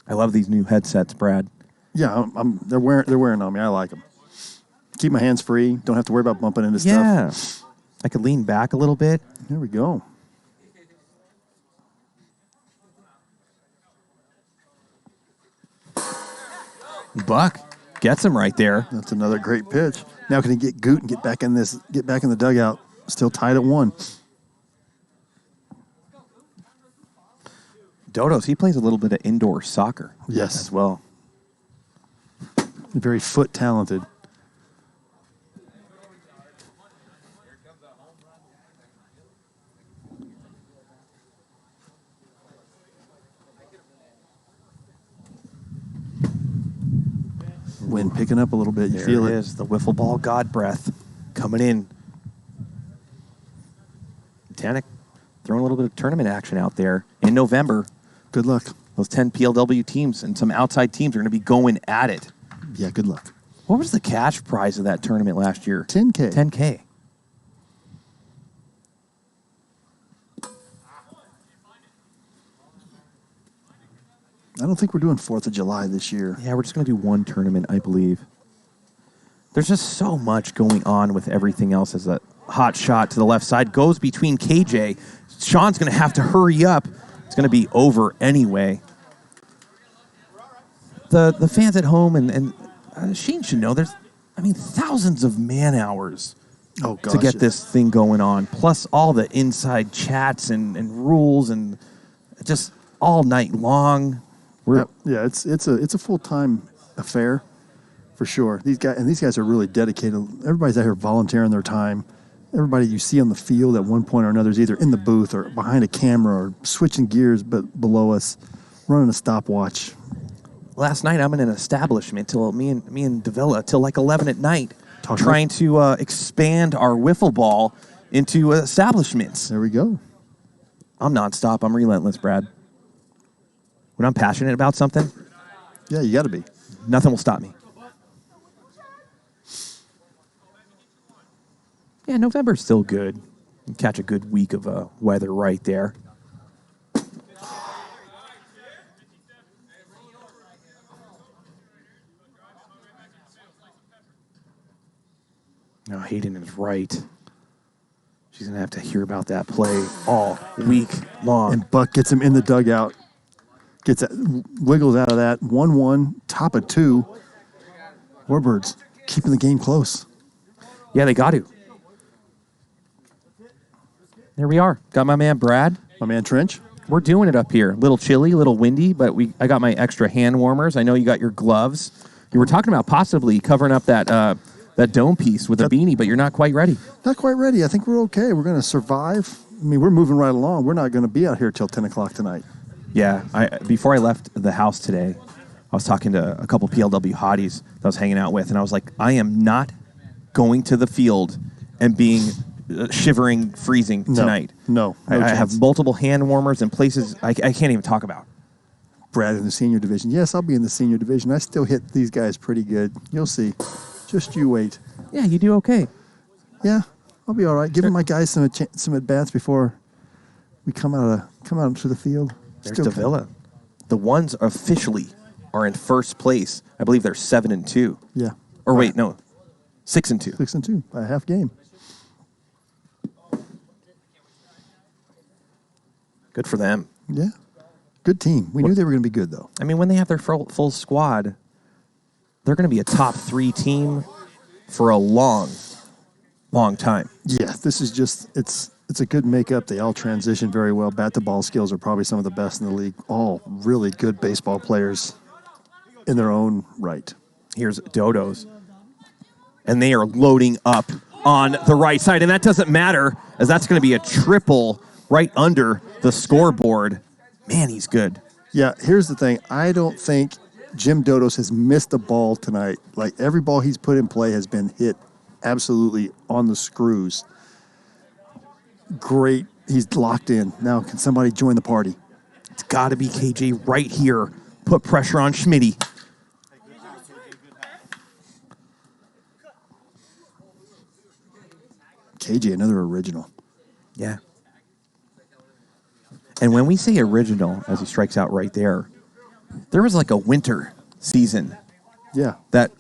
I love these new headsets, Brad. Yeah, they're wearing on me. I like them. Keep my hands free. Don't have to worry about bumping into stuff. Yeah. I could lean back a little bit. There we go. Buck gets him right there. That's another great pitch. Now can he get Goot and get back in the dugout? Still tied at 1. Dodos, he plays a little bit of indoor soccer. Yes. As well. Very foot talented. Wind picking up a little bit. You There feel it it. is, the wiffle ball god breath coming in. Tannic throwing a little bit of tournament action out there in November. Good luck. Those 10 PLW teams and some outside teams are going to be going at it. Yeah, good luck. What was the cash prize of that tournament last year? $10K. $10K. I don't think we're doing 4th of July this year. Yeah, we're just going to do one tournament, I believe. There's just so much going on with everything else as a hot shot to the left side goes between KJ. Shawn's going to have to hurry up. It's going to be over anyway. The fans at home and Shane should know there's, thousands of man hours to get this thing going on, plus all the inside chats and rules and just all night long. Yeah, it's a full-time affair for sure. These guys are really dedicated. Everybody's out here volunteering their time. Everybody you see on the field at one point or another is either in the booth or behind a camera or switching gears but below us, running a stopwatch. Last night I'm in an establishment till me and Davila till like 11 at night, trying to expand our wiffle ball into establishments. There we go. I'm nonstop. I'm relentless, Brad. When I'm passionate about something, yeah, you got to be. Nothing will stop me. Yeah, November's still good. You catch a good week of weather right there. No, Hayden is right. She's going to have to hear about that play all week long. And Buck gets him in the dugout. Wiggles out of that. 1-1, top of 2. Warbirds keeping the game close. Yeah, they got to. There we are. Got my man Brad. My man Trench. We're doing it up here. A little chilly, a little windy, but I got my extra hand warmers. I know you got your gloves. You were talking about possibly covering up that dome piece with a beanie, but you're not quite ready. Not quite ready. I think we're okay. We're going to survive. I mean, we're moving right along. We're not going to be out here till 10 o'clock tonight. Yeah. Before I left the house today, I was talking to a couple PLW hotties that I was hanging out with, and I was like, I am not going to the field and being shivering, freezing tonight. No I have multiple hand warmers in places I can't even talk about. Brad in the senior division. Yes, I'll be in the senior division. I still hit these guys pretty good. You'll see. Just you wait. Yeah, you do okay. Yeah, I'll be all right. Giving my guys some at-bats before we come out to the field. There's Davila. The ones officially are in first place. I believe they're 7-2. Yeah. Or wait, no, 6-2. 6-2 by a half game. Good for them. Yeah. Good team. We knew they were going to be good, though. I mean, when they have their full squad, they're going to be a top 3 team for a long, long time. Yeah, this is just, it's a good makeup. They all transition very well. Bat-to-ball skills are probably some of the best in the league. All really good baseball players in their own right. Here's Dodos. And they are loading up on the right side. And that doesn't matter, as that's going to be a triple right under the scoreboard. Man, he's good. Yeah, here's the thing. I don't think Jim Dodos has missed a ball tonight. Like, every ball he's put in play has been hit absolutely on the screws. Great. He's locked in. Now, can somebody join the party? It's got to be KJ right here. Put pressure on Schmitty. KJ, another original. Yeah. And when we say original, as he strikes out right there was like a winter season that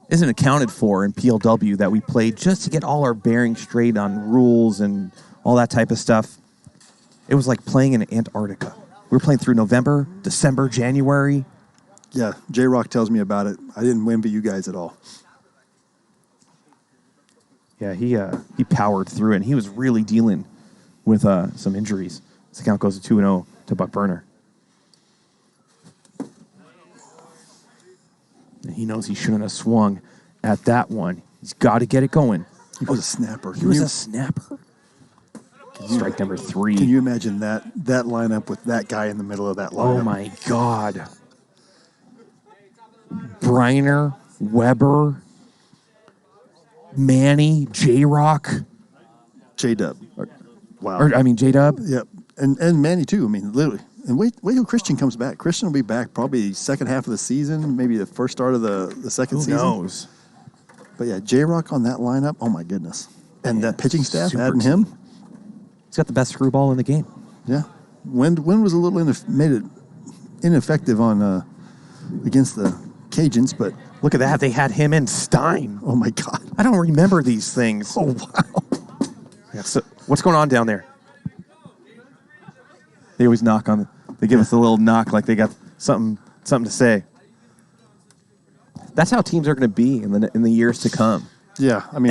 isn't accounted for in PLW that we played just to get all our bearings straight on rules and all that type of stuff. It was like playing in Antarctica. We were playing through November, December, January. Yeah, J-Rock tells me about it. I didn't envy you guys at all. Yeah, he powered through it, and he was really dealing with some injuries. This account goes to 2-0 to Buck Burner. And he knows he shouldn't have swung at that one. He's got to get it going. He was a snapper. He was a snapper. Strike number 3. Can you imagine that lineup with that guy in the middle of that lineup? Oh, my God. Briner, Weber, Manny, J-Rock. J-Dub. Wow. J-Dub. Yep. And Manny, too. I mean, literally. And wait till Christian comes back. Christian will be back probably second half of the season, maybe the first start of the second season. Who knows? But, yeah, J-Rock on that lineup, oh, my goodness. And that pitching staff, super adding team. him. He's got the best screwball in the game. Yeah. Wind was a little made it ineffective on against the Cajuns, but look at that. They had him and Stein. Oh, my God. I don't remember these things. Oh, wow. Yeah, so what's going on down there? They always knock on. They give us a little knock like they got something to say. That's how teams are going to be in the years to come. Yeah, I mean,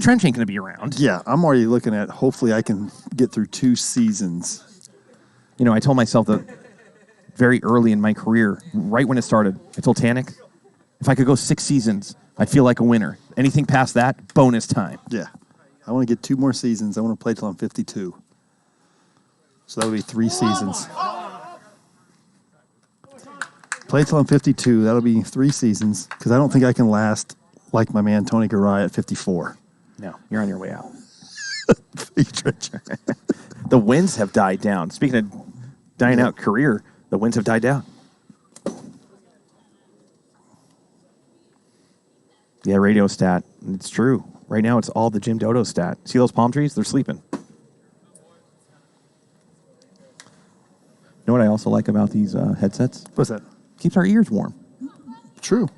Trench ain't going to be around. Yeah, I'm already looking at hopefully I can get through 2 seasons. You know, I told myself that very early in my career, right when it started. I told Tanik, if I could go 6 seasons, I'd feel like a winner. Anything past that, bonus time. Yeah. I want to get 2 more seasons. I want to play till I'm 52. So that would be 3 seasons. Play till I'm 52. That'll be 3 seasons because I don't think I can last like my man Tony Garay at 54. No, you're on your way out. The wins have died down. Speaking of dying out career, the wins have died down. Yeah, radio stat. It's true. Right now, it's all the Jim Dodos stat. See those palm trees? They're sleeping. You know what I also like about these headsets? What's that? Keeps our ears warm. True.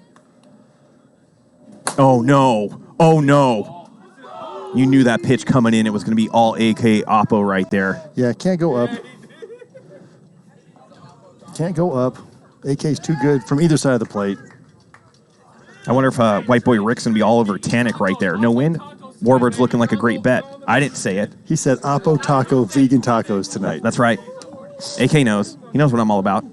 Oh, no. Oh, no. You knew that pitch coming in. It was going to be all AK Oppo right there. Yeah, can't go up. Can't go up. AK's too good from either side of the plate. I wonder if White Boy Rick's going to be all over Tanik right there. No win. Warbirds looking like a great bet. I didn't say it. He said Oppo Taco vegan tacos tonight. That's right. AK knows. He knows what I'm all about.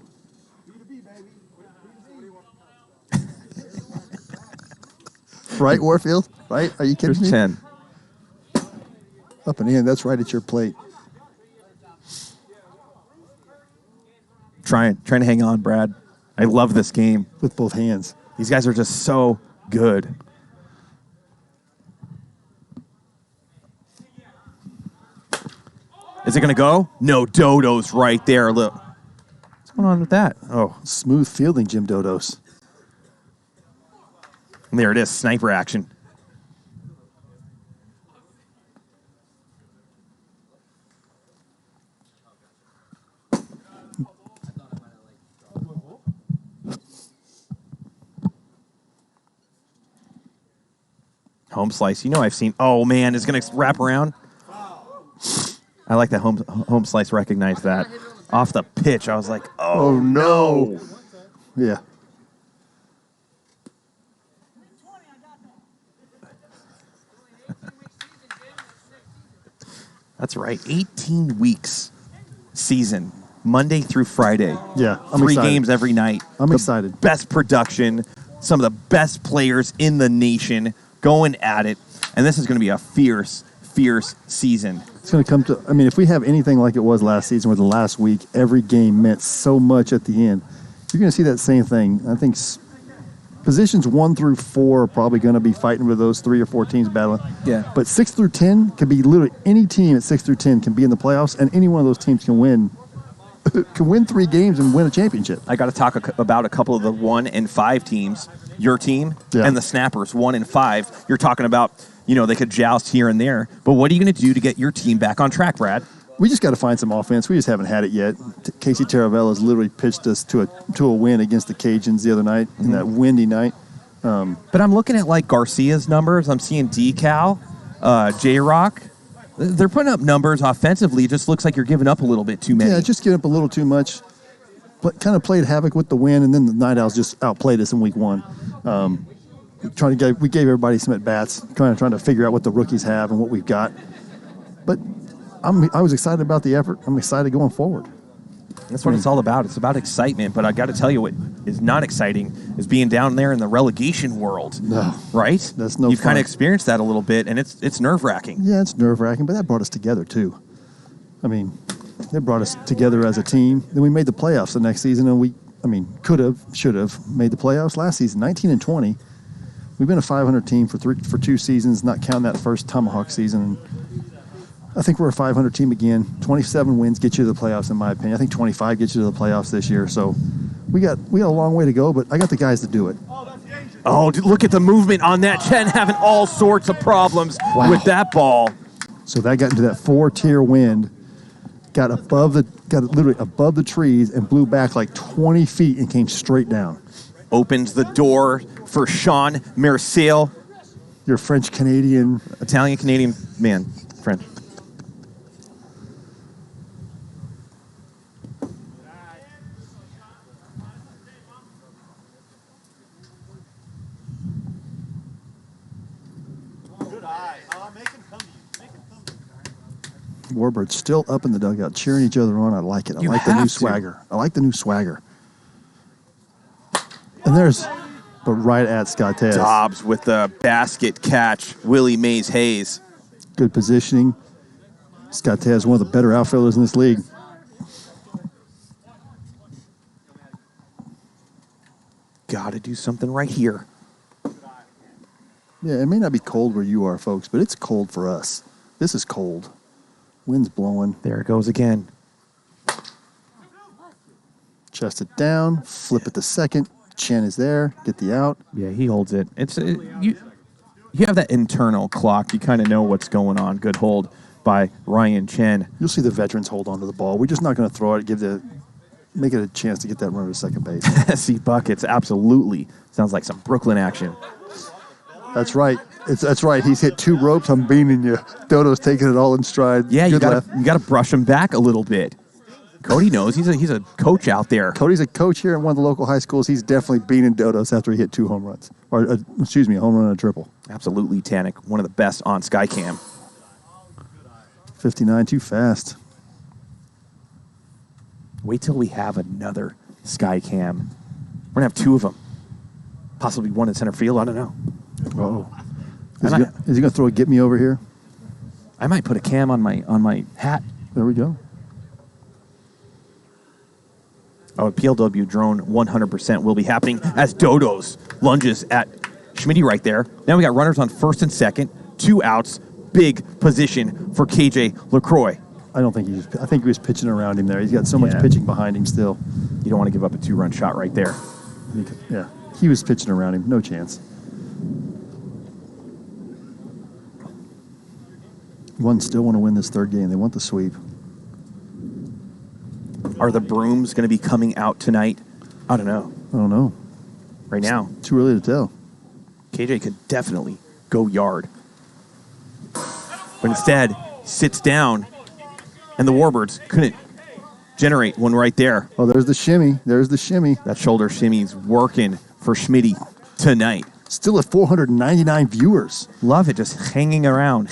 Right, Warfield? Right? Are you kidding Here's me? Chen. Up and in. That's right at your plate. Trying to hang on, Brad. I love this game. With both hands. These guys are just so good. Is it going to go? No, Dodos right there. Look. What's going on with that? Oh, Smooth fielding, Jim Dodos. and there it is. Sniper action. Home slice. You know I've seen. Oh, man. It's going to wrap around. I like that home slice recognized that. Off the pitch, I was like, oh, no. Yeah. That's right. 18 weeks season, Monday through Friday. Yeah, I'm 3 excited. games every night. I'm excited. Best production, some of the best players in the nation going at it. And this is going to be a fierce season. It's going to come to, I mean, if we have anything like it was last season where the last week, every game meant so much at the end, you're going to see that same thing. I think positions 1 through 4 are probably going to be fighting with those 3 or 4 teams battling. Yeah. But 6 through 10 can be literally any team at 6 through 10 can be in the playoffs, and any one of those teams can win 3 games and win a championship. I got to talk about a couple of the 1 and 5 teams. Your team and the Snappers, 1 and 5. You're talking about, they could joust here and there. But what are you going to do to get your team back on track, Brad? We just got to find some offense. We just haven't had it yet. Casey Taravella's literally pitched us to a win against the Cajuns the other night, in that windy night. But I'm looking at like Garcia's numbers. I'm seeing Decal, J-Rock. They're putting up numbers offensively. It just looks like you're giving up a little bit too many. Yeah, just giving up a little too much. But kind of played havoc with the win, and then the Night Owls just outplayed us in week 1. We gave everybody some at bats, trying to figure out what the rookies have and what we've got. But I was excited about the effort. I'm excited going forward. That's what it's all about. It's about excitement. But I got to tell you, what is not exciting is being down there in the relegation world. No, right? That's no. You've fun. kind of experienced that a little bit, and it's nerve wracking. Yeah, it's nerve wracking, but that brought us together too. I mean, it brought us together as a team. Then we made the playoffs the next season, and should have made the playoffs last season. 19-20. We've been a 500 team for 2 seasons, not counting that first Tomahawk season. I think we're a 500 team again. 27 wins get you to the playoffs, in my opinion. I think 25 gets you to the playoffs this year. So we got a long way to go, but I got the guys to do it. Oh, look at the movement on that. Chen having all sorts of problems with that ball. So that got into that 4-tier wind, got literally above the trees and blew back like 20 feet and came straight down. Opens the door for Shawn Mersiel. Your French-Canadian. Italian-Canadian man. French. Warbirds still up in the dugout, cheering each other on. I like it. I like the new swagger. I like the new swagger. And but right at Scottez. Dobbs with the basket catch. Willie Mays Hayes. Good positioning. Scottez, one of the better outfielders in this league. Got to do something right here. Yeah, it may not be cold where you are, folks, but it's cold for us. This is cold. Wind's blowing. There it goes again. Chest it down, flip it to second. Chen is there. Get the out. Yeah, he holds it. You have that internal clock. You kind of know what's going on. Good hold by Ryan Chen. You'll see the veterans hold on to the ball. We're just not going to throw it. Make it a chance to get that runner to second base. See buckets, absolutely. Sounds like some Brooklyn action. That's right. That's right. He's hit 2 ropes. I'm beaning you. Dodo's taking it all in stride. Yeah, you Good got to brush him back a little bit. Cody knows. He's a coach out there. Cody's a coach here in one of the local high schools. He's definitely beating Dodos after he hit 2 home runs. Or, a home run and a triple. Absolutely, Tanik. One of the best on Skycam. 59, too fast. Wait till we have another Skycam. We're going to have 2 of them. Possibly one in center field. I don't know. Oh, is he going to throw a get me over here? I might put a cam on my hat. There we go. Oh, a PLW drone 100% will be happening as Dodos lunges at Schmidt right there. Now we got runners on first and second, 2 outs, big position for KJ LaCroix. I think he was pitching around him there. He's got so much pitching behind him still. You don't want to give up a 2-run shot right there. Yeah, he was pitching around him. No chance. One still want to win this 3rd game. They want the sweep. Are the brooms going to be coming out tonight? I don't know. Right now. It's too early to tell. KJ could definitely go yard. But instead, sits down, and the Warbirds couldn't generate one right there. Oh, there's the shimmy. That shoulder shimmy's working for Schmidt tonight. Still at 499 viewers. Love it, just hanging around.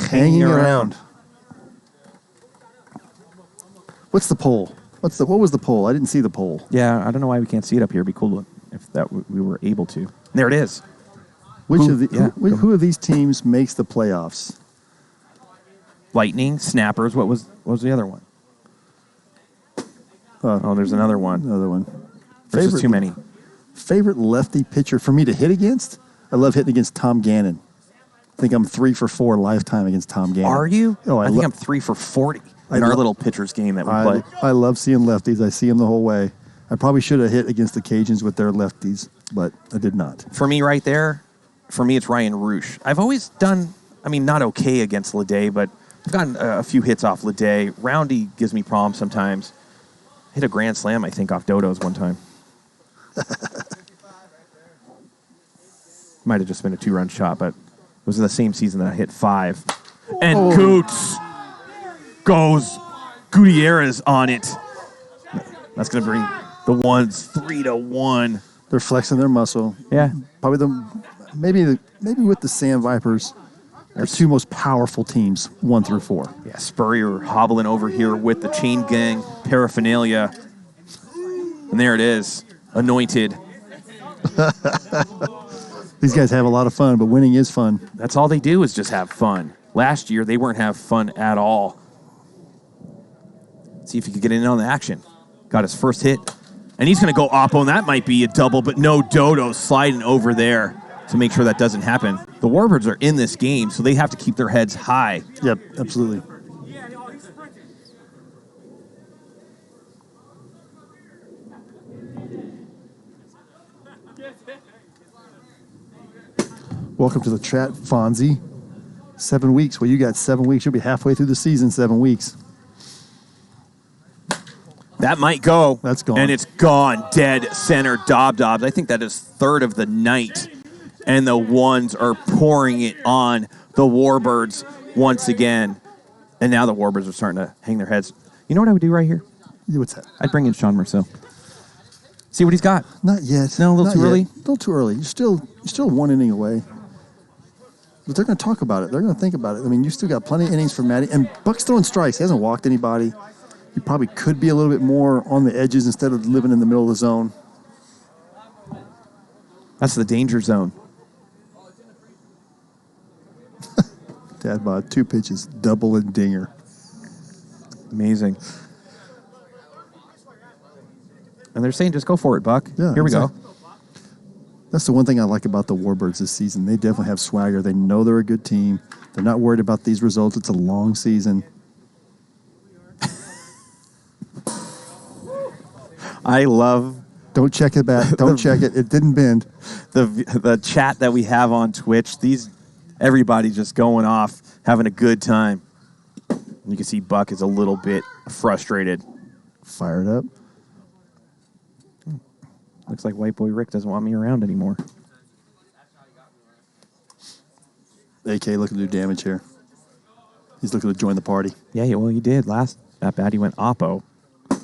What's the poll? What was the poll? I didn't see the poll. Yeah, I don't know why we can't see it up here. It'd be cool if we were able to. And there it is. Who of these teams makes the playoffs? Lightning, Snappers. What was the other one? There's another one. There's just too many. Favorite lefty pitcher for me to hit against? I love hitting against Tom Gannon. I think I'm 3 for 4 lifetime against Tom Gannon. Are you? Oh, I think I'm 3 for 40 in our little pitchers game that we play. I love seeing lefties. I see them the whole way. I probably should have hit against the Cajuns with their lefties, but I did not. For me right there, it's Ryan Roosh. I've always done, not okay against Leday, but I've gotten a few hits off Leday. Roundy gives me problems sometimes. Hit a grand slam, I think, off Dodos one time. Might have just been a 2-run shot, but it was in the same season that I hit 5. And Koutz goes Gutierrez on it. That's going to bring the ones 3-1. They're flexing their muscle. Yeah. Probably maybe with the Sand Vipers, they're 2 most powerful teams, 1 through 4. Yeah, Spurrier hobbling over here with the chain gang paraphernalia. And there it is, anointed. These guys have a lot of fun, but winning is fun. That's all they do is just have fun. Last year, they weren't having fun at all. See if he could get in on the action. Got his first hit. And he's going to go oppo, and that might be a double, but no, Dodo sliding over there to make sure that doesn't happen. The Warbirds are in this game, so they have to keep their heads high. Yep, absolutely. Welcome to the chat, Fonzie. 7 weeks. Well, you got 7 weeks. You'll be halfway through the season, 7 weeks. That might go. That's gone. And it's gone. Dead center. Dobbs. I think that is 3rd of the night. And the ones are pouring it on the Warbirds once again. And now the Warbirds are starting to hang their heads. You know what I would do right here? What's that? I'd bring in Shawn Mersiel. See what he's got. Not yet. No, a little too early? A little too early. You're still 1 inning away. But they're going to talk about it. They're going to think about it. I mean, you still got plenty of innings for Matty. And Buck's throwing strikes. He hasn't walked anybody. He probably could be a little bit more on the edges instead of living in the middle of the zone. That's the danger zone. Dad bod, 2 pitches, double and dinger. Amazing. And they're saying, just go for it, Buck. Yeah, Here we go. That's the one thing I like about the Warbirds this season. They definitely have swagger. They know they're a good team. They're not worried about these results. It's a long season. I love... Don't check it back. Don't check it. It didn't bend. The chat that we have on Twitch, everybody just going off, having a good time. You can see Buck is a little bit frustrated. Fired up. Looks like White Boy Rick doesn't want me around anymore. AK looking to do damage here. He's looking to join the party. Yeah, well, he did. Last at bat, he went oppo.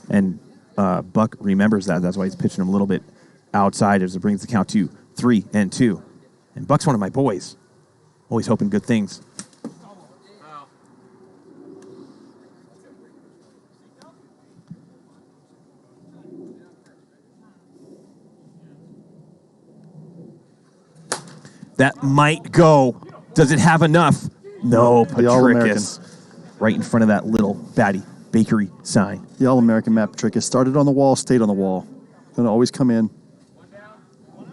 And Buck remembers that. That's why he's pitching him a little bit outside as it brings the count to 3-2. And Buck's one of my boys. Always hoping good things. That might go. Does it have enough? No, Petrikas. Right in front of that little batty bakery sign. The All-American MattPetrikas started on the wall, stayed on the wall. Going to always come in. You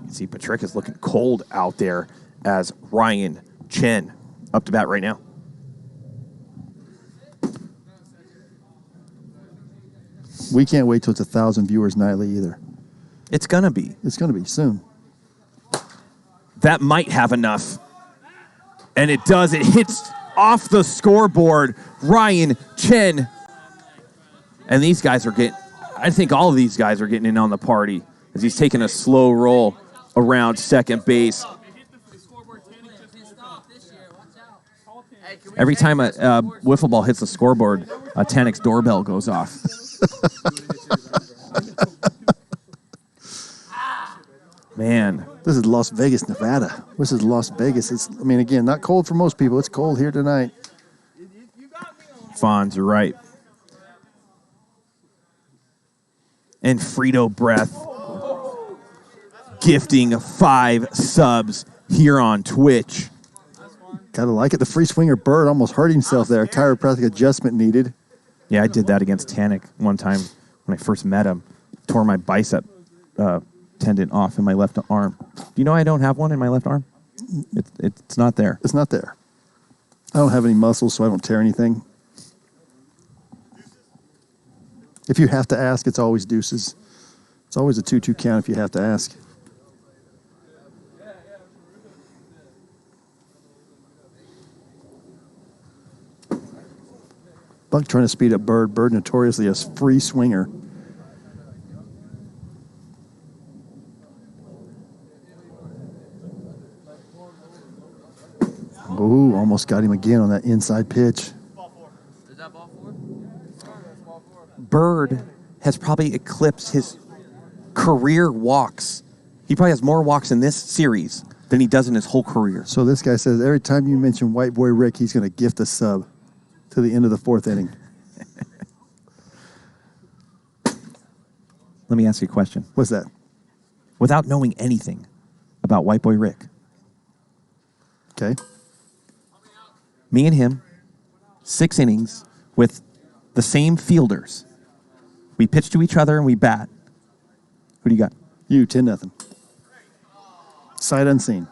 can see Petrikas looking cold out there as Ryan Chen up to bat right now. We can't wait till it's 1,000 viewers nightly either. It's going to be. It's going to be soon. That might have enough. And it does. It hits off the scoreboard. Ryan Chen. And these guys are I think all of these guys are getting in on the party as he's taking a slow roll around second base. Every time a wiffle ball hits the scoreboard, a Tanix doorbell goes off. Man. This is Las Vegas, Nevada. This is Las Vegas. Again, not cold for most people. It's cold here tonight. Fonz, you're right. And Frito Breath gifting 5 subs here on Twitch. Gotta like it. The free swinger Bird almost hurt himself there. Chiropractic adjustment needed. Yeah, I did that against Tannic one time when I first met him. Tore my bicep tendon off in my left arm. Do you know I don't have one in my left arm? It's not there. It's not there. I don't have any muscles, so I don't tear anything. If you have to ask, it's always deuces. It's always a 2-2 count if you have to ask. Buck trying to speed up Bird. Bird notoriously a free swinger. Ooh, almost got him again on that inside pitch. Is that ball 4? Bird has probably eclipsed his career walks. He probably has more walks in this series than he does in his whole career. So this guy says every time you mention White Boy Rick, he's going to gift a sub to the end of the 4th inning. Let me ask you a question. What's that? Without knowing anything about White Boy Rick, Okay. me and him, 6 innings with the same fielders. We pitch to each other and we bat. Who do you got? You, 10-0. Sight unseen.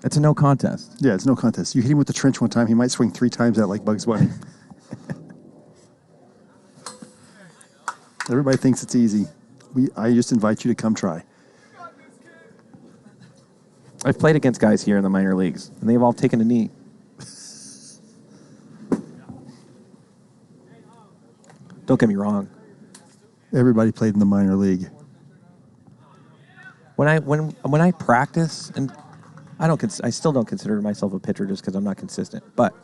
It's a no contest. Yeah, it's no contest. You hit him with the trench one time, he might swing 3 times at like Bugs Bunny. Everybody thinks it's easy. I just invite you to come try. I've played against guys here in the minor leagues, and they've all taken a knee. Don't get me wrong. Everybody played in the minor league. When I practice, and I still don't consider myself a pitcher just because I'm not consistent. But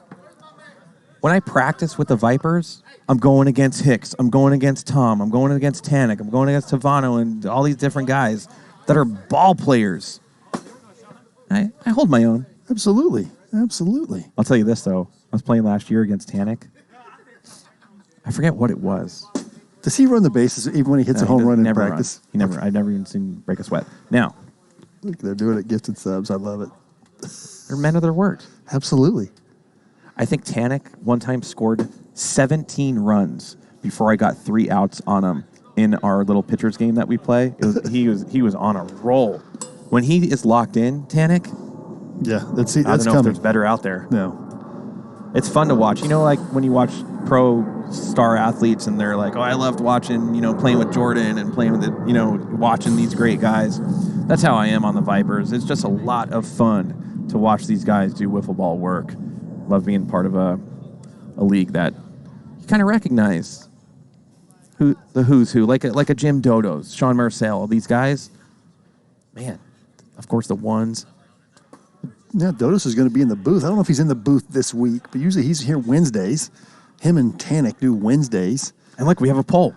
when I practice with the Vipers, I'm going against Hicks. I'm going against Tom. I'm going against Tanik. I'm going against Tavano and all these different guys that are ball players. I hold my own. Absolutely. Absolutely. I'll tell you this, though. I was playing last year against Tanik. I forget what it was. Does he run the bases even when he hits a home run in practice? I've never even seen him break a sweat. Now. Look, they're doing it gifted subs. I love it. They're men of their word. Absolutely. I think Tanik one time scored 17 runs before I got 3 outs on him in our little pitchers game that we play. He was on a roll. When he is locked in, Tanik. Yeah, that's I don't know coming. if there's better out there. No. It's fun to watch. You know, like when you watch pro star athletes and they're like, oh, I loved watching, playing with Jordan and playing with watching these great guys. That's how I am on the Vipers. It's just a lot of fun to watch these guys do wiffle ball work. Love being part of a league that you kind of recognize the who's who, like a Jim Dodos, Shawn Mersiel, these guys. Man, of course the ones. Yeah, Dodos is going to be in the booth. I don't know if he's in the booth this week, but usually he's here Wednesdays. Him and Tanik do Wednesdays. And look, we have a poll.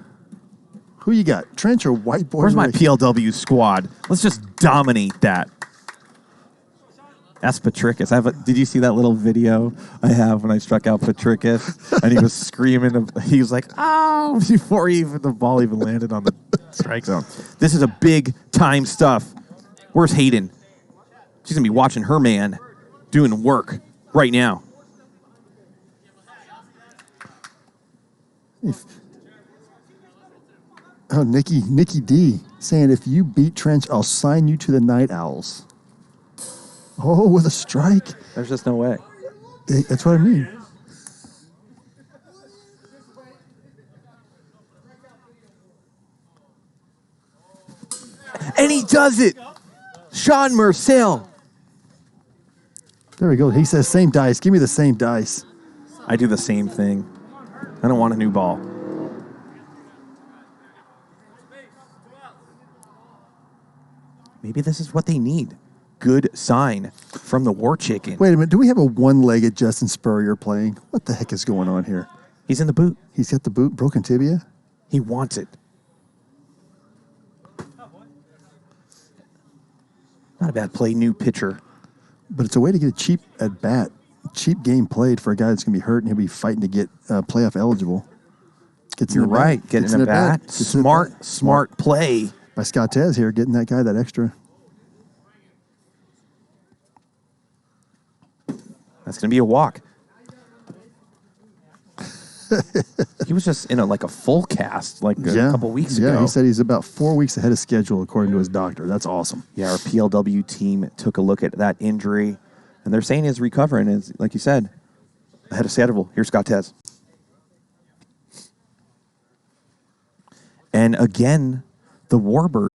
Who you got, Trench or White Boy? Where's my PLW squad? Let's just dominate that. That's MattPetrikas. Did you see that little video I have when I struck out MattPetrikas? And he was screaming. He was like, oh, before the ball even landed on the strike zone. This is a big time stuff. Where's Hayden? She's going to be watching her man doing work right now. Nikki D saying, if you beat Trench, I'll sign you to the Night Owls. Oh, with a strike. There's just no way. That's what I mean. And he does it. Shawn Mersiel. There we go. He says, same dice. Give me the same dice. I do the same thing. I don't want a new ball. Maybe this is what they need. Good sign from the War Chicken. Wait a minute. Do we have a one-legged Justin Spurrier playing? What the heck is going on here? He's in the boot. He's got the boot, broken tibia? He wants it. Not a bad play, new pitcher. But it's a way to get a cheap at-bat. Cheap game played for a guy that's going to be hurt and he'll be fighting to get playoff eligible. You're right. Getting a bat. Smart play. By Scottez here, getting that guy that extra. That's going to be a walk. He was just in a full cast a couple weeks ago. Yeah, he said he's about 4 weeks ahead of schedule according to his doctor. That's awesome. Yeah, our PLW team took a look at that injury, and they're saying he's recovering. Is like you said, ahead of schedule. Here's Scottez. And again, the Warbirds